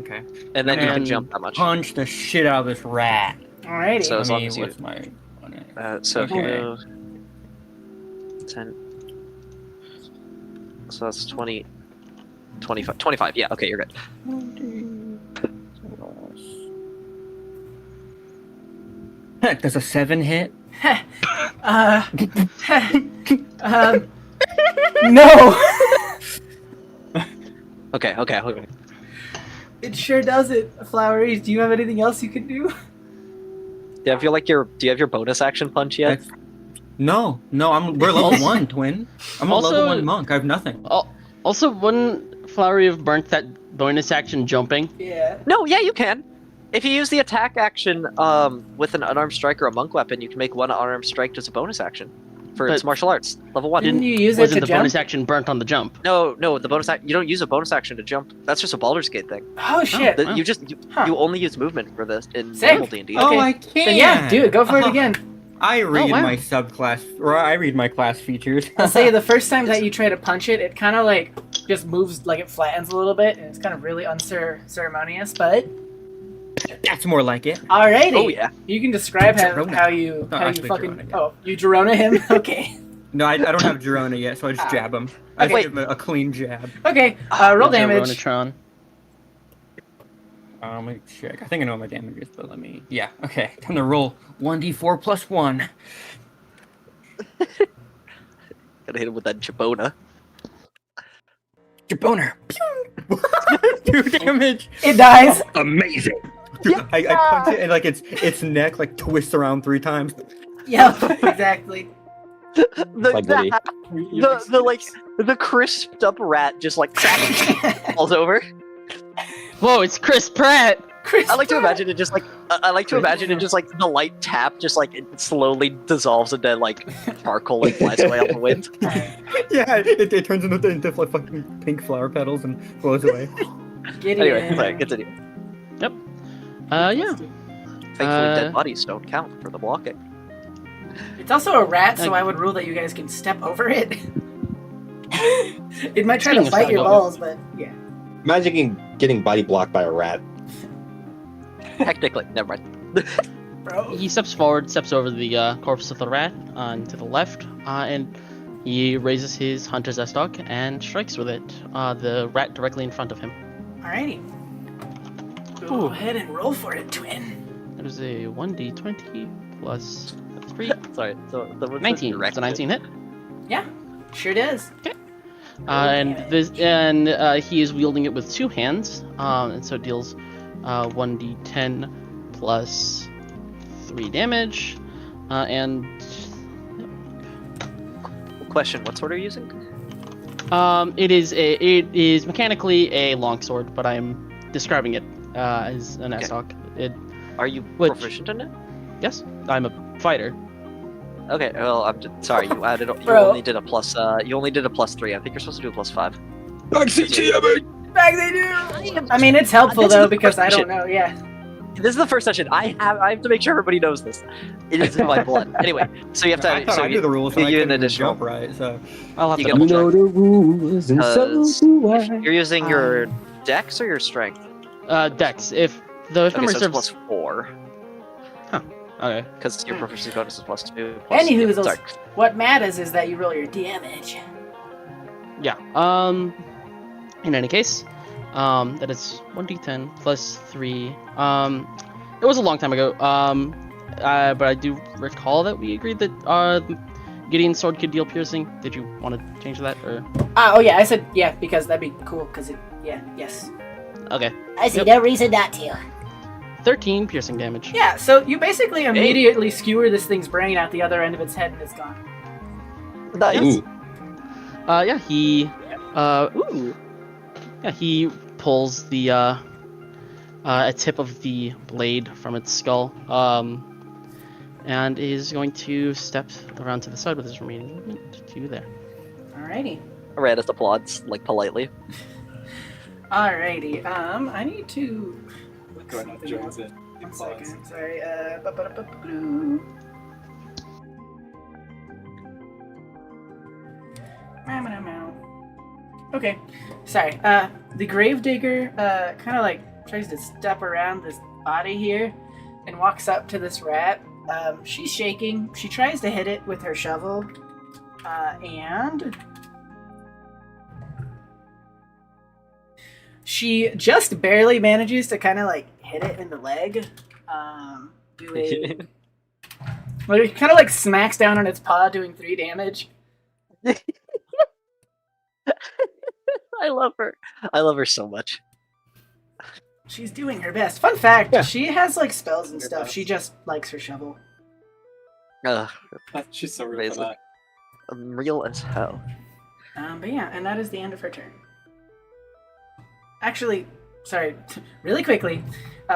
Okay. and then you can And jump that much. Punch the shit out of this rat. Alrighty. So as I long mean, as you- what's my... So if you Okay. go 10, so that's 20, 25, 25. Yeah. Okay, you're good. Does a 7 hit? No. Okay. It sure doesn't. Flowery, do you have anything else you can do? Do you have your bonus action punch yet? That's- No, we're level 1, twin. I'm a Also- level 1 monk, I have nothing. Also, wouldn't Flowery have burnt that bonus action jumping? Yeah. No, yeah, you can. If you use the attack action with an unarmed strike or a monk weapon, you can make one unarmed strike as a bonus action. for its martial arts. Level 1. Didn't you use it Wasn't to the jump? bonus action burnt on the jump? No, the bonus action. You don't use a bonus action to jump. That's just a Baldur's Gate thing. Oh shit! wow. You only use movement for this in Sick. normal D&D. Oh, Okay. I can. Then yeah, do it. Go for it again. I read wow. my subclass, or I read my class features. I'll say the first time that you try to punch it, it kind of like just moves, like it flattens a little bit, and it's kind of really unceremonious. But That's more like it. alrighty, Oh yeah. you can describe Girona. how you actually fucking Girona, yeah. oh you Girona him. Okay, No, I don't have Girona yet, so I just jab him. I Okay. give him a clean jab. okay. Roll damage. Ronatron. Let me check. I think I know what my damage is, but let me... Yeah, okay. Time to roll 1d4 plus 1. Gotta hit him with that Jabona. Your boner. 2 damage. It dies. Amazing. Dude, I punch it and like its neck like twists around 3 times. Yep, exactly. Like Woody. The crisped up rat just like falls over. Whoa, it's Chris Pratt! Chris I like to Pratt. imagine it just like the light tap just like it slowly dissolves into like charcoal and flies away on the wind. Yeah, it turns into like fucking pink flower petals and flows away. Gideon. Anyway, sorry, continue. Yep. Yeah. Thankfully, dead bodies don't count for the blocking. It's also a rat, so I would rule that you guys can step over it. It might try to Speaking of bite your stepping balls, but yeah. Imagine getting body blocked by a rat. Technically, never mind. Bro. He steps forward, steps over the corpse of the rat to the left, and he raises his hunter's S-dog and strikes with it. The rat directly in front of him. Alrighty. Go ahead and roll for it, twin. That is a 1d20 plus 3. Sorry, so what's the 19. direct It's a 19 hit. Yeah, sure does. And he is wielding it with 2 hands, and so it deals 1d10 plus 3 damage, and Question: what sword are you using? it is mechanically a longsword, but I'm describing it as an Okay. S-dog. Are you Which- proficient in it? Yes, I'm a fighter. Okay, well, sorry. You added. You Bro. only did a plus. You only did a +3. I think you're supposed to do a +5. Back they do. I mean, it's helpful This is though the because I don't question. know. Yeah. This is the first session. I have to make sure everybody knows this. It is in my blood. Anyway, so you have to. I thought I knew the rules, so I you couldn't an additional. jump right, so... I'll have You to get double a check. know the rules, and so do I. You're using your dex or your strength? Dex. If the Okay, memory so serves. it's +4 Okay. because your proficiency bonus is +2. Anywho, sorry. what matters is that you roll your damage. Yeah. In any case, that is 1d10 plus 3. It was a long time ago. But I do recall that we agreed that Gideon's sword could deal piercing. Did you want to change that or? Oh yeah, I said yeah because that'd be cool because it yes. Okay. I see Yep. no reason not to. 13 piercing damage. Yeah, so you basically immediately skewer this thing's brain out the other end of its head and it's gone. Nice. Ooh. Yeah. He. Ooh. Yeah. He pulls the a tip of the blade from its skull. And is going to step around to the side with his remaining movement to there. Alrighty. Randus applauds like politely. Alrighty. I need to look Go ahead and something joins up. it. 1 second. Sorry. Ba-ba-da-ba-ba-doo. Meow. Okay. Sorry. The gravedigger kind of like tries to step around this body here and walks up to this rat. She's shaking. She tries to hit it with her shovel. And she just barely manages to kind of like hit it in the leg. Well, it kind of like smacks down on its paw, doing 3 damage. I love her. I love her so much. She's doing her best. Fun fact: Yeah. she has like spells and stuff. She just likes her shovel. She's so real Amazing. for that. I'm real as hell. But yeah, and that is the end of her turn. Actually, sorry, really quickly.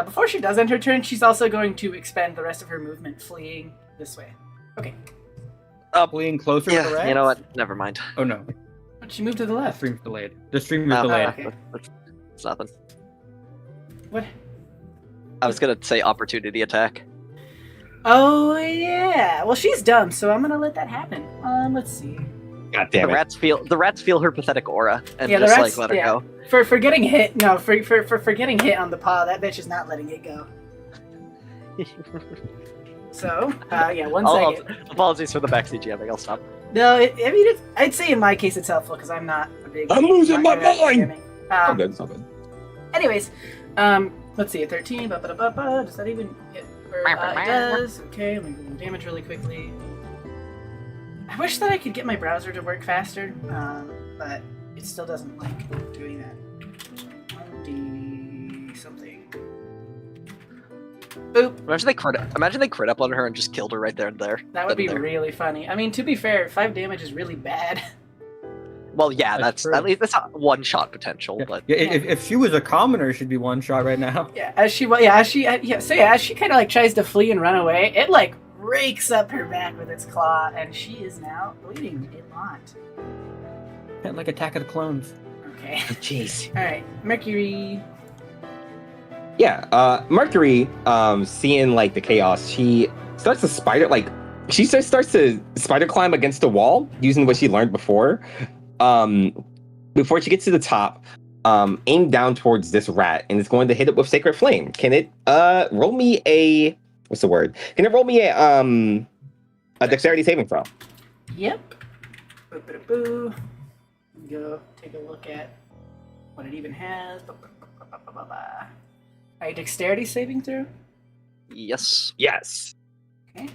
Before she does end her turn, she's also going to expend the rest of her movement fleeing this way. Okay. fleeing closer to the rats? You know what? Never mind. Oh no, But she moved to the the left. stream's delayed. The stream is No, delayed. okay. It's nothing. What? I was gonna say opportunity attack. Oh yeah. Well, she's dumb, so I'm gonna let that happen. Let's see. God damn The it. rats feel her pathetic aura and Yeah, the just rats- like let her yeah. go. For getting hit. No, for getting hit on the paw. That bitch is not letting it go. So, yeah, one second. Apologies for the backseat jamming. I'll stop. No, I mean, I'd say in my case it's helpful because I'm not a big. I'm losing my not good at mind! jamming. Oh, good, it's not good. Anyways, let's see, a 13. Does that even hit? It does. Okay, let me do damage really quickly. I wish that I could get my browser to work faster, but it still doesn't like doing that. 1D something. Boop. Imagine they crit up on her and just killed her right there and there. That would Then be there. really funny. I mean, to be fair, 5 damage is really bad. Well, yeah, That's that's true. at least that's not one shot potential, Yeah. but Yeah, if she was a commoner, she'd be one shot right now. Yeah, as she kind of like tries to flee and run away, it like rakes up her back with its claw, and she is now bleeding a lot. Like Attack of the Clones. Okay. Jeez. All right, Mercury. Yeah, Mercury, seeing like the chaos, she starts to she just starts to spider climb against the wall using what she learned before. Before she gets to the top, aim down towards this rat, and it's going to hit it with Sacred Flame. Can it roll me a what's the word? Can it roll me a dexterity saving throw? Yep. Boo. Go take a look at what it even has. Alright, dexterity saving throw. yes. Yes. Okay.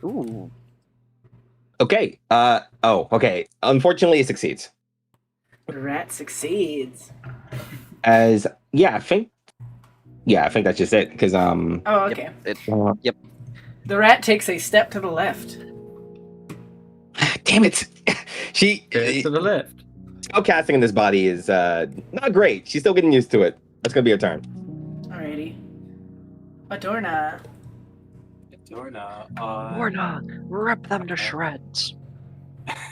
Ooh. Okay. Okay. Unfortunately, it succeeds. The rat succeeds. I think that's just it. Because Oh, okay. Yep. The rat takes a step to the left. damn it, she To the left. spellcasting in this body is not great. She's still getting used to it. That's gonna be her turn. Alrighty. Adorna. Dorna. Lorna, rip them to shreds.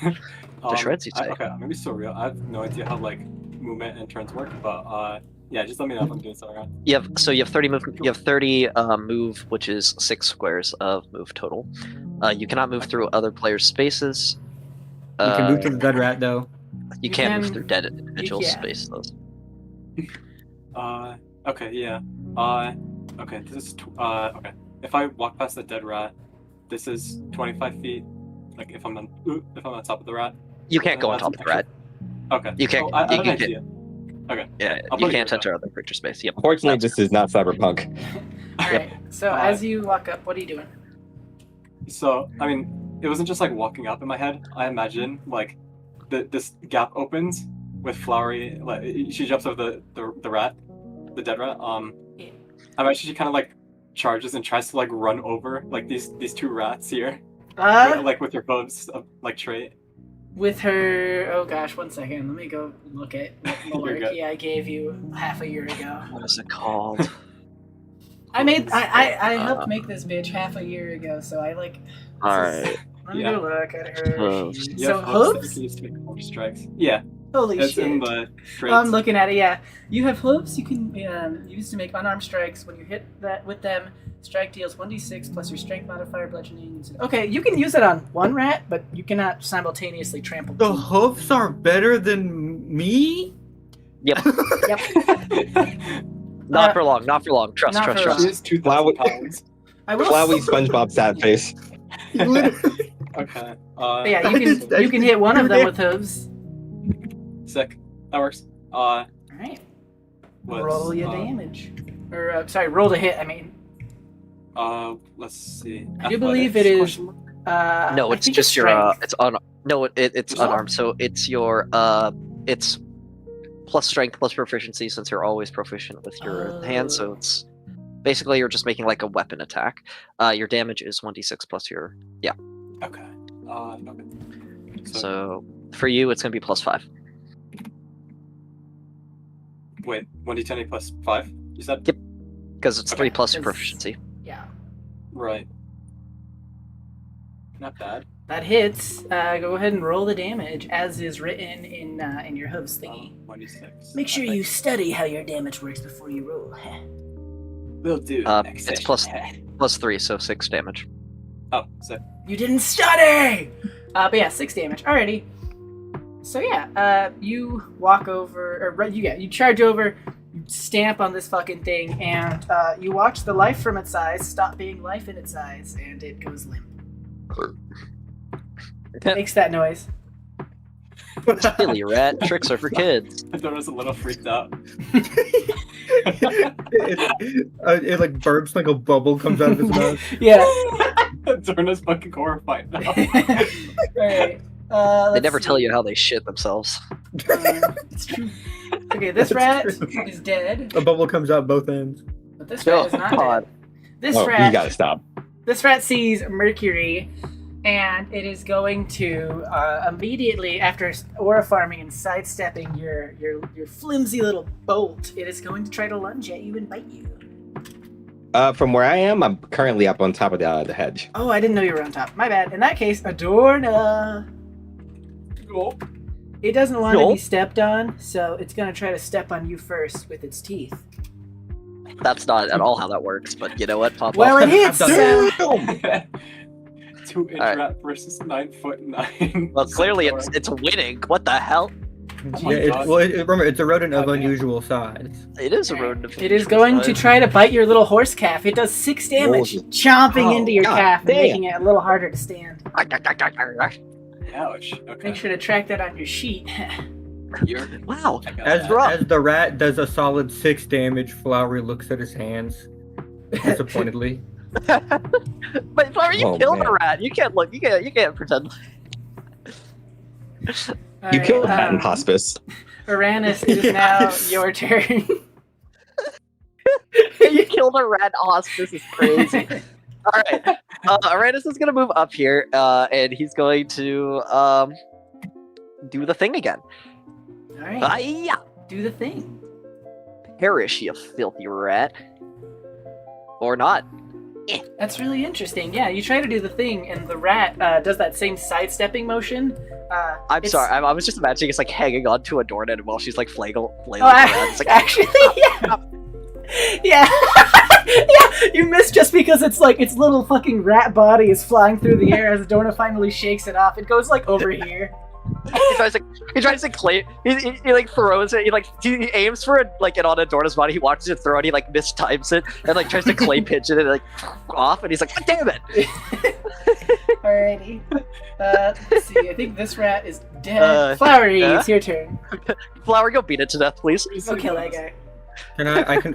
To shreds, you say? Okay, I'm gonna be so real. I have no idea how like movement and turns work, but yeah, just let me know if I'm doing something wrong. You have 30 move. You have 30 move, which is 6 squares of move total. You cannot move through other players' spaces. You can move to the dead rat though. You can't move can- through dead individual yeah. space. Those. Okay, yeah. Okay, this is okay. If I walk past the dead rat, this is 25 feet. Like if I'm on top of the rat. You can't go on top of the rat. Okay. You can't. Oh, I you have an can't. idea. Okay. Yeah, I'll you put it can't here, enter other creature space. Yep. Unfortunately, That's- this is not cyberpunk. Alright, so as you walk up, what are you doing? So I mean, it wasn't just like walking up in my head. I imagine like this gap opens with flowery. Like she jumps over the rat, the dead rat. Yeah. I imagine she kind of like charges and tries to like run over like these 2 rats here, like with her hooves like trait. With her, oh gosh, one second. Let me go look at what You're good. malarkey I gave you half a year ago. What is it called? I helped make this bitch half a year ago, so I like. All right. Let me Yeah. go look at her. Hooves. You So have hooves that you hooves? can use to make more strikes. Yeah, Holy it's shit! in the traits. I'm looking at it. Yeah, you have hooves. You can use to make unarmed strikes. When you hit that with them, strike deals 1d6 plus your strength modifier, bludgeoning. Okay, you can use it on one rat, but you cannot simultaneously trample. The two. hoofs are better than me? Yep. Yep. Not for long. Not for long. Trust. not Trust. for Trust. She is 2,000 pounds. I will. Flowey SpongeBob sad face. Literally. Okay. But yeah, you can hit one of them with hooves. Sick. That works. All right. Let's, Roll your damage. Or sorry, roll to hit. I mean, let's see. I do believe it Athletics, is. question mark? No, I it's think just your. strength. It's on. No, it's Is that- unarmed. So it's your. It's plus strength plus proficiency since you're always proficient with your hand. So Oh. it's basically you're just making like a weapon attack. Your damage is 1d6 plus your. Yeah. Okay. Okay. So for you, it's gonna be plus 5. Wait, 1d10 plus 5? You said? Yep. Because it's Okay. 3 plus your Because- proficiency. Yeah. Right. Not bad. That hits. Go ahead and roll the damage as is written in your host's thingy. 26. Make sure you study how your damage works before you roll. Will do. It's +3, so 6 damage. Oh, so You didn't study! But yeah, 6 damage. Alrighty. So yeah, you walk over, or you charge over, you stamp on this fucking thing, and you watch the life from its eyes stop being life in its eyes, and it goes limp. Makes that noise. Silly rat. Tricks are for kids. I thought I was a little freaked out. It like burps, like a bubble comes out of his mouth. Yeah. Dorna's fucking horrified now. Alright. They never tell you how they shit themselves. It's true. Okay, this rat is dead, A bubble comes out both ends. but this rat is not God. dead. This Oh, rat you gotta stop. This rat sees Mercury, and it is going to immediately after aura farming and sidestepping your flimsy little bolt. It is going to try to lunge at you and bite you. From where I am, I'm currently up on top of the hedge. Oh, I didn't know you were on top. My bad. In that case, Adorna. It doesn't want to be stepped on, so it's going to try to step on you first with its teeth. That's not at all how that works, but you know what? Pop Well, off. it hits. So 2-inch rat versus 9'9". Well, clearly it's winning. What the hell? my Yeah, God. remember, it's a rodent of Goddamn. unusual size. It is a rodent. it is going to try to bite your little horse calf. It does 6 damage, Whoa. chomping into your God calf, and damn. making it a little harder to stand. Ouch. Okay. Make sure to track that on your sheet. You're... Wow. I got As, that. as the rat does a solid 6 damage, Flowery looks at his hands disappointedly. But Flower, you Oh, killed man. a rat. You can't look. You can't pretend. You killed a rat in hospice. Uranus, it is now your turn. You killed a rat in hospice. Is crazy. All right. Uranus is gonna move up here, and he's going to do the thing again. Alright, Hi-ya! do the thing. Perish, you filthy rat. Or not. That's really interesting. Yeah, you try to do the thing, and the rat does that same sidestepping motion. I'm It's- sorry. I was just imagining it's like hanging on to Adorna while she's like flailing Oh, around. It's like, actually, yeah. Yeah. Yeah, you missed just because it's like its little fucking rat body is flying through the air as Adorna finally shakes it off. It goes like over here. he tries to clay. He like throws it. He aims for it like it on Adorna's body. He watches it throw it. He like mistimes it and like tries to clay pitch it and like off. And he's like, "Damn it!" Alrighty. Let's see. I think this rat is dead. Flowery, yeah? it's your turn. Flower, go beat it to death, please. Go kill that guy. And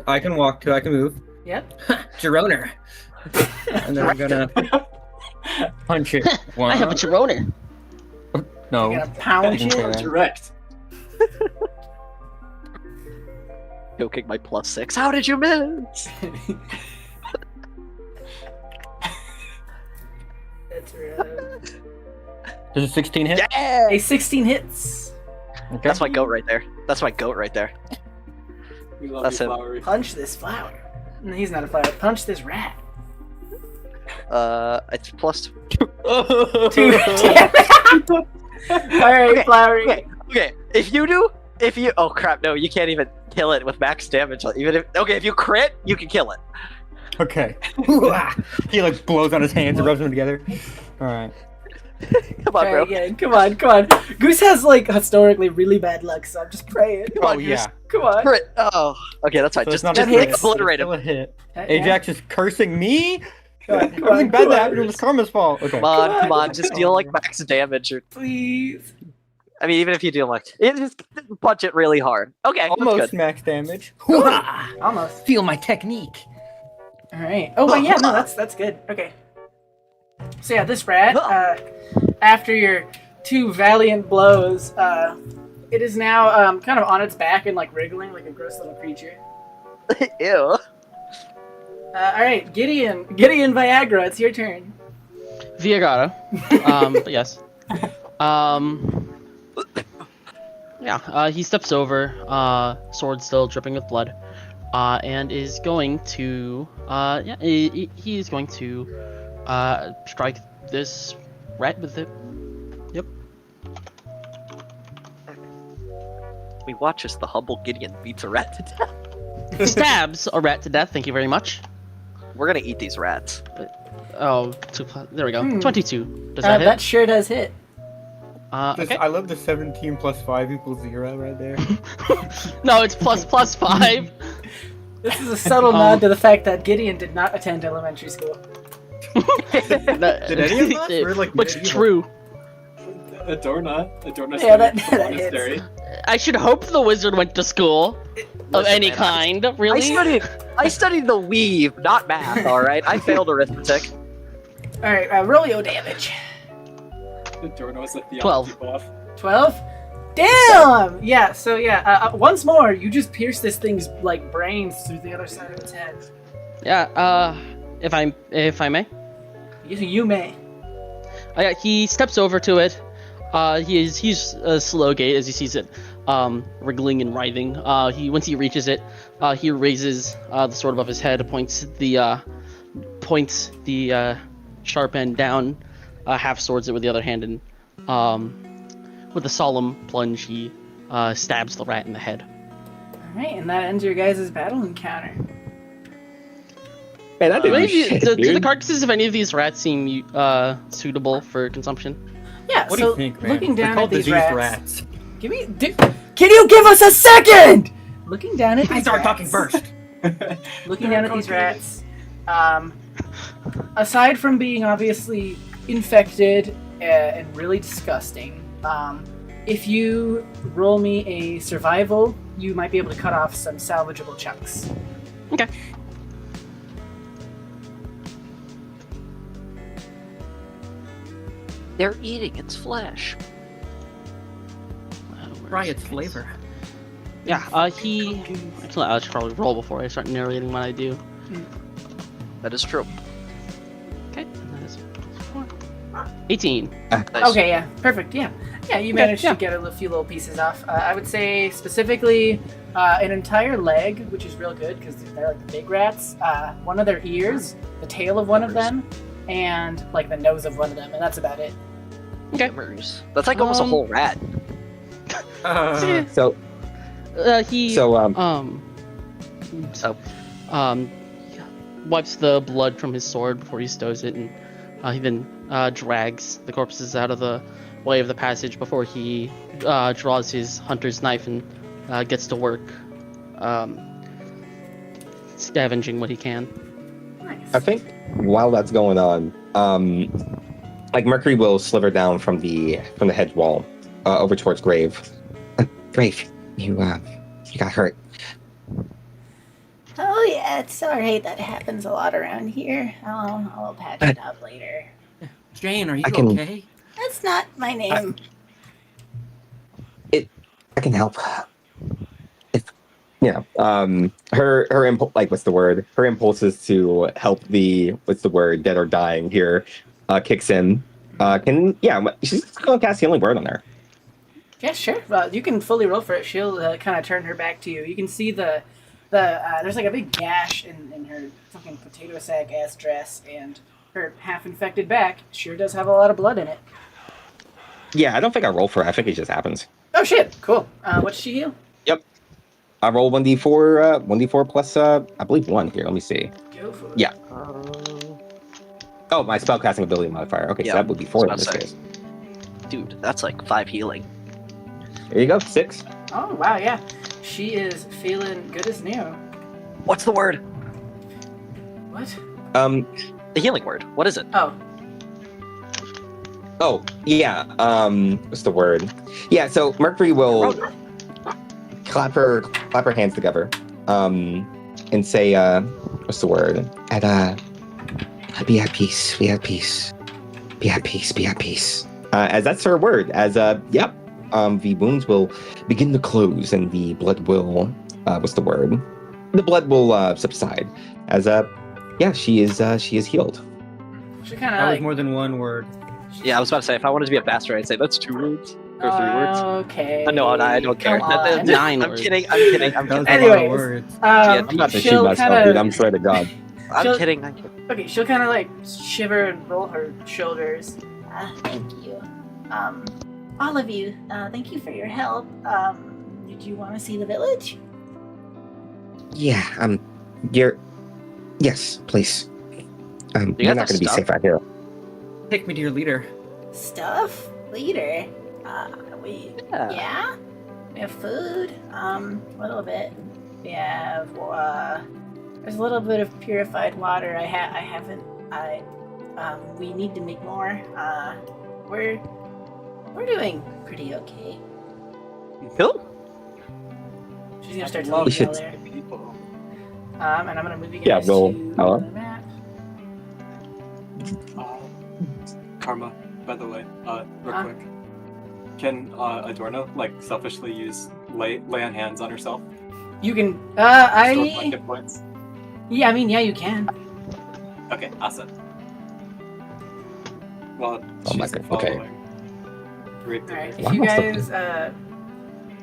I can walk too. I can move. Yep. Geroner. And then I'm gonna punch it. I have a Chironer. No. You're gonna pound Didn't say you. that. Direct. Go kick my +6. How did you miss? That's right. Does a 16 hit? Yeah. A 16 hits. Okay. That's my goat right there. That's my goat right there. We love That's you, him. Flowery. Punch this flower. No, he's not a flower. Punch this rat. It's +2. 2. Damn it. Alright, Okay, flowery. Okay, if you oh crap, no, you can't even kill it with max damage. Even if you crit, you can kill it. Okay. He like blows on his hands and rubs them together. Alright. Come on, Try bro. again. Come on. Goose has like historically really bad luck, so I'm just praying. Come on, Oh, Goose. yeah. Come on. Crit. Oh, okay, that's fine. So it's Just not that a hits. crit, obliterate it's him. still a hit. Yeah. Ajax is cursing me? Come on, Everything bad that happened was Karma's fault. Okay. Come on, just deal like max damage. Or Please. I mean, even if you deal like, just punch it really hard. Okay, that's Almost good. max damage. Almost. Feel my technique. Alright. Oh, wait, yeah, no, that's good. Okay. So yeah, this rat, after your 2 valiant blows, it is now kind of on its back and like wriggling like a gross little creature. Ew. Alright, Gideon Viagra, it's your turn. Viagata. But yes. Yeah, he steps over, sword still dripping with blood, and is going to, he is going to, strike this rat with it. We watch as the humble Gideon beats a rat to death. Stabs a rat to death. Thank you very much. We're gonna eat these rats. Oh, there we go. 22. Does that hit? That sure does hit. Okay. I love the 17 plus 5 equals 0 right there. No, it's plus 5. This is a subtle nod to the fact that Gideon did not attend elementary school. Did any of us? We're like Which medieval. true. Adorna Yeah, that monastery. I should hope the wizard went to school of Listen, any man, kind. Really? I studied the weave, not math. All right, I failed arithmetic. All right, roll your damage. Adorna was a theology 12. buff. 12. Damn! Yeah. So yeah, once more, you just pierce this thing's like brains through the other side of its head. Yeah. If I may. You may. He steps over to it. He's a slow gait as he sees it, wriggling and writhing. Once he reaches it, he raises the sword above his head, points the sharp end down, half swords it with the other hand, and with a solemn plunge, he stabs the rat in the head. All right, and that ends your guys' battle encounter. Man, that didn't shit, Do the dude. carcasses of any of these rats seem suitable for consumption? Yeah. What so do you think, man? looking They're down called at these diseased rats, can you give us a second? Looking down at I these start rats, talking first. Looking down at these rats, aside from being obviously infected and really disgusting, if you roll me a survival, you might be able to cut off some salvageable chunks. Okay. They're eating its flesh. Try its flavor. Yeah, actually, I should probably roll before I start narrating what I do. That is true. Okay, that is 18. Nice. Okay, yeah, perfect, yeah. Yeah, you managed to get a few little pieces off. I would say specifically an entire leg, which is real good because they're like the big rats, one of their ears, the tail of one of them, and like the nose of one of them, and that's about it. Okay. Hammers. That's like almost a whole rat. So wipes the blood from his sword before he stows it, and he then drags the corpses out of the way of the passage before he draws his hunter's knife and gets to work scavenging what he can. Nice. I think while that's going on, like Mercury will sliver down from the hedge wall over towards Grave. Grave, you got hurt. Oh yeah, it's alright. That happens a lot around here. I'll patch it up later. Jane, are you I can- okay? That's not my name. I can help. Her impulse, like what's the word? Her impulses to help the dead or dying here kicks in. She's gonna cast Healing Word on her. Yeah, sure. You can fully roll for it. She'll kind of turn her back to you. You can see there's like a big gash in her fucking potato sack ass dress, and her half-infected back sure does have a lot of blood in it. Yeah, I don't think I roll for her. I think it just happens. Oh shit! Cool. What's she heal? Yep. I roll 1d4 plus I believe 1 here. Let me see. Go for it. Yeah. Oh, my spellcasting ability modifier. Okay, Yeah, so that would be 4 in I was this about to case. Dude, that's like 5 healing. There you go, 6. Oh wow, yeah. She is feeling good as new. What's the word? What? The healing word. What is it? Oh, yeah. What's the word? Yeah, so Mercury will clap her hands together, and say, what's the word? Be at peace. Be at peace. Be at peace. Be at peace. As that's her word. The wounds will begin to close, and the blood will, what's the word? The blood will subside. She is healed. She kind of That was like. more than one word. Yeah, I was about to say, if I wanted to be a bastard, I'd say that's 2 words. Or 3 words. Okay. No, I don't care. Come on. 9 I'm words. kidding. That was a lot of Anyways, words. I'm not to shoot she'll myself, kind dude. of. I'm swear to God. I'm She'll- kidding. Okay, she'll kind of like shiver and roll her shoulders, Thank you. All of you, thank you for your help. Did you want to see the village? Yeah, yes, please. You're got not that gonna be stuff? safe out here. Take me to your leader. Stuff? Leader? Yeah? We have food, a little bit. We have, there's a little bit of purified water. We need to make more. We're doing pretty okay. Cool. She's gonna start to Love lead you all should- there. people. And I'm gonna move you Yeah, guys roll. to Hello? the map. Karma, by the way, real quick. Can Adorno selfishly lay on hands on herself? You can. Store hit points. Yeah, I mean, yeah, you can. Okay, awesome. Well, Oh my she's God, okay. following. Great. All right. Why If you am I so- guys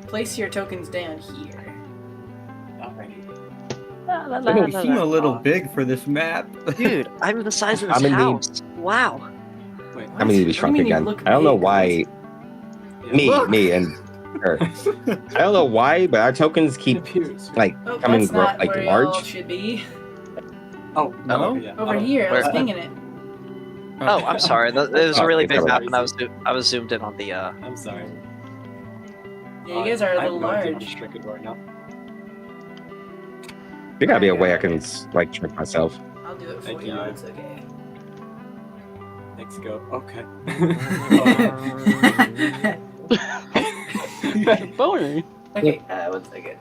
place your tokens down here. Alrighty. You seem a little big for this map. Dude, I'm the size of this I'm gonna need- house. Wow. Wait. I'm gonna need to be What do you shrunk mean you again. look I don't know big? why. Yeah. Me, and her. I don't know why, but our tokens keep appears. Oh, coming that's not like where y'all large. should be. Oh, No? okay, yeah. Over Oh, here, I was Where? pinging it. Oh, I'm sorry. It was a Oh, really it's big all map, right. and I was zoomed in on the. I'm sorry. Yeah, you guys are a I have little no idea how to large. shrink a door now. There gotta be a way I can shrink myself. I'll do it for Thank you. you. It's okay. Thanks, go. Okay. Boner. Okay, 1 second.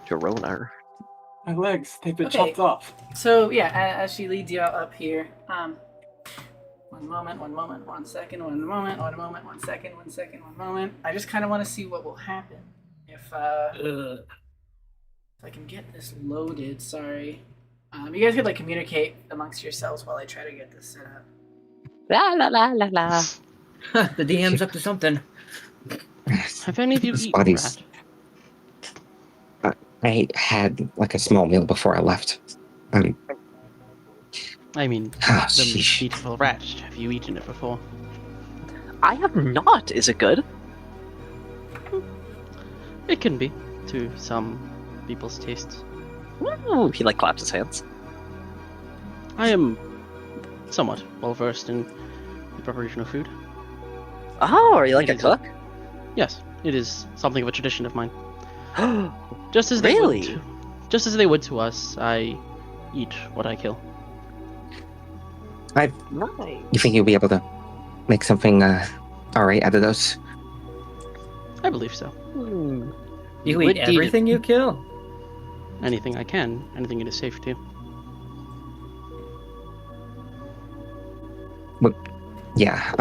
Corona. My legs, they've been Okay. chopped off. So yeah, as she leads you out up here, one moment, 1 second, 1 moment, 1 moment, 1 second, 1 second, 1 moment. I just kind of want to see what will happen if I can get this loaded. Sorry, you guys could communicate amongst yourselves while I try to get this set up. La la la la la. The DM's up to something. Have any of you This eaten body's- rat? I had a small meal before I left. I mean, Ah, the sheesh. beautiful rat. Have you eaten it before? I have not. Is it good? It can be, to some people's tastes. Ooh, he claps his hands. I am somewhat well versed in the preparation of food. Oh, are you a It is cook? Yes, it is something of a tradition of mine. Just as they Really? would, just as they would to us, I eat what I kill. Nice. You think you'll be able to make something alright out of those? I believe so. You Would eat eat it. everything you kill. Anything I can, anything it is safe to. Yeah,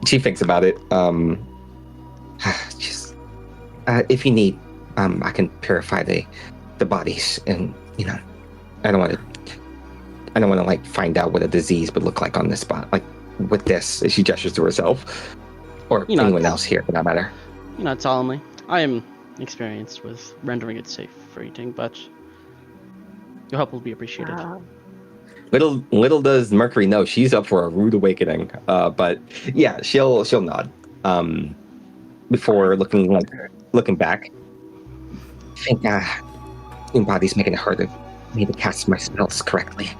she thinks about it. Just if you need, I can purify the bodies, and I don't want to find out what a disease would look like on this spot. With this, she gestures to herself, or anyone else here for that matter. Not solemnly. I am experienced with rendering it safe for eating, but your help will be appreciated. Little does Mercury know she's up for a rude awakening. But yeah, she'll nod. Before looking back, I think human body's making it harder for me to cast my spells correctly.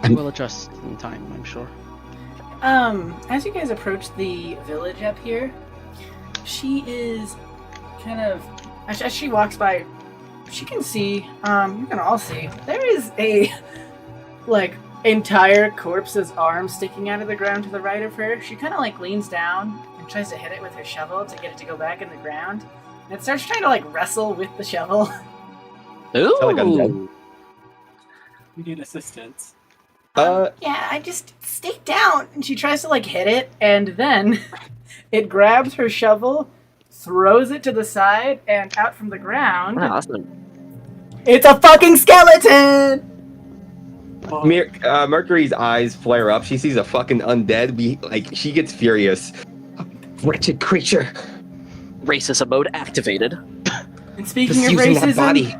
We'll adjust in time, I'm sure. As you guys approach the village up here, she is kind of as she walks by, she can see, you can all see, there is a entire corpse's arm sticking out of the ground to the right of her. She kind of leans down and tries to hit it with her shovel to get it to go back in the ground. And it starts trying to wrestle with the shovel. Ooh. Feel like I'm dead. We need assistance. Yeah, I just Stay down! And she tries to hit it, and then it grabs her shovel, throws it to the side, and out from the ground, Wow, awesome. it's a fucking skeleton! Mercury's eyes flare up. She sees a fucking undead. She gets furious. Wretched creature. Racism mode activated. And speaking Just of using that racism, body.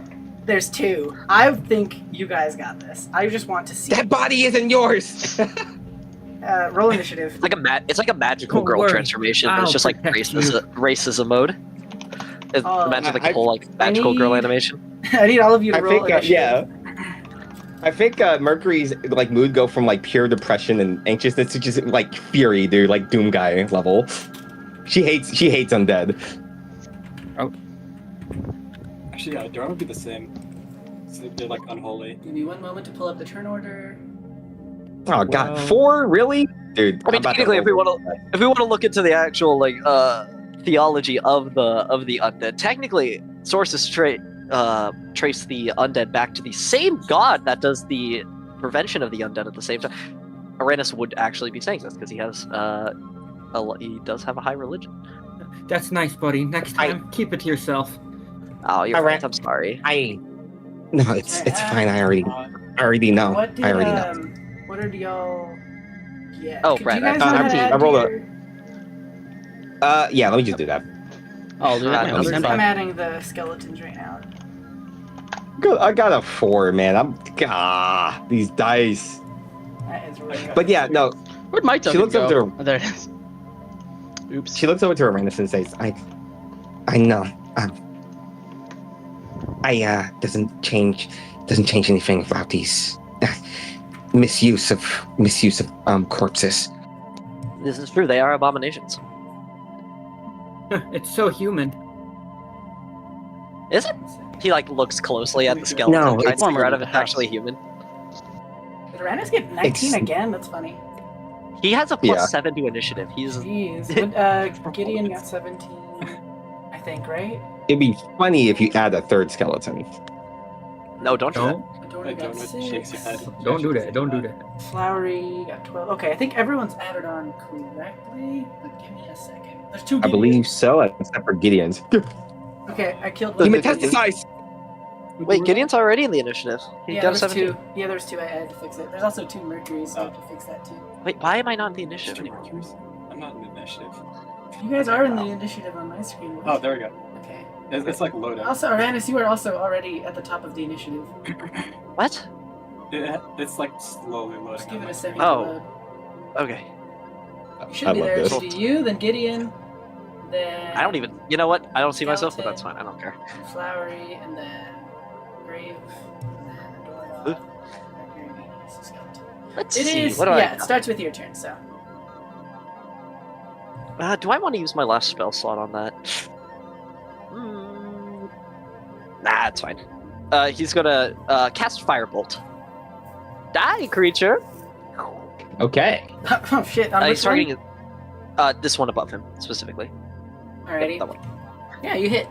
there's 2. I think you guys got this. I just want to see. That body isn't yours. Roll initiative. It's like a magical Don't girl worry. transformation, but it's I'll just like protect you. racism mode. Imagine like a whole like magical girl animation. I need all of you to I roll think initiative. I think Mercury's like mood go from like pure depression and anxiousness to just like fury, dude, like Doom guy level. She hates undead. Actually, yeah, Dora would be the same. So they're like unholy. Give me 1 moment to pull up the turn order. Oh god, Wow. 4 really, dude. I mean, I'm about to technically, if we roll. want to look into the actual like theology of the undead, technically sources trace the undead back to the same god that does the prevention of the undead at the same time. Uranus would actually be saying this because he has he does have a high religion. That's nice, buddy. Next time, keep it to yourself. Oh, you're Alright. right. I'm sorry. No, it's fine. I already know. What did, I already know. What did y'all get? Oh, Do Brad, you guys I- know how to I add rolled to a- your- Yeah, let me just do that. I'll do that. I'm I'll stand by. I'm adding the skeletons right now. Good. I got a 4, man. These dice. That is really good. But yeah, no. Where'd my token looks up go? to- Oh, there it is. Oops. She looks over to Uranus and says, I know. Doesn't change anything about these misuse of corpses. This is true. They are abominations. It's so human. Is it? He like looks closely at the skeleton, No, trying it's to figure out if more it's than actually human. Did Uranus get 19 It's- again? That's funny. He has a Yeah. +7 to initiative. He's Jeez. But, Gideon got 17, I think, right? It'd be funny if you add a 3rd skeleton. no, don't do that. Don't Adorna I got don't 6. shakes your head. don't do that. Don't do that. Flowery got 12. Okay, I think everyone's added on correctly, but give me a second. There's 2 I Gideons. believe so, except for Gideon's. Okay, I killed He one. metastasized! Wait, Gideon's already in the initiative. He Yeah, got a there's 17. 2. Yeah, there's 2. I had to fix it. There's also 2 Mercuries, so I have to fix that too. Wait, why am I not in the Two initiative anymore? Mercuries? I'm not in the initiative. You guys are in the initiative on my screen. Oh, there we go. Okay. It's like loading. Also, Uranus, you are also already at the top of the initiative. What? It's like slowly loading. Just give on it my a second screen. to Oh. load. Okay. You should I be love there. It this. should be you, then Gideon, then I don't even. You know what? I don't see myself, but that's fine. Skeleton. I don't care. Flowery, and then Grave, and then Adorna, Mercury, Skeleton. Let's It see. is. What do Yeah, I? it starts with your turn. So Do I want to use my last spell slot on that? Nah, it's fine. He's gonna cast Firebolt. Die, creature. Okay. oh shit! On He's which one? targeting this one above him specifically. Alrighty. That one. Yeah, you hit.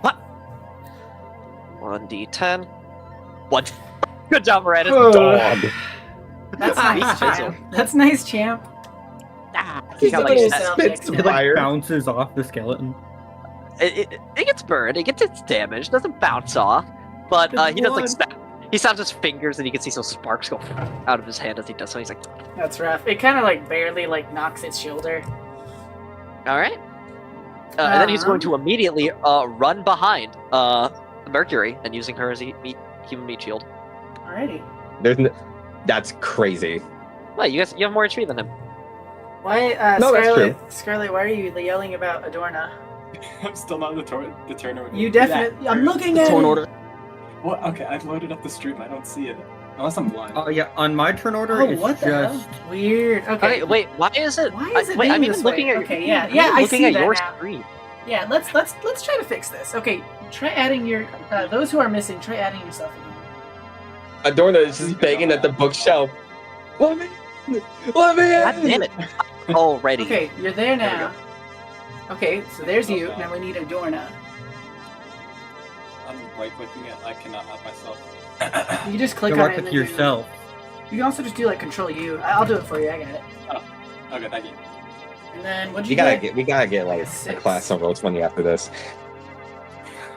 1d10. 1. Good job, Miranda. Dog. That's nice, champ. That's nice, champ. He's got, a like, little that- spits It like fire. bounces off the skeleton. It gets burned. It gets its damage. Doesn't bounce off, but he does like snap. He snaps his fingers, and you can see some sparks go out of his hand as he does so. He's like, That's rough. It kind of like barely like knocks its shoulder. "All right." And then he's going to immediately run behind Mercury and using her as a human meat shield. Alrighty. That's crazy. Wait, you have more HP than him. Why, No, that's true. Scarlet, why are you yelling about Adorna? I'm still not in the turn order. You definitely. I'm looking The at turn it. order. What? Okay, I've loaded up the stream. I don't see it. Unless I'm blind. Oh yeah, on my turn order, Oh, it's what the just hell? Weird. Okay. Okay, wait. Why is it? Why is it wait, I'm being even this looking way? at. Okay, yeah, I'm yeah, I looking see at that your now. screen. Yeah, let's try to fix this. Okay, try adding your those who are missing. Try adding yourself again. Adorna is just banging at the bookshelf. Let me in! Let me in! God damn it! Already. Okay, you're there There we now. Okay, so there's you. Now we need Adorna. I'm right clicking it. I cannot help myself. You just click you on work it. And with then yourself. You can also just do like Control U. I'll do it for you. I got it. Okay, thank you. And then what'd We you gotta get? get like a 6. class on Roll20 after this.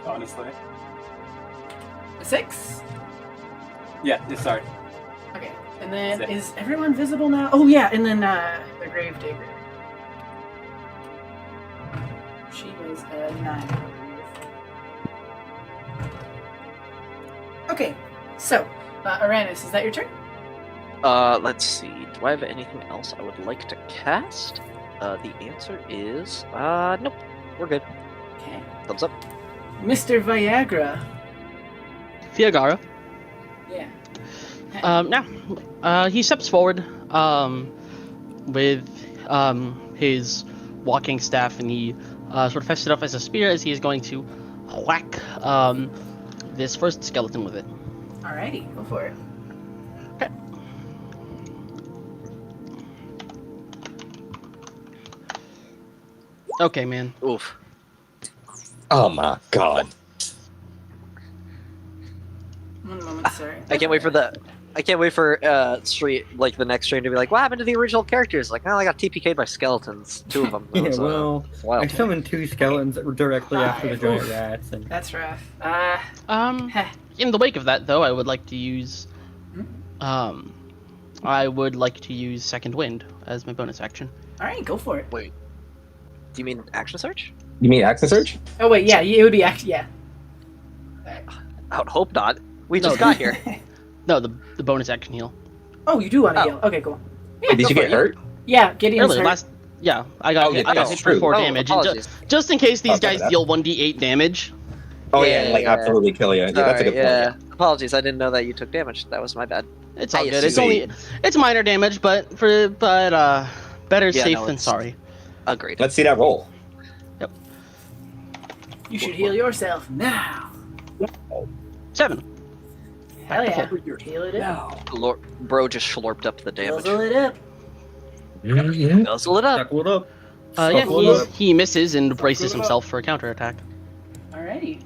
Honestly. A 6. Yeah, sorry. Okay. And then 6. is everyone visible now? Oh yeah, and then the Grave Digger. She was 9. Okay, so Uranus, is that your turn? Let's see. Do I have anything else I would like to cast? The answer is nope. We're good. Okay. Thumbs up. Mr. Viagra. Fiagara. Yeah. Now, he steps forward with his walking staff, and he sort of fests it up as a spear as he is going to whack this first skeleton with it. Alrighty, go for it. Okay. Okay, man. Oof. Oh my god. One moment, sir. I can't wait for street like the next stream to be like, what happened to the original characters? Like, well, I got TPK'd by skeletons. 2 of them. That Yeah, was, well, wild. I summoned 2 skeletons that were directly after the giant Oof. rats, and That's rough. Heh. In the wake of that, though, I would like to use, Second Wind as my bonus action. Alright, go for it. Wait. Do you mean action search? You mean action surge? Oh wait, yeah, it would be yeah. I would hope not. We just got here. No, the bonus action heal. Oh, you do want to Oh. heal. Okay, cool. Wait, did you get hurt? Yeah, Gideon's Earlier, hurt. I got Oh, yeah, I got that's hit for true. 4 Oh, damage. apologies. Just in case these Okay, guys that- deal 1d8 damage. Oh Yeah, yeah, like yeah. absolutely kill you. Yeah, that's a good point. yeah. Apologies, I didn't know that you took damage. That was my bad. It's all I good. It's assume- it's minor damage, but better Yeah, safe no, than it's- sorry. Agreed. Let's see that roll. You should heal yourself now. 7. Hell yeah. Full. Heal it up. Bro just slurped up the damage. Guzzle it up. Guzzle it up. Knuckle it up. Yeah, Knuckle it up. he misses and braces himself for a counterattack. Alrighty.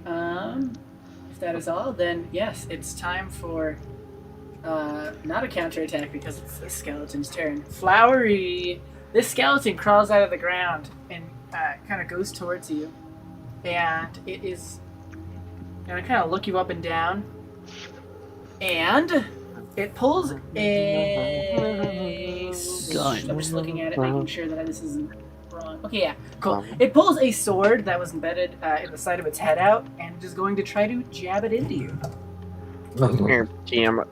If that is all, then yes, it's time for not a counterattack because it's the skeleton's turn. Flowery. This skeleton crawls out of the ground and kind of goes towards you, and it is gonna kind of look you up and down, and it pulls a Gun. I'm just looking at it, making sure that this isn't wrong. Okay, yeah, cool. It pulls a sword that was embedded in the side of its head out, and it is going to try to jab it into you. Here, GM.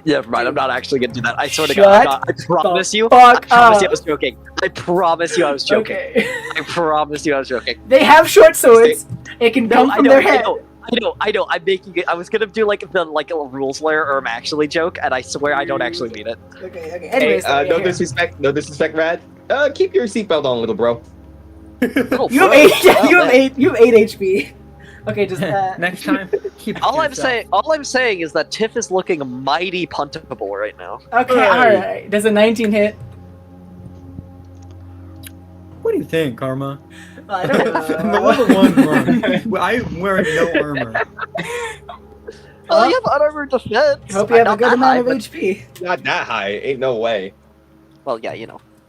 Never mind. I'm not actually gonna do that. I swear to Shut God, I'm not. I promise you. Fuck I promise you, I up. was joking. I promise you, I was joking. Okay. I promise you, I was joking. They have short swords. It can come I from know, their I head. know. I'm making it. I was gonna do like a rules layer or I'm actually joke, and I swear I don't actually mean it. Okay. Hey, Anyways, no here. disrespect, Rad. Keep your seatbelt on, little bro. Little You have bro. 8. You have 8. You have 8 HP. Okay, just Next time, keep it All to I'm yourself. saying is that Tiff is looking mighty puntable right now. Okay, Hey. alright. Does a 19 hit? What do you think, Karma? Well, I don't I'm know. a level 1 monk. I'm wearing no armor. Oh, you have unarmored defense. Hope you have a Not good that amount high, of but- HP. Not that high. Ain't no way. Well, yeah,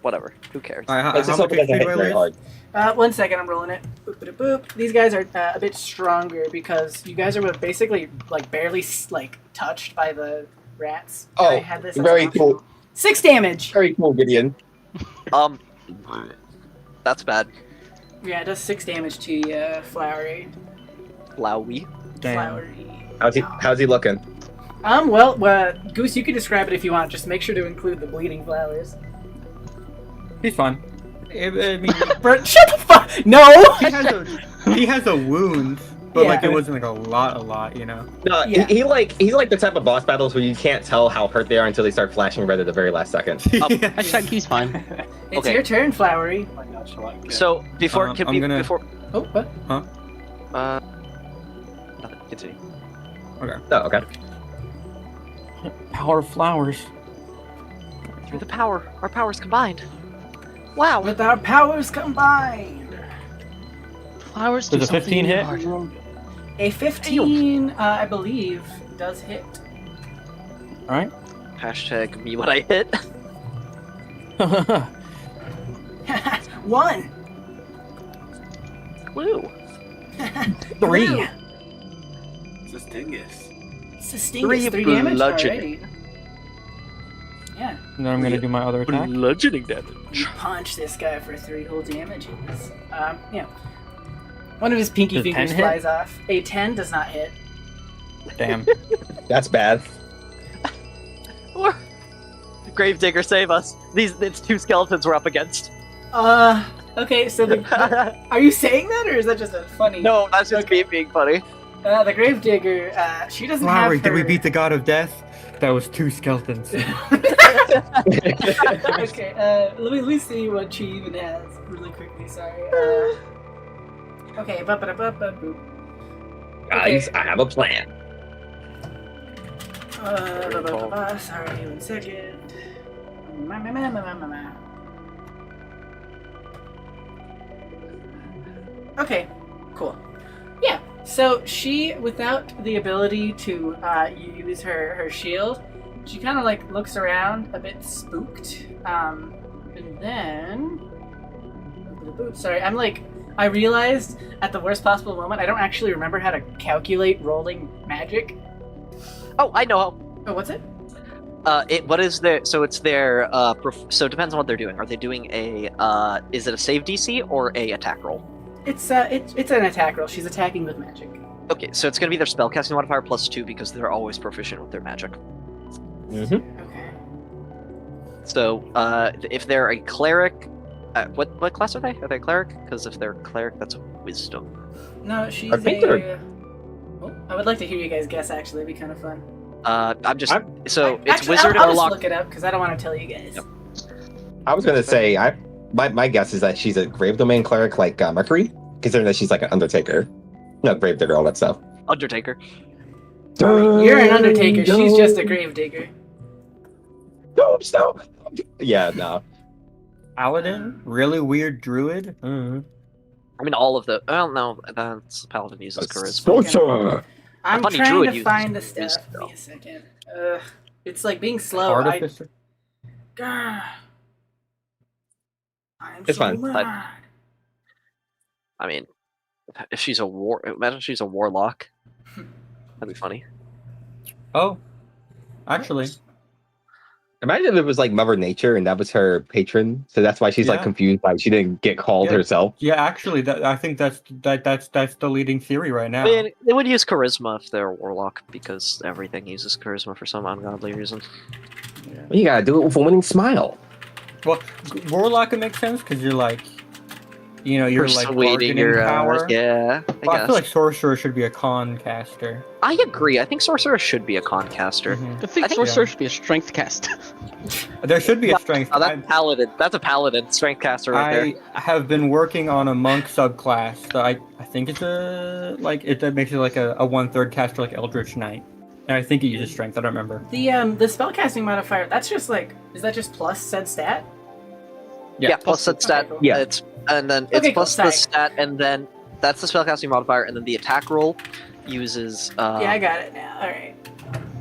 whatever. Who cares? Alright, Let's just how hope much it doesn't HP hit do I very lose? hard. 1 second, I'm rolling it. Boop, boop, boop. These guys are a bit stronger because you guys are basically like barely like touched by the rats. Oh, I had this as very an option. cool. 6 damage. Very cool, Gideon. That's bad. Yeah, it does 6 damage to you, Flowery. Lowy. Damn. Flowery. How's he looking? Well, Goose, you can describe it if you want. Just make sure to include the bleeding flowers. He's fine. I mean, Bro, shut the fuck. No. he has a wound, but like Yeah. it wasn't like a lot, you know. No, Yeah. he's like the type of boss battles where you can't tell how hurt they are until they start flashing red at the very last second. Hashtag he's fine. It's Okay. your turn, Flowery. Oh my gosh, I like it. So before, I'm gonna- before, Oh, what? nothing. Continue. Oh, okay. Power of flowers. Through the power, our powers combined. Wow. With our powers combined. Flowers do Does a 15 something hit? hard. A 15, I believe, does hit. Alright. Hashtag me when I hit. 1. Woo. 3. Sustingus. Sustingus, 3 3 damage. bludgeoning. Alrighty. Yeah. And then I'm gonna do my other attack. Bludgeoning damage. You punch this guy for 3 whole damages. Yeah. One of his pinky Does fingers 10 hit? flies off. A 10 does not hit. Damn. That's bad. Gravedigger, save us. It's 2 skeletons we're up against. Okay, so are you saying that, or is that just a funny? No, that's just me being funny. The Gravedigger, she doesn't Flowery, have her... did we beat the god of death? That was 2 skeletons. Okay, let me see what she even has really quickly, sorry. Okay, boop. Guys, I have a plan. Sorry, 1 second. Okay, cool. Yeah, so she, without the ability to use her shield, she kind of like looks around a bit spooked, and then... Sorry, I realized at the worst possible moment, I don't actually remember how to calculate rolling magic. Oh, I know how. Oh, what's it? What is their? So it's their. So it depends on what they're doing. Are they doing a? Is it a save DC or a attack roll? It's an attack roll. She's attacking with magic. Okay, so it's gonna be their spellcasting modifier +2 because they're always proficient with their magic. Mm-hmm. Okay. So, if they're a cleric, what class are they? Are they a cleric? Because if they're a cleric, that's wisdom. No, she's I think a. Oh, I would like to hear you guys guess. Actually, it'd be kind of fun. It's Actually, wizard I'll or just lock. look it up because I don't want to tell you guys. Yep. I was gonna say, my guess is that she's a grave domain cleric like Mercury, considering that she's like an undertaker. No, gravedigger, all that stuff. Undertaker. You're an undertaker. She's just a gravedigger. No, stop. Yeah, no. Paladin? Really weird druid? I mean, all of the. Well, no, that's paladin uses charisma. Sorcerer. I'm funny trying druid to uses find the wisdom, stuff. though. Give me a second. It's like being slow. Artificer? I'm It's so fine. mad. I mean, if she's a imagine she's a warlock. That'd be funny. Oh. Actually. Imagine if it was like Mother Nature and that was her patron, so that's why she's like Yeah. confused, like she didn't get called Yeah. herself. Yeah, actually, I think that's the leading theory right now. I mean, they would use charisma if they're a warlock because everything uses charisma for some ungodly reason. You gotta do it with a winning smile. Well, warlock it makes sense because you're like, you're like Persuading bargaining your power. yeah. Well, I guess. feel like sorcerer should be a con caster. I agree. I think sorcerer should be a con caster. Mhm. I think I think- sorcerer should be a strength cast. There should be a strength. Oh, that's paladin. That's a paladin strength caster right there. I have been working on a monk subclass. So I think it's that makes it like a 1/3 caster like Eldritch Knight. And I think it uses strength. I don't remember. The spellcasting modifier. That's just like. Is that just plus said stat? Yeah, plus that stat. cool. Yeah. It's plus cool, the sorry. stat, and then that's the spellcasting modifier, and then the attack roll uses. Yeah, I got it now. All right.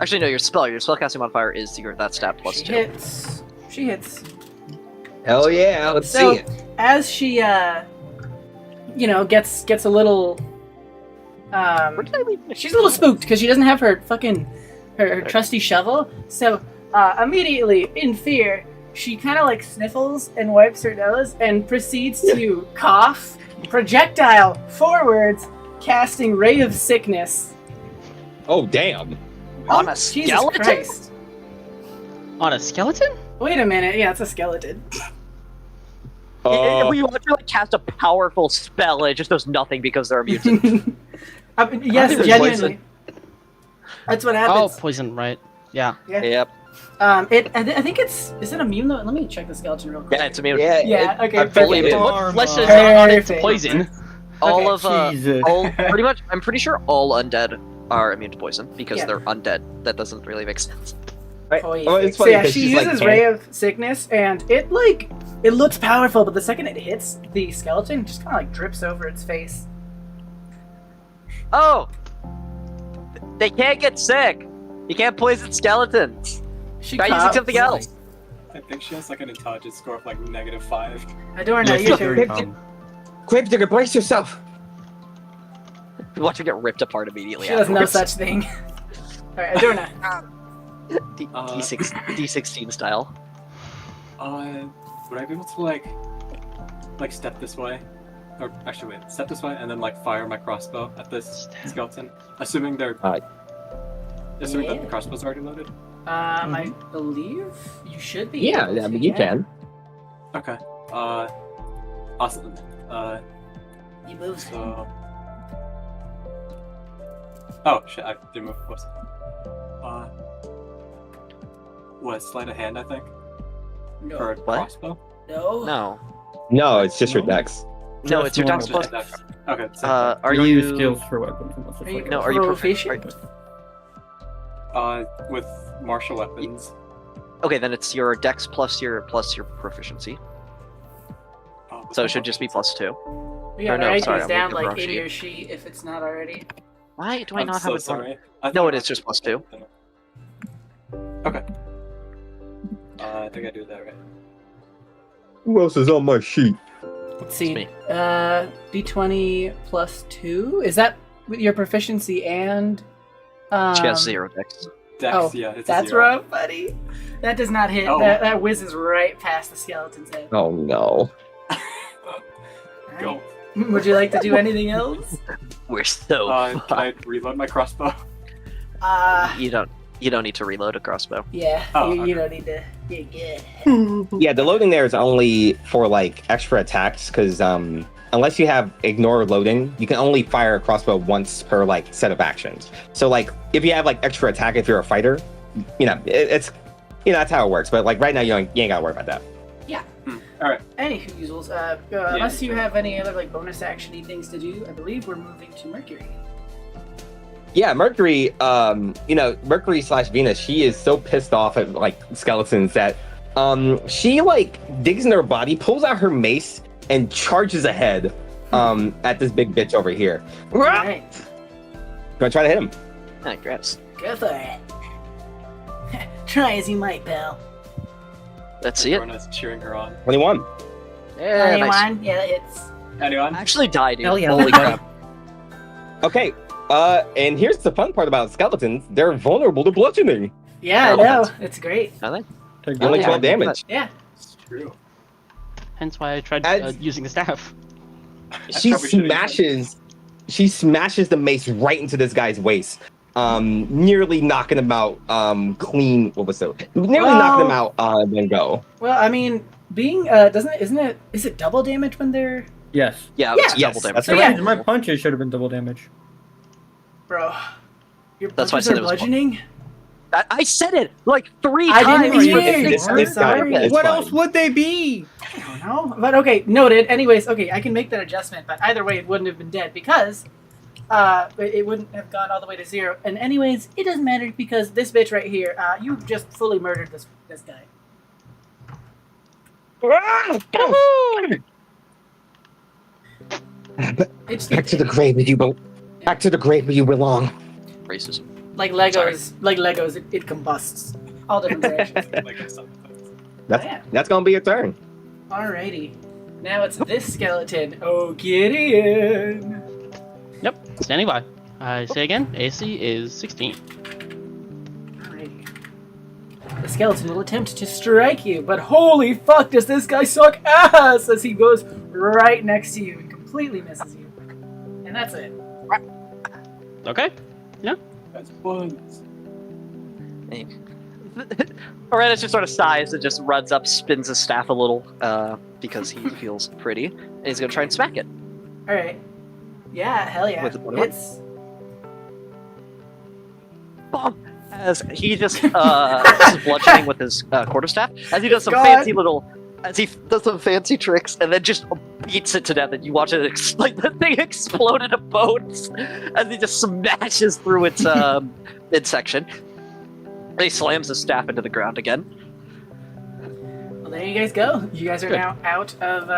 Actually, no, your spellcasting modifier is that stat plus She 2. hits. She hits. Hell yeah, let's So see it. as she, gets a little. Where did I leave my She's a little spooked because she doesn't have her fucking her trusty shovel. So immediately, in fear, she kind of like sniffles and wipes her nose and proceeds to cough, projectile forwards, casting Ray of Sickness. Oh damn. On a Jesus skeleton? Christ. On a skeleton? Wait a minute. Yeah, it's a skeleton. We want to like cast a powerful spell, and it just does nothing because they're immune to Yes, think there's genuinely. That's what Oh, happens. poison, right. Yeah. Yep. I think it's. Is it immune though? Let me check the skeleton real quick. Yeah, it's immune. Yeah, okay, I believe perfect. it. What flesh is Perfect. on it to poison? All of Jesus. pretty much. I'm pretty sure all undead are immune to poison because Yeah. they're undead. That doesn't really make sense. Poison. Well, it's So funny yeah, 'cause she she's, like, uses pan- Ray of Sickness, and it looks powerful, but the second it hits the skeleton, it just kind of like drips over its face. Oh, they can't get sick. You can't poison skeletons. She Try using coughs. something else. I think she has like an intelligence score of like -5. Adorno, Yes, your here turn. it comes. Gravedigger, brace yourself. Watch her get ripped apart immediately. She does no afterwards. such thing. Alright, Adorno. D16 style. Would I be able to like step this way? Or actually wait, step this way and then like fire my crossbow at this skeleton? Assuming they're Is there that the crossbow's already loaded? I believe you should be. Yeah, able I to, mean, you can. Okay. Awesome. You move. So. Oh shit! I didn't move. Whoops. What? Sleight of hand, I think. No. For a What? crossbow. No. No. No, it's just your dex. No, it's your Just dex normal. plus. Okay. So, Are You don't use you? skills for weapons unless it's Are you like No, are you proficient? with martial weapons. Okay, then it's your dex plus your proficiency. Oh, So it should just be +2. Yeah, Or no, write sorry, these I'm down looking at the like wrong in sheet. your sheet if it's not already. Why do I I'm not so have it? sorry. No, it is just +2. Okay. I think I do that right. Who else is on my sheet? Let's see. me. D20 plus 2. Is that with your proficiency and? She has 0 dex. Dex, Oh, yeah, it's that's a 0. rough, buddy. That does not hit. Oh. That whizzes right past the skeleton's head. Oh no. Go. Would you like to do anything else? We're so. Can I reload my crossbow? You don't need to reload a crossbow. Yeah. Oh, you okay. don't need to. You're good. Yeah, the loading there is only for like extra attacks because unless you have ignore loading, you can only fire a crossbow once per like set of actions. So like if you have like extra attack if you're a fighter, you know it's that's how it works. But like right now you ain't gotta worry about that. Alright. Anywho, unless you have any other like bonus actiony things to do, I believe we're moving to Mercury. Yeah, Mercury, Mercury / Venus, she is so pissed off at like skeletons that she like digs in her body, pulls out her mace, and charges ahead at this big bitch over here. All right, Gonna try to hit him. Ah, gross. Go for it. Try as you might, pal. Let's see it. Rona's cheering her on. 21. Yeah, nice. Anyone? Yeah, it's. Anyone? I actually died, dude. Hell yeah. Holy crap. Okay, and here's the fun part about skeletons. They're vulnerable to bludgeoning. yeah, I Oh, know. It's great. Nothing? Only yeah. 12 damage. Yeah. It's true. Hence why I tried As- using the staff. She probably should've smashes the mace right into this guy's waist. Nearly knocking him out clean. What was it? Nearly knocking him out then go. Well, I mean, being is it double damage when they're Yes. Yeah, Yeah. it's Yes, double damage. that's So correct. yeah. My punches should have been double damage. bro? Your That's why I punches said are it was bludgeoning. I said it like 3 I times. didn't for hear. this I'm This guy sorry. is What fine. else would they be? I don't know, but okay, noted. Anyways, okay, I can make that adjustment, but either way, it wouldn't have been dead because it wouldn't have gone all the way to 0. And anyways, it doesn't matter because this bitch right here, you just fully murdered this guy. It's Back to the grave where you Back to the grave where you belong. Racism. like Legos. Like Legos, it combusts all different directions. Like I said. That's gonna be your turn. Alrighty, now it's this skeleton. Oh, Gideon. Yep, standing by. I say again, AC is 16. Alrighty. The skeleton will attempt to strike you, but holy fuck, does this guy suck ass as he goes right next to you and completely misses you. And that's it. Okay. That's buns. Arenas just sort of sighs and just runs up, spins his staff a little, because he feels pretty, and he's gonna try and smack it. Alright. Yeah, hell yeah. With the 21? It's Bomb! As he just is bludgeoning with his quarterstaff, as he does some God. fancy little, as he does some fancy tricks, and then just beats it to death, and you watch it like the thing explode into bones as he just smashes through its midsection. And he slams his staff into the ground again. well, there you guys go. You guys are Good. now out of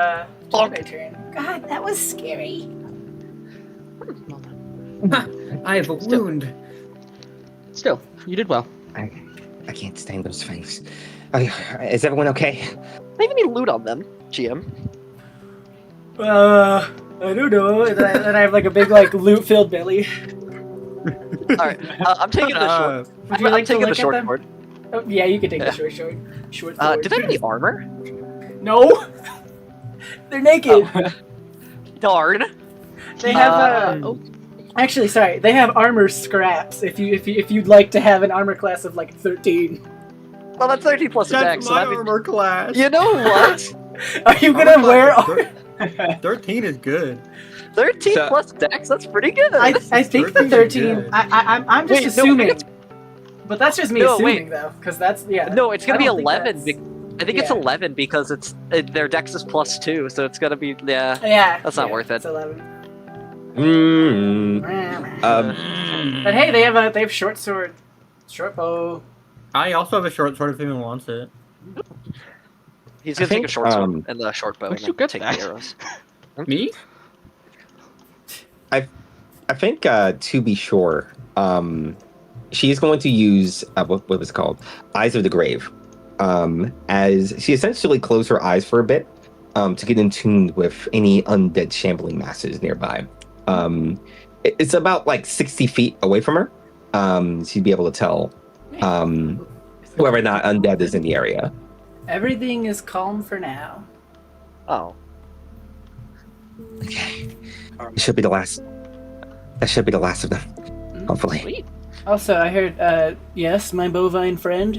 Bonk. Jedi turn. God, that was scary. Well done. I have a wound. Still, you did well. I can't stand those things. Is everyone okay? I even need loot on them, GM. I don't know. And then I have like a big like loot-filled belly. Alright, I'm taking the short. Would you I'm like to taking the look at short them? sword. Oh, yeah, you can take Yeah. the short sword. Short Do sword. they have any armor? No. They're naked. Darn. They have Oh, Actually, sorry, they have armor scraps. If you'd like to have an armor class of like 13. Well, that's 13 plus That's attack, so my that means... armor class. You know what? Are you gonna wear armor? 13 is good. 13 So- plus dex, that's pretty good. I think the 13 is 13. good. I'm just Wait, no, assuming. it's- But that's just me No, assuming wait. though, because that's No, it's gonna I be don't think 11. that's- I think it's yeah. 11 because it's their dex is +2, so it's gonna be Yeah. That's not yeah, worth it. It's 11. Mm. But hey, they have short sword, short bow. I also have a short sword if anyone wants it. He's I gonna take a think, short sword and the short bow Where'd and you then get take that? the arrows. Me? I think to be sure, she's going to use what was it called, Eyes of the Grave, as she essentially closed her eyes for a bit, to get in tune with any undead shambling masses nearby. It's about like 60 feet away from her. She'd be able to tell whoever or not undead is in the area. Everything is calm for now. Oh. Okay, it should be the last. That should be the last of them. Hopefully. Sweet. Also, I heard. Yes, my bovine friend.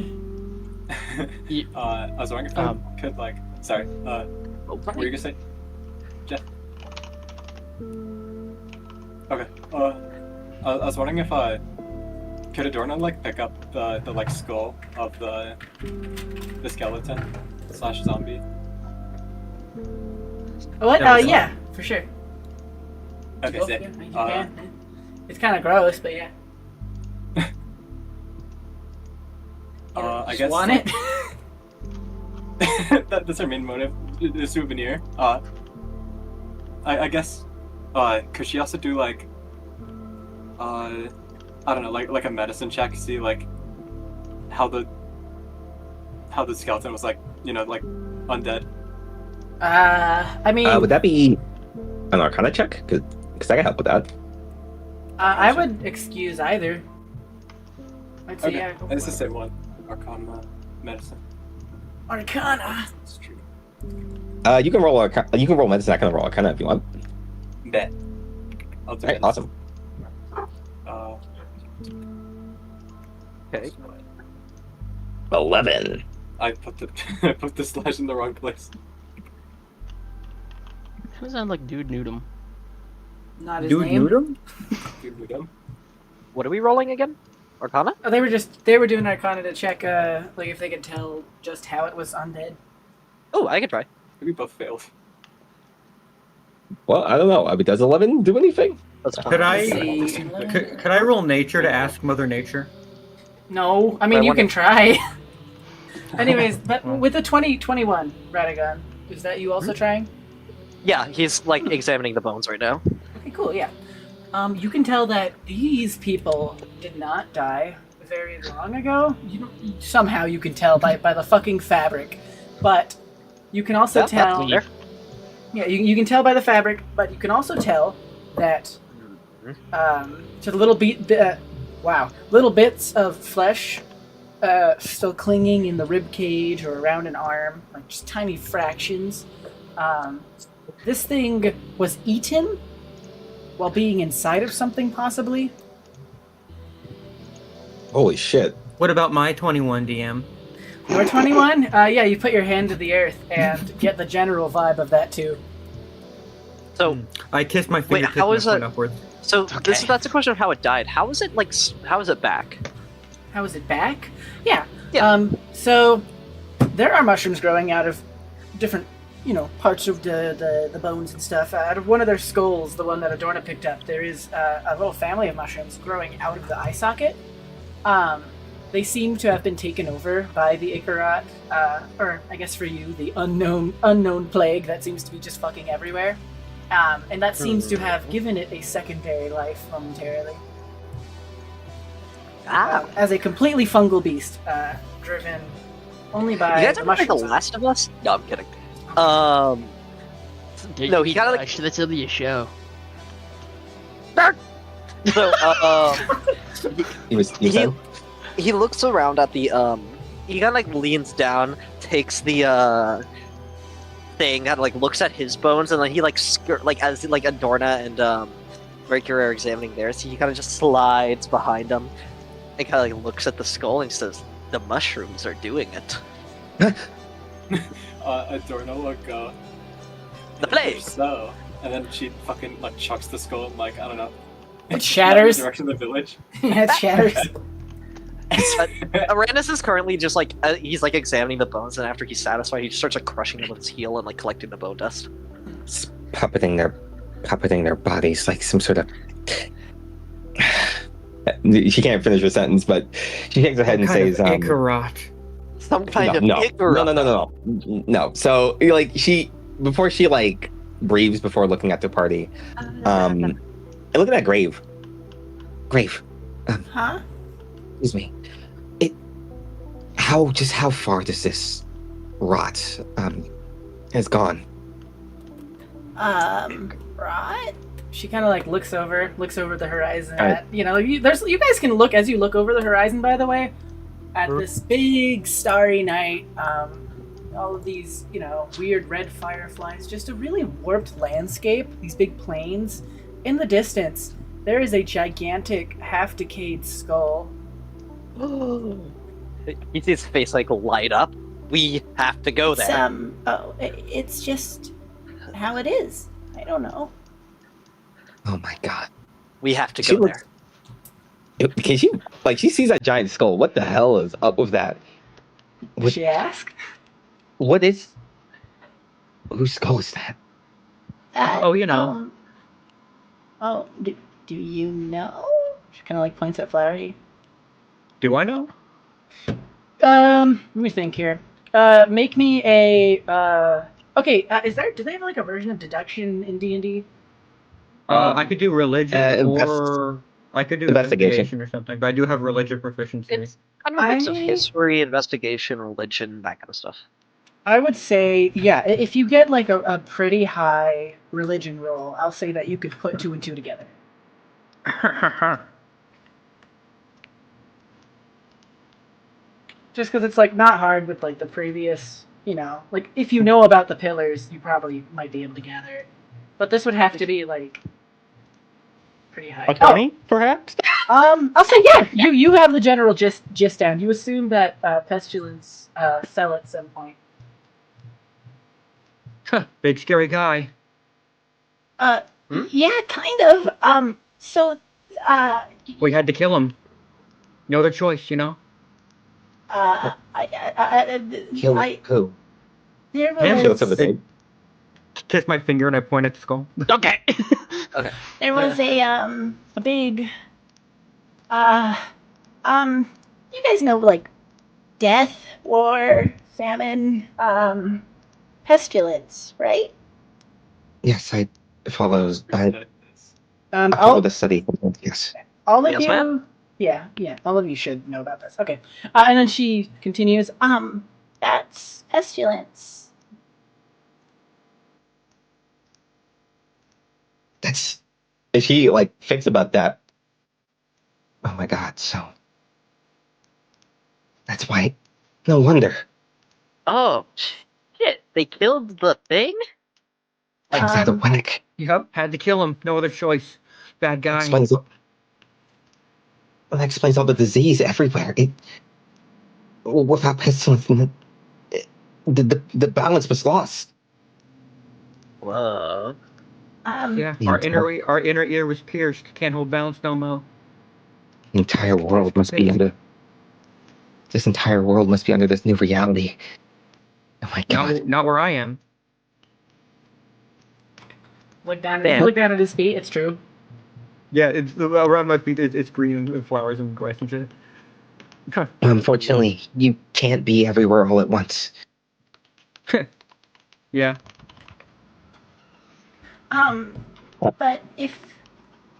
I was wondering if I could like. Sorry. What were you gonna say, Jeff? Okay. I was wondering if could Adorno like pick up the like skull of the skeleton / zombie? What? Yeah, Yeah, for sure. Okay, Oh, sick. yeah, you can. It's kind of gross, but yeah. I Just guess want it. that's our main motive. The souvenir. I guess. Could she also do like? I don't know, like a medicine check, see like how the skeleton was like, like undead. I mean, Would that be an Arcana check? Because I can help with that. I would excuse either. I'd say Okay, yeah. Go and it's for the it. same one. Arcana, medicine. Arcana. It's true. You can roll medicine. I can roll Arcana if you want. Bet. I'll do All right, it. awesome. Okay. 11. I put the I put the slash in the wrong place. Kind of sound like Dude Nudum. Not his Dude, name. Nudum? Dude, we dumb. What are we rolling again? Arcana? Oh, they were doing Arcana to check like if they could tell just how it was undead. Oh, I can try. We both failed. Well, I don't know. I mean, does 11 do anything? That's fine. Could I Let's see. could I roll nature to ask Mother Nature? No, I mean I you wonder- can try. Anyways, but with the 2021 Radagon, is that you also trying? Yeah, he's like examining the bones right now. Okay, cool. Yeah. You can tell that these people did not die very long ago. Somehow you can tell by the fucking fabric, but you can also That's tell. fair. Yeah, you can tell by the fabric, but you can also tell that to the little little bits of flesh still clinging in the rib cage or around an arm, like just tiny fractions. This thing was eaten while being inside of something, possibly. Holy shit. What about my 21 DM? Your 21? Yeah, you put your hand to the earth and get the general vibe of that too. So, I kissed my fingertip how and is I went it- upwards. so Okay. that's a question of how it died. How is it like? How is it back? How is it back? Yeah. Yeah. So there are mushrooms growing out of different, parts of the bones and stuff. Out of one of their skulls, the one that Adorna picked up, there is a little family of mushrooms growing out of the eye socket. They seem to have been taken over by the ICHORROT, or I guess for you, the unknown plague that seems to be just fucking everywhere. And that seems to have given it a secondary life momentarily. As a completely fungal beast, driven only by You guys the ever played The mushrooms. Last of Us? No, I'm kidding. No, he kinda like- Actually, that's the show. So, You he looks around at the he kind of like leans down, takes the thing, and like looks at his bones, and then he like as like Adorna and Mercury are examining theirs, he kind of just slides behind them and kind of like looks at the skull and says, "The mushrooms are doing it." Adorno will go. The plague. So, and then she fucking like chucks the skull and like I don't know. It shatters. In the direction of the village. Yeah, it shatters. Arandis is currently just like he's like examining the bones, and after he's satisfied, he just starts like crushing them with his heel and like collecting the bone dust. It's puppeting their bodies like some sort of. She can't finish her sentence, but she shakes her head and says, ICHORROT. Some kind of no. ICHORROT. No. So like before she like breathes before looking at the party, and look at that grave. Huh? Excuse me. How far does this rot has gone? Right? She kind of like looks over the horizon. At, you guys can look as you look over the horizon. By the way, at this big starry night, all of these weird red fireflies, just a really warped landscape. These big plains. In the distance, there is a gigantic, half-decayed skull. You see his face like light up. We have to go there. It's just how it is. I don't know. Oh my god. We have to go there. Because she sees that giant skull. What the hell is up with that? Did she ask? Whose skull is that? Do you know? She kind of like points at Flowery. Do I know? Let me think here. Make me a. Okay, do they have like a version of deduction in D&D? I could do religion or I could do investigation investigation or something, but I do have religion proficiency. It's kind of a mix of history, investigation, religion, that kind of stuff. I would say, yeah, if you get like a pretty high religion roll, I'll say that you could put 2 and 2 together. Just because it's like not hard with like the previous, like if you know about the pillars, you probably might be able to gather it. But this would have to be like pretty high. A 20, perhaps? I'll say yeah. You have the general gist down. You assume that pestilence fell at some point. Big scary guy. Yeah, kind of. We had to kill him. No other choice, Kill who? There was, Kiss my finger and I point at the skull. Okay. there was a big, you guys know, like, death, war, famine, pestilence, right? Yes, I follow All the study. Yes. of Yes, you. ma'am? Yeah. All of you should know about this. Okay. And then she continues. That's pestilence. Is she like thinks about that? Oh my god! So that's why. No wonder. Oh, shit. They killed the thing? Exatowenic. Yep, had to kill him. No other choice. Bad guy. That explains all the disease everywhere. Without pestilence, the balance was lost. Whoa. Yeah, our inner ear was pierced. Can't hold balance no more. The entire world must be under. This entire world must be under this new reality. Oh my god! Not where I am. Look down at his feet. It's true. Yeah, it's around my feet. It's green and flowers and grass and shit. Unfortunately, you can't be everywhere all at once. Yeah. But if,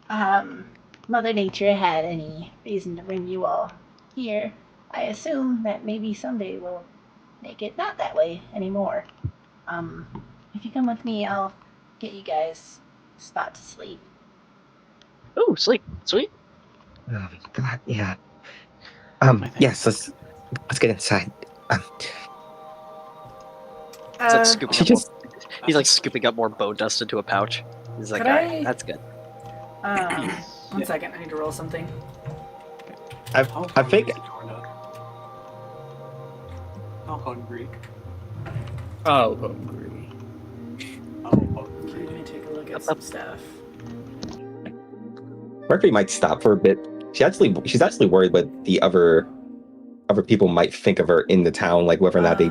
Mother Nature had any reason to bring you all here, I assume that maybe someday we'll make it not that way anymore. If you come with me, I'll get you guys a spot to sleep. Ooh, sleep. Sweet. Oh god, yeah. Yes, let's get inside. He's like scooping up he's like scooping up more bone dust into a pouch. He's like, alright, that's good. One second, I need to roll something. I think How hungry? Oh, hungry. How Okay, hungry. let me take a look at some stuff. Mercury might stop for a bit. She's actually worried what the other people might think of her in the town, like whether or not they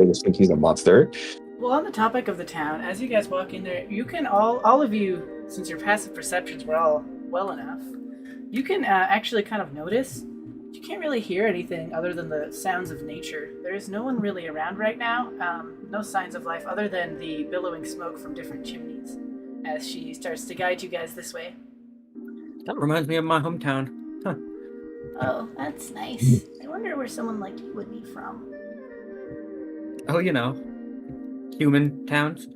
just think she's a monster. Well, on the topic of the town, as you guys walk in there, you can all of you, since your passive perceptions were all well enough, you can actually kind of notice. You can't really hear anything other than the sounds of nature. There's no one really around right now. No signs of life other than the billowing smoke from different chimneys as she starts to guide you guys this way. That reminds me of my hometown. Huh. Oh, that's nice. I wonder where someone like you would be from. Oh, you know, human towns.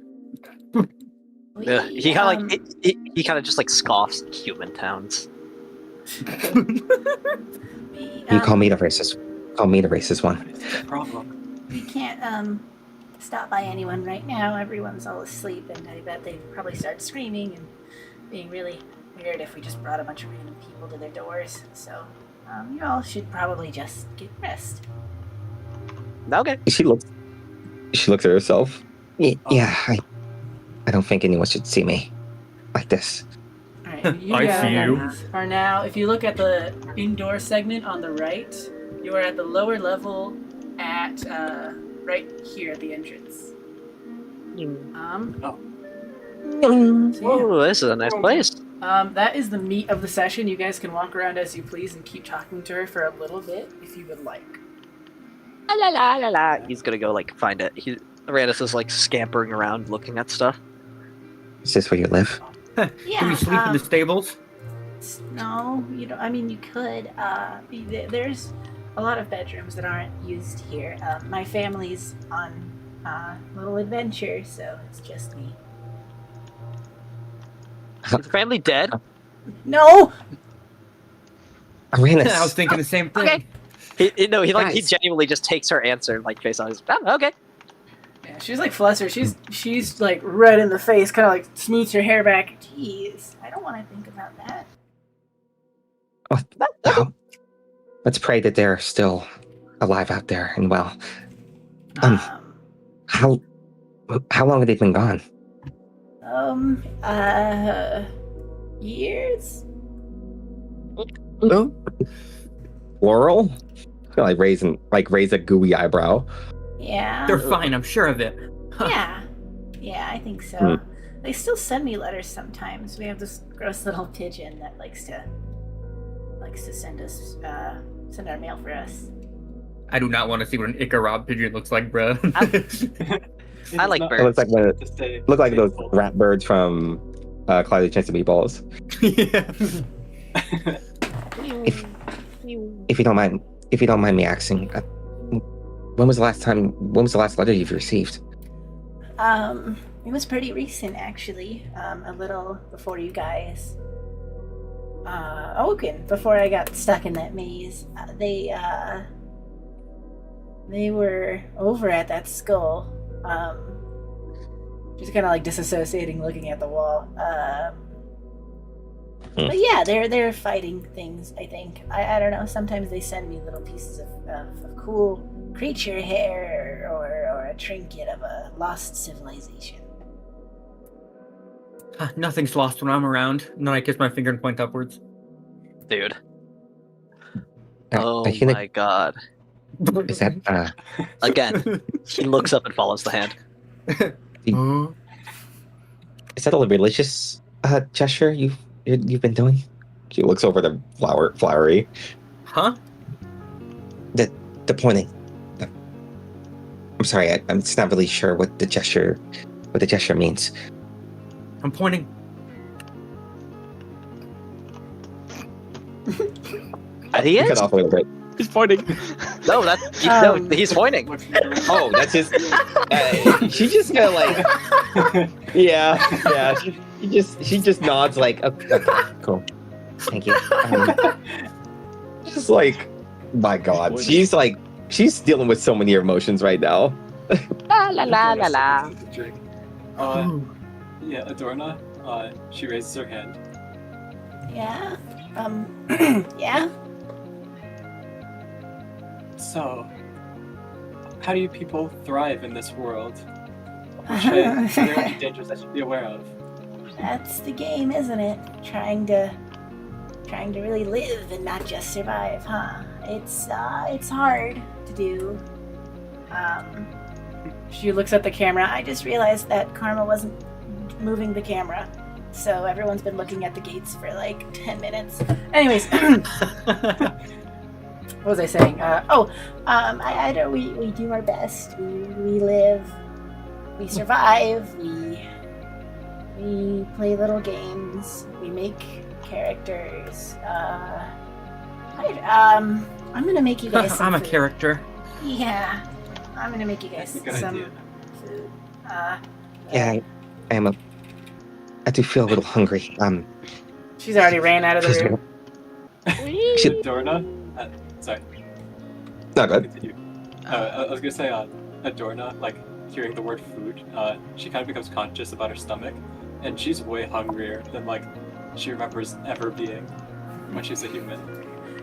He kind of he kind of just like scoffs at human towns. You call me the racist. Call me the racist one. It's a problem. We can't stop by anyone right now. Everyone's all asleep, and I bet they'd probably start screaming and being really weird if we just brought a bunch of random people to their doors. So you all should probably just get rest. Okay. She looks at herself. Yeah, I don't think anyone should see me like this. All right, you I see you. guys are now, if you look at the indoor segment on the right, you are at the lower level at right here at the entrance. Oh, this is a nice place. That is the meat of the session. You guys can walk around as you please and keep talking to her for a little bit if you would like. La la la la. He's gonna go like find it. Randus is like scampering around looking at stuff. Is this where you live? Yeah. Can we sleep in the stables? No, you don't. I mean, you could. There's a lot of bedrooms that aren't used here. My family's on a little adventure, so it's just me. Is the family dead? No! Arenas. I was thinking the same thing. Okay. He Guys. genuinely just takes her answer like face on his. Oh, okay. Yeah, she's like flustered. She's like red in the face, kind of like smooths her hair back. Jeez, I don't want to think about that. Well, let's pray that they're still alive out there and well. How long have they been gone? Years? Laurel? Like raise a gooey eyebrow. Yeah. They're fine, I'm sure of it. Yeah. Yeah, I think so. They still send me letters sometimes. We have this gross little pigeon that likes to send our mail for us. I do not want to see what an ICHORROT pigeon looks like, bro. I like It birds. looks like those rat birds from Cloudy Chance of Meatballs. Yeah. If you don't mind me asking, when was the last letter you've received? It was pretty recent, actually. A little before you guys awoken, before I got stuck in that maze. They were over at that skull. Just kind of like disassociating, looking at the wall. But yeah, they're fighting things, I think. I don't know, sometimes they send me little pieces of cool creature hair or a trinket of a lost civilization. Nothing's lost when I'm around. And then I kiss my finger and point upwards. Dude. I Oh feel my god. Is that Again, he looks up and follows the hand. is that a religious gesture you've been doing? She looks over the flowery. Huh? The pointing. I'm sorry, I'm just not really sure what the gesture means. I'm pointing. He You is? cut off a little bit. He's pointing. No, he's pointing. Oh, that's just. She just kind of like. Yeah. She just nods like, okay, cool, thank you. Just like, my God, she's dealing with so many emotions right now. La la la la la. Yeah, Adorna, she raises her hand. Yeah? Yeah? So, how do you people thrive in this world? Are there any dangers I should be aware of? That's the game, isn't it? Trying to really live and not just survive, huh? It's hard to do. She looks at the camera. I just realized that Karma wasn't moving the camera. So everyone's been looking at the gates for like 10 minutes. Anyways, what was I saying? I know we do our best. We live, we survive, we play little games, we make characters. I'm gonna make you guys some I'm a food. character. Yeah, I'm gonna make you guys That's a good some idea. food. Yeah, I am I do feel a little hungry. She's already ran out of the Just- room. Adorna? Sorry, Not good. continue. I was gonna say, Adorna, like, hearing the word food, she kind of becomes conscious about her stomach, and she's way hungrier than, like, she remembers ever being when she's a human.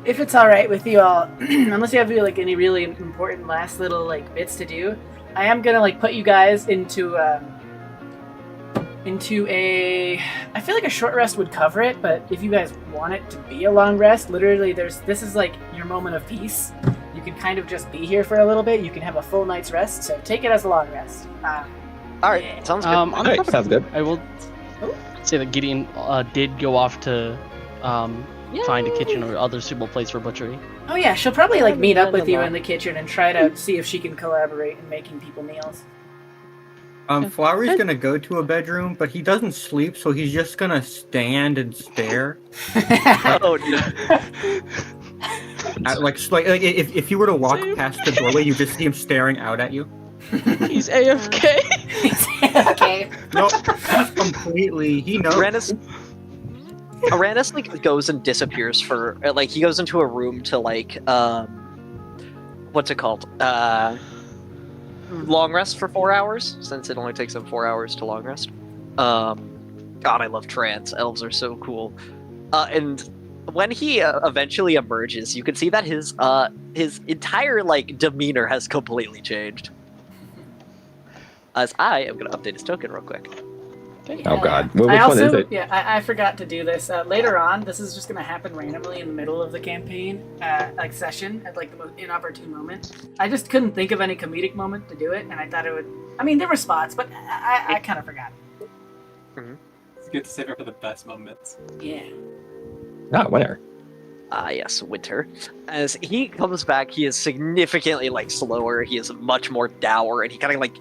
If it's all right with you all, unless you have like any really important last little like bits to do, I am gonna like put you guys into a. I feel like a short rest would cover it, but if you guys want it to be a long rest, literally, this is like your moment of peace. You can kind of just be here for a little bit. You can have a full night's rest, so take it as a long rest. Alright, Yeah. sounds good. On the Alright, topic- sounds good. I will say that Gideon did go off to find a kitchen or other suitable place for butchery. Oh yeah, she'll probably like meet up with you Blah, in the kitchen and try to see if she can collaborate in making people meals. Flowery's gonna go to a bedroom, but he doesn't sleep, so he's just gonna stand and stare. Oh no. Like if you were to walk past the doorway, you just see him staring out at you. He's AFK. Okay. No, he's completely. He knows. Aranus like goes and disappears for like he goes into a room to like what's it called? Long rest for 4 hours, since it only takes him 4 hours to long rest. God, I love trans. Elves are so cool. And when he eventually emerges, you can see that his entire like demeanor has completely changed. As I am gonna update his token real quick. Oh god. Which I also, one is it? Yeah, I forgot to do this. Later on, this is just going to happen randomly in the middle of the campaign, like session, at like the most inopportune moment. I just couldn't think of any comedic moment to do it, and I thought it would. I mean, there were spots, but I kind of forgot. It's good to save her for the best moments. Yeah. Ah, winner. Yes, Winter. As he comes back, he is significantly like slower. He is much more dour, and he kind of like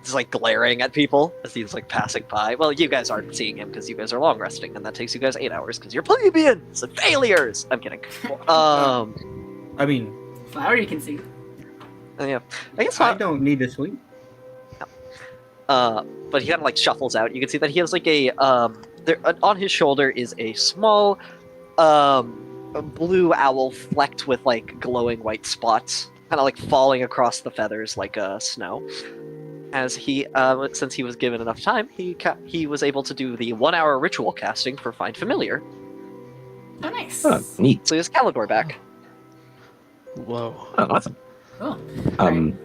is like glaring at people as he's like passing by. Well, you guys aren't seeing him because you guys are long resting, and that takes you guys 8 hours because you're plebeians and failures. I'm kidding. I mean, Flower, you can see. Yeah, I guess I don't need to sleep. but he kind of like shuffles out. You can see that he has like a there on his shoulder is a small a blue owl flecked with like glowing white spots, kind of like falling across the feathers like snow. As he, since he was given enough time, he was able to do the 1 hour ritual casting for Find Familiar. Oh, nice. Oh, neat. So he has Caligor back. Whoa. Oh, awesome. Cool. Um,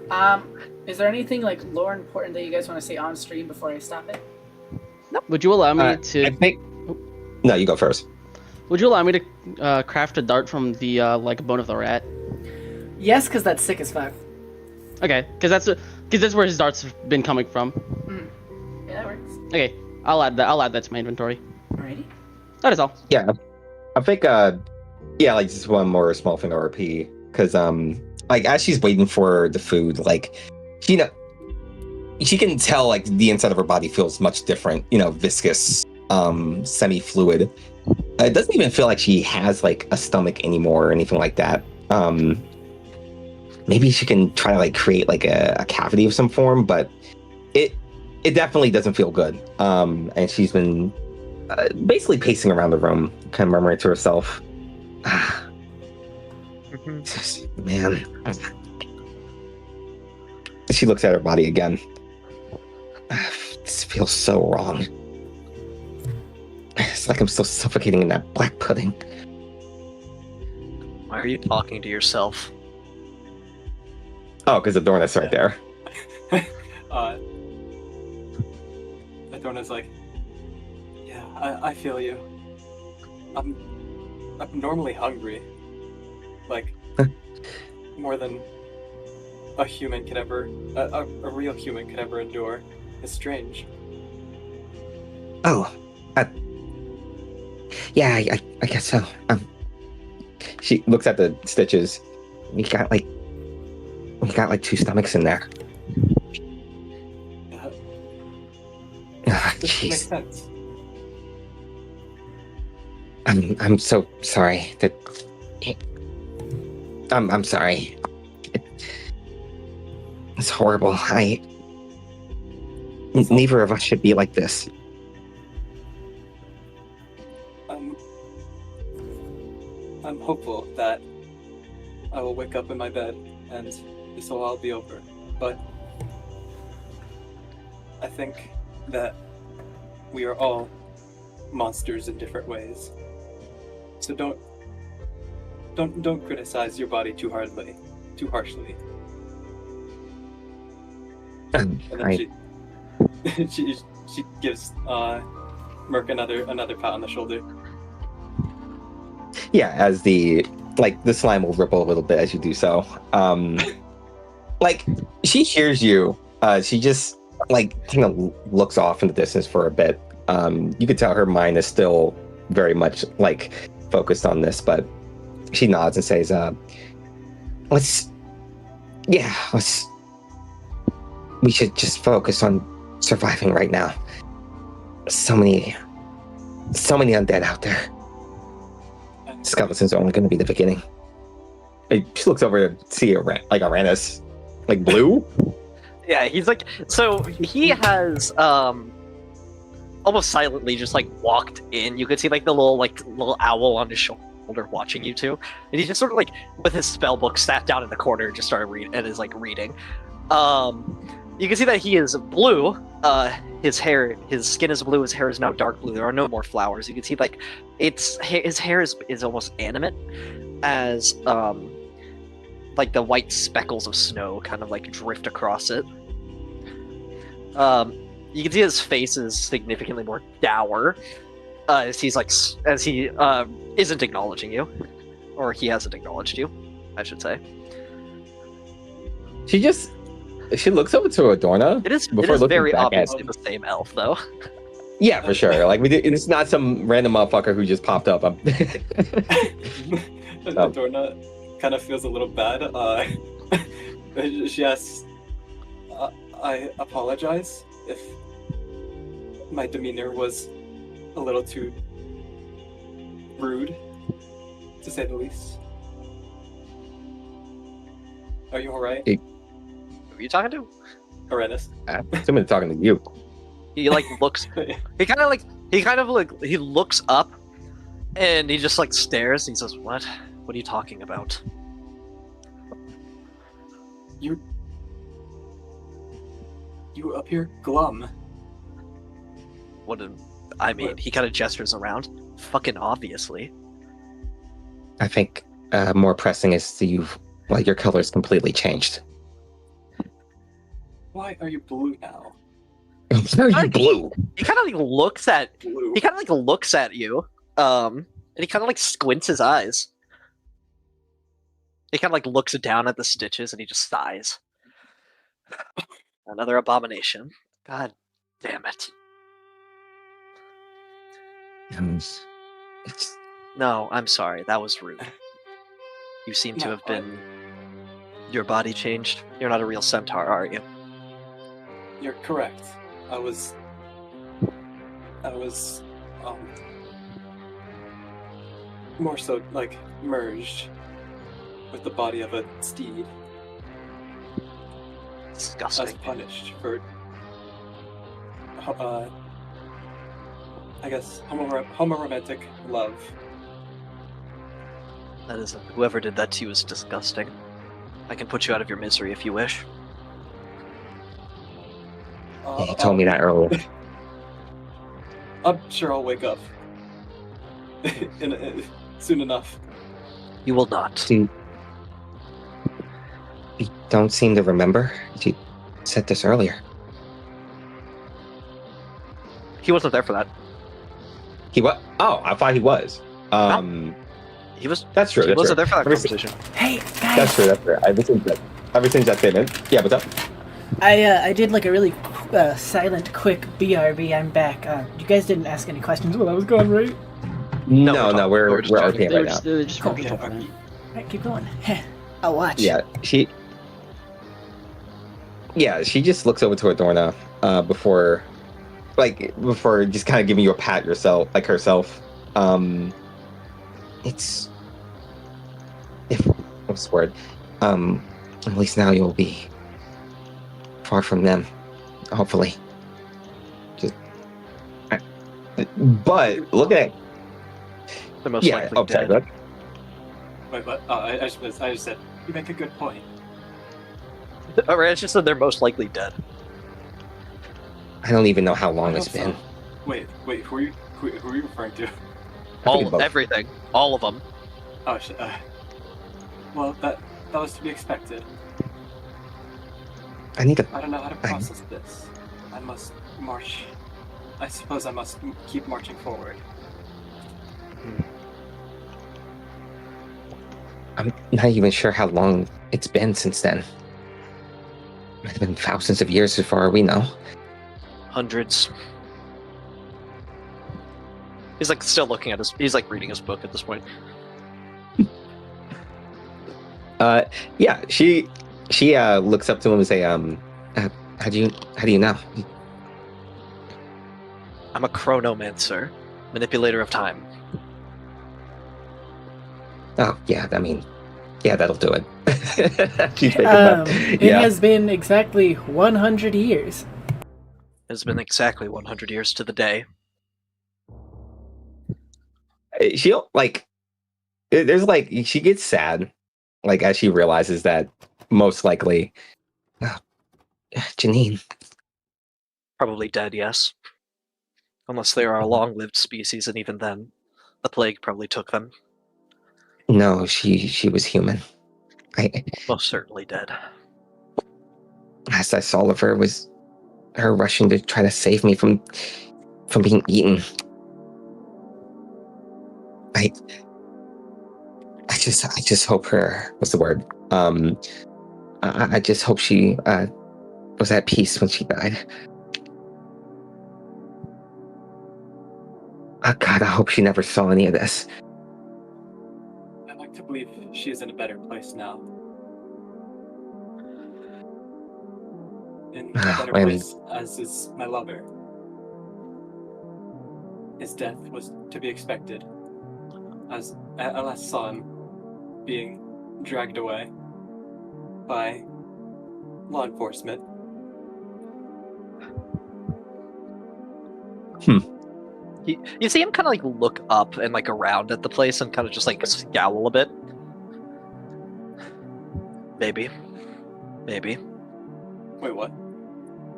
Is there anything like lore important that you guys want to say on stream before I stop it? Would you allow me I to? think. No, you go first. Would you allow me to craft a dart from the like bone of the rat? Yes, because that's sick as fuck. Okay, because that's where his darts have been coming from. Yeah, that works. Okay, I'll add that to my inventory. Alrighty. That is all. Yeah, I think. Yeah, like just one more small thing to RP because like as she's waiting for the food, like she can tell like the inside of her body feels much different. Viscous, semi-fluid. It doesn't even feel like she has like a stomach anymore or anything like that. Maybe she can try to like create like a cavity of some form, but it definitely doesn't feel good. And she's been basically pacing around the room, kind of murmuring to herself, man. She looks at her body again. This feels so wrong. It's like I'm still suffocating in that black pudding. Why are you talking to yourself? Oh, because Adorna's right there. Adorna's like, yeah, I feel you. I'm normally hungry, like more than a human could ever, a real human could ever endure. It's strange. Oh, yeah, I guess so. She looks at the stitches. You got like 2 stomachs in there. This makes Jeez. sense. I'm so sorry that. I'm sorry. It's horrible. Neither of us should be like this. I'm hopeful that I will wake up in my bed and this will all be over. But I think that we are all monsters in different ways. So don't criticize your body too harshly. And then she gives Merc another pat on the shoulder. Yeah, as the slime will ripple a little bit as you do so. She hears you. She just kind of looks off in the distance for a bit. You could tell her mind is still very much focused on this, but she nods and says, we should just focus on surviving right now. So many undead out there. Skeletons are only going to be the beginning. She looks over to see Aranus, blue. Yeah, he's so he has almost silently just walked in. You could see the little owl on his shoulder watching you two, and he just sort of with his spell book sat down in the corner and just started reading and is reading. You can see that he is blue. His skin is blue. His hair is now dark blue. There are no more flowers. You can see his hair is almost animate, as the white speckles of snow kind of drift across it. You can see his face is significantly more dour, as he isn't acknowledging you, or he hasn't acknowledged you, I should say. She looks over to Adorna. It is very obviously the same elf, though. Yeah, for sure. It's not some random motherfucker who just popped up. Adorna kind of feels a little bad. She asks, I apologize if my demeanor was a little too rude, to say the least. Are you alright? Who are you talking to? Aranus. Somebody's talking to you. He looks. He looks up, and he just stares. And he says, "What? What are you talking about?" You appear glum. He kind of gestures around. Fucking obviously. I think more pressing is your color's completely changed. Why are you blue now? Why are you blue? He kind of looks at. He kind of looks at you. And he kind of squints his eyes. He kind of looks down at the stitches and he just sighs. Another abomination. God damn it. No, I'm sorry. That was rude. You seem to have been. Your body changed. You're not a real centaur, are you? You're correct. I was more so merged with the body of a steed. Disgusting. As punished for I guess homoromantic love. That is, whoever did that to you is disgusting. I can put you out of your misery if you wish. You told me that earlier. I'm sure I'll wake up soon enough. You will not. You don't seem to remember. You said this earlier. He wasn't there for that. He what? Oh, I thought he was. He was. That's true. He That's wasn't true. there for that conversation. Hey guys, That's true. That's true. Ever since that statement. Yeah, what's up? I did like a really silent, quick BRB. I'm back. You guys didn't ask any questions while I was gone, right? No, we're just RPing right now. They're just Cool. talking. All right, keep going. I'll watch. Yeah, she just looks over to Adorna before just kind of giving you a pat yourself, like herself. What's the word? At least now you'll be far from them, hopefully. But look at The most likely dead. sorry, Wait, what? Oh, I just said you make a good point. Alright, it's just that they're most likely dead. I don't even know how long I it's hope so. been. Wait, who are you referring to? both. Everything, all of them. Oh shit. Well, that was to be expected. I need to. I don't know how to process this. I must march. I suppose I must keep marching forward. I'm not even sure how long it's been since then. Might have been thousands of years as far as we know. Hundreds. He's like still looking at he's like reading his book at this point. Yeah, she looks up to him and say, how do you know? I'm a chronomancer, manipulator of time. Oh, yeah, I mean, yeah, that'll do it. She's making It yeah. has been exactly 100 years. It's been exactly 100 years to the day. She'll, like, there's, like, she gets sad, like, as she realizes that most likely, Janine. Probably dead, yes. Unless they are a long-lived species, and even then, the plague probably took them. No, she was human. Most certainly dead. Last I saw of her was her rushing to try to save me from being eaten. I just hope her, what's the word? I just hope she was at peace when she died. Oh God, I hope she never saw any of this. I'd like to believe she is in a better place now. In a better place, as is my lover. His death was to be expected, as I last saw him being dragged away by law enforcement. You see him kind of like look up and like around at the place and kind of just like scowl a bit. Maybe. Wait, what?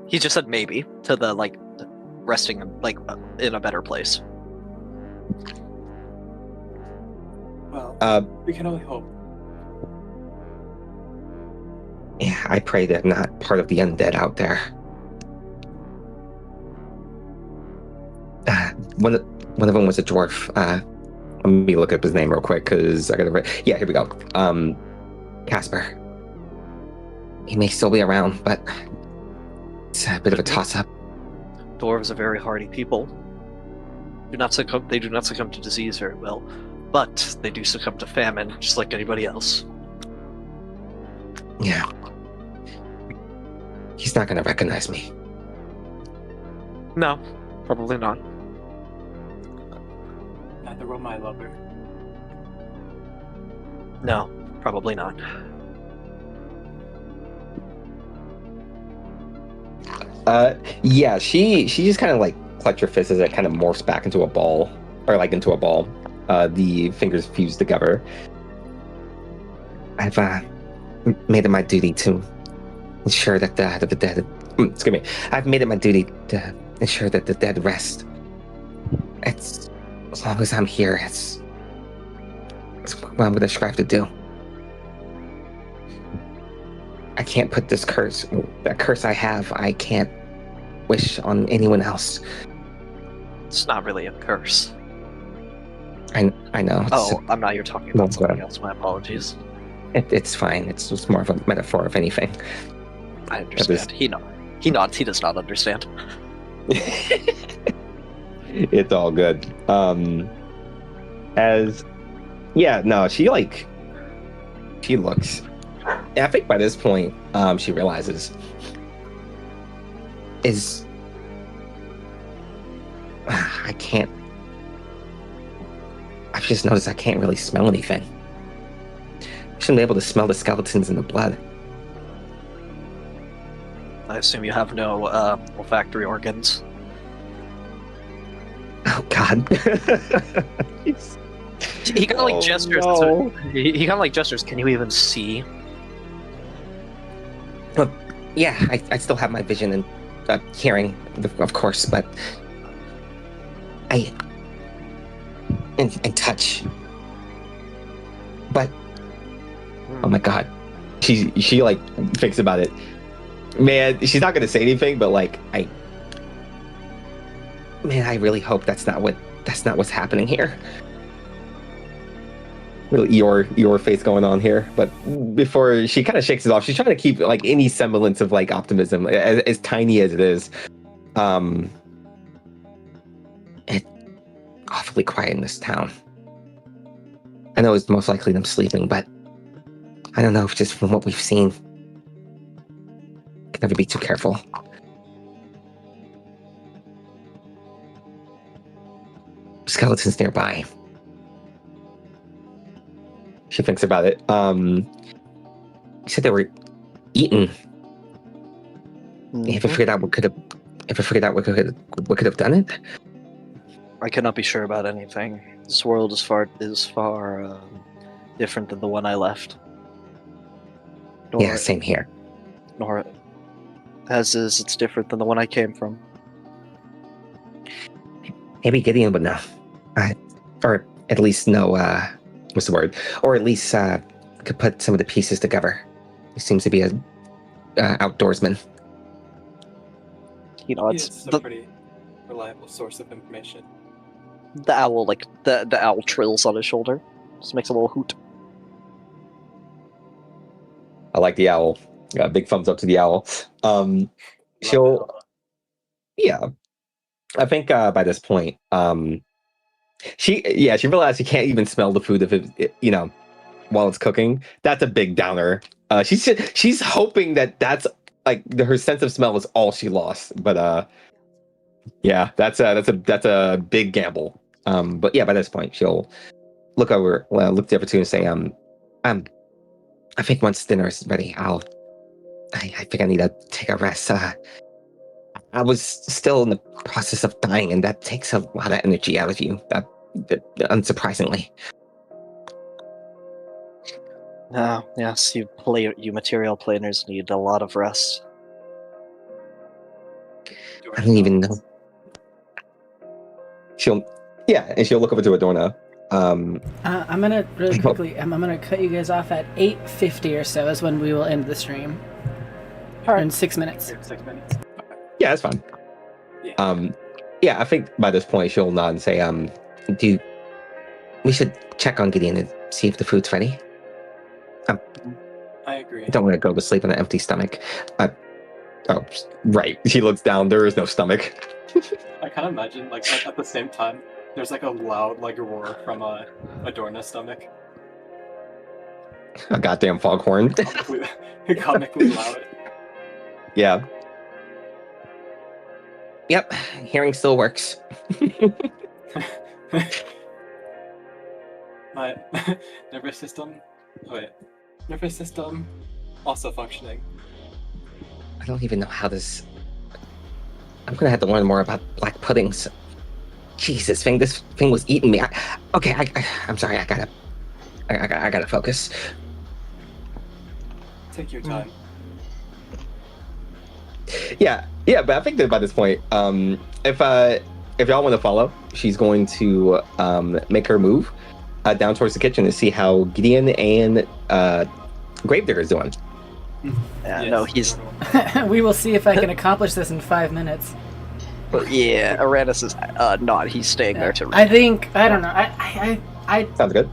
He just said maybe to the like resting like in a better place. Well, we can only hope. Yeah, I pray they're not part of the undead out there. One of them was a dwarf. Let me look up his name real quick because I gotta. Yeah, here we go. Casper. He may still be around, but it's a bit of a toss-up. Dwarves are very hardy people. They do not succumb to disease very well, but they do succumb to famine, just like anybody else. Yeah. He's not gonna recognize me. No, probably not. Neither will my lover. No, probably not. Yeah, she just kind of like clutch her fist as it kind of morphs back into a ball, or like into a ball. The fingers fuse together. I've made it my duty to ensure that the dead. Excuse me. I've made it my duty to ensure that the dead rest. It's as long as I'm here, it's what I'm gonna strive to do. I can't put that curse I have, I can't wish on anyone else. It's not really a curse. I know. I'm not. You're talking about something else. My apologies. It's fine. It's just more of a metaphor, if anything. I understand. He nods. He does not understand. It's all good. She looks. And I think by this point, she realizes I can't. I've just noticed I can't really smell anything. I shouldn't be able to smell the skeletons in the blood. I assume you have no olfactory organs. Oh God. He kind of like gestures. No. He kind of like gestures. Can you even see? Well, yeah, I still have my vision and hearing, of course, but and touch. But oh my God, she like thinks about it. Man, she's not gonna say anything, but like I really hope that's not what's happening here. Really your face going on here, but before she kind of shakes it off, she's trying to keep like any semblance of like optimism, as tiny as it is. It's awfully quiet in this town. I know it's most likely them sleeping, but I don't know if just from what we've seen, can never be too careful. Skeletons nearby. She thinks about it. You said they were eaten. If I figured out what could have done it. I cannot be sure about anything. This world is far different than the one I left. Yeah, same here. Nor, as is, it's different than the one I came from. Maybe Gideon would know, or at least know. What's the word? Or at least could put some of the pieces together. He seems to be a outdoorsman. He nods. It's a pretty reliable source of information. The owl, like the owl, trills on his shoulder. Just makes a little hoot. I like the owl. Big thumbs up to the owl. Yeah. I think by this point, she realized she can't even smell the food if it while it's cooking. That's a big downer. She's hoping that's like her sense of smell is all she lost. But yeah, that's a big gamble. But yeah, by this point she'll look the other two and say, I think once dinner is ready, I think I need to take a rest. I was still in the process of dying, and that takes a lot of energy out of you. That unsurprisingly. Yes, you material planers need a lot of rest. I don't even know. She'll look over to Adorna. I'm gonna really quickly. I'm gonna cut you guys off at 8:50 or so is when we will end the stream. Or in 6 minutes. 6 minutes. Yeah, that's fine. Yeah. I think by this point she'll nod and say, we should check on Gideon and see if the food's ready. I agree. I don't want to go to sleep on an empty stomach. Right. She looks down. There is no stomach. I kind of imagine, like, at the same time, there's like a loud, like, roar from Adorna's stomach. A goddamn foghorn. Comically loud. Yeah. Yep. Hearing still works. My nervous system also functioning. I don't even know how this. I'm gonna have to learn more about black puddings. Jesus, this thing was eating me. I'm sorry. I gotta focus. Take your time. Yeah, but I think that by this point, if if y'all want to follow, she's going to make her move down towards the kitchen to see how Gideon and Gravedigger is doing. No, he's. We will see if I can accomplish this in 5 minutes. Yeah, Aranis is not. He's staying there to. I think I don't know. I Sounds good.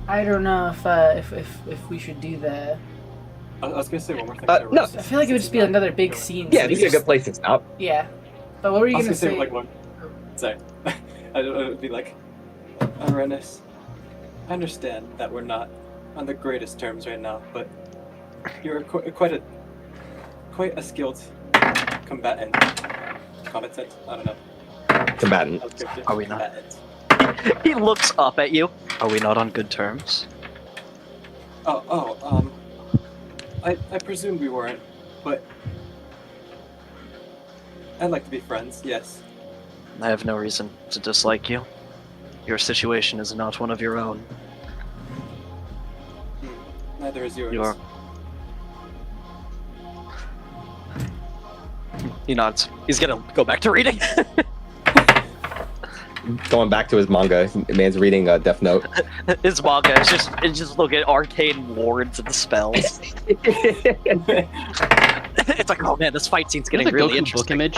I don't know if we should do that. I was gonna say one more thing. No. I feel like it would just be another big scene. Yeah, so this we is a good place to stop. Yeah, but what were you I was gonna say? like one. Sorry, it would be like, Arenis, I understand that we're not on the greatest terms right now, but you're quite a skilled combatant. Combatant? I don't know. Combatant. Are we not? Combatant. He looks up at you. Are we not on good terms? I presume we weren't, but I'd like to be friends, yes. I have no reason to dislike you. Your situation is not one of your own. Neither is yours. You're... He nods. He's gonna go back to reading. Going back to his manga, man's reading Death Note. His manga is just look at arcane wards and the spells. It's like, oh man, this fight scene's getting really interesting. Book image.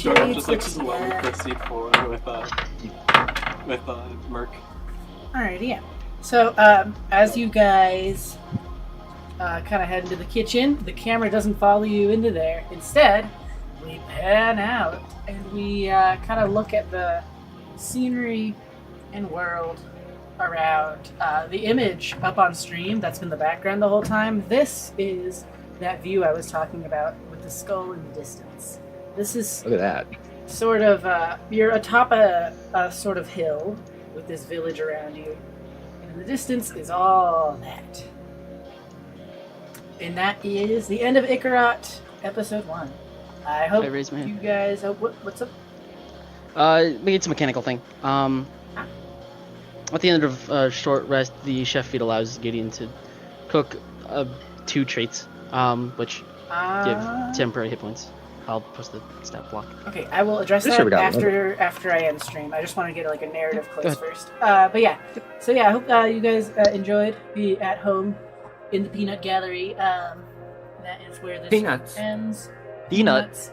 Jordan just like slowly proceed forward with Merc. Alrighty, yeah. So as you guys kind of head into the kitchen, the camera doesn't follow you into there. Instead, we pan out and we kind of look at the scenery and world around. The image up on stream that's been the background the whole time, this is that view I was talking about with the skull in the distance. This is Look at that. sort of, you're atop a sort of hill with this village around you. And in the distance is all that. And that is the end of ICHORROT, episode 1. I hope I raised my hand. you guys... what's up? Maybe it's a mechanical thing. At the end of a short rest, the chef feed allows Gideon to cook 2 treats, which give temporary hit points. I'll post the stat block. Okay, I will address Pretty that sure we got after I end stream. I just want to get like a narrative close first. But yeah, so yeah, I hope you guys enjoyed. Be at home in the peanut gallery. That is where this Peanuts. ends. Peanuts.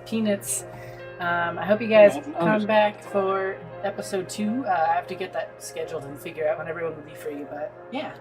I hope you guys come back for episode 2. I have to get that scheduled and figure out when everyone will be free. But yeah.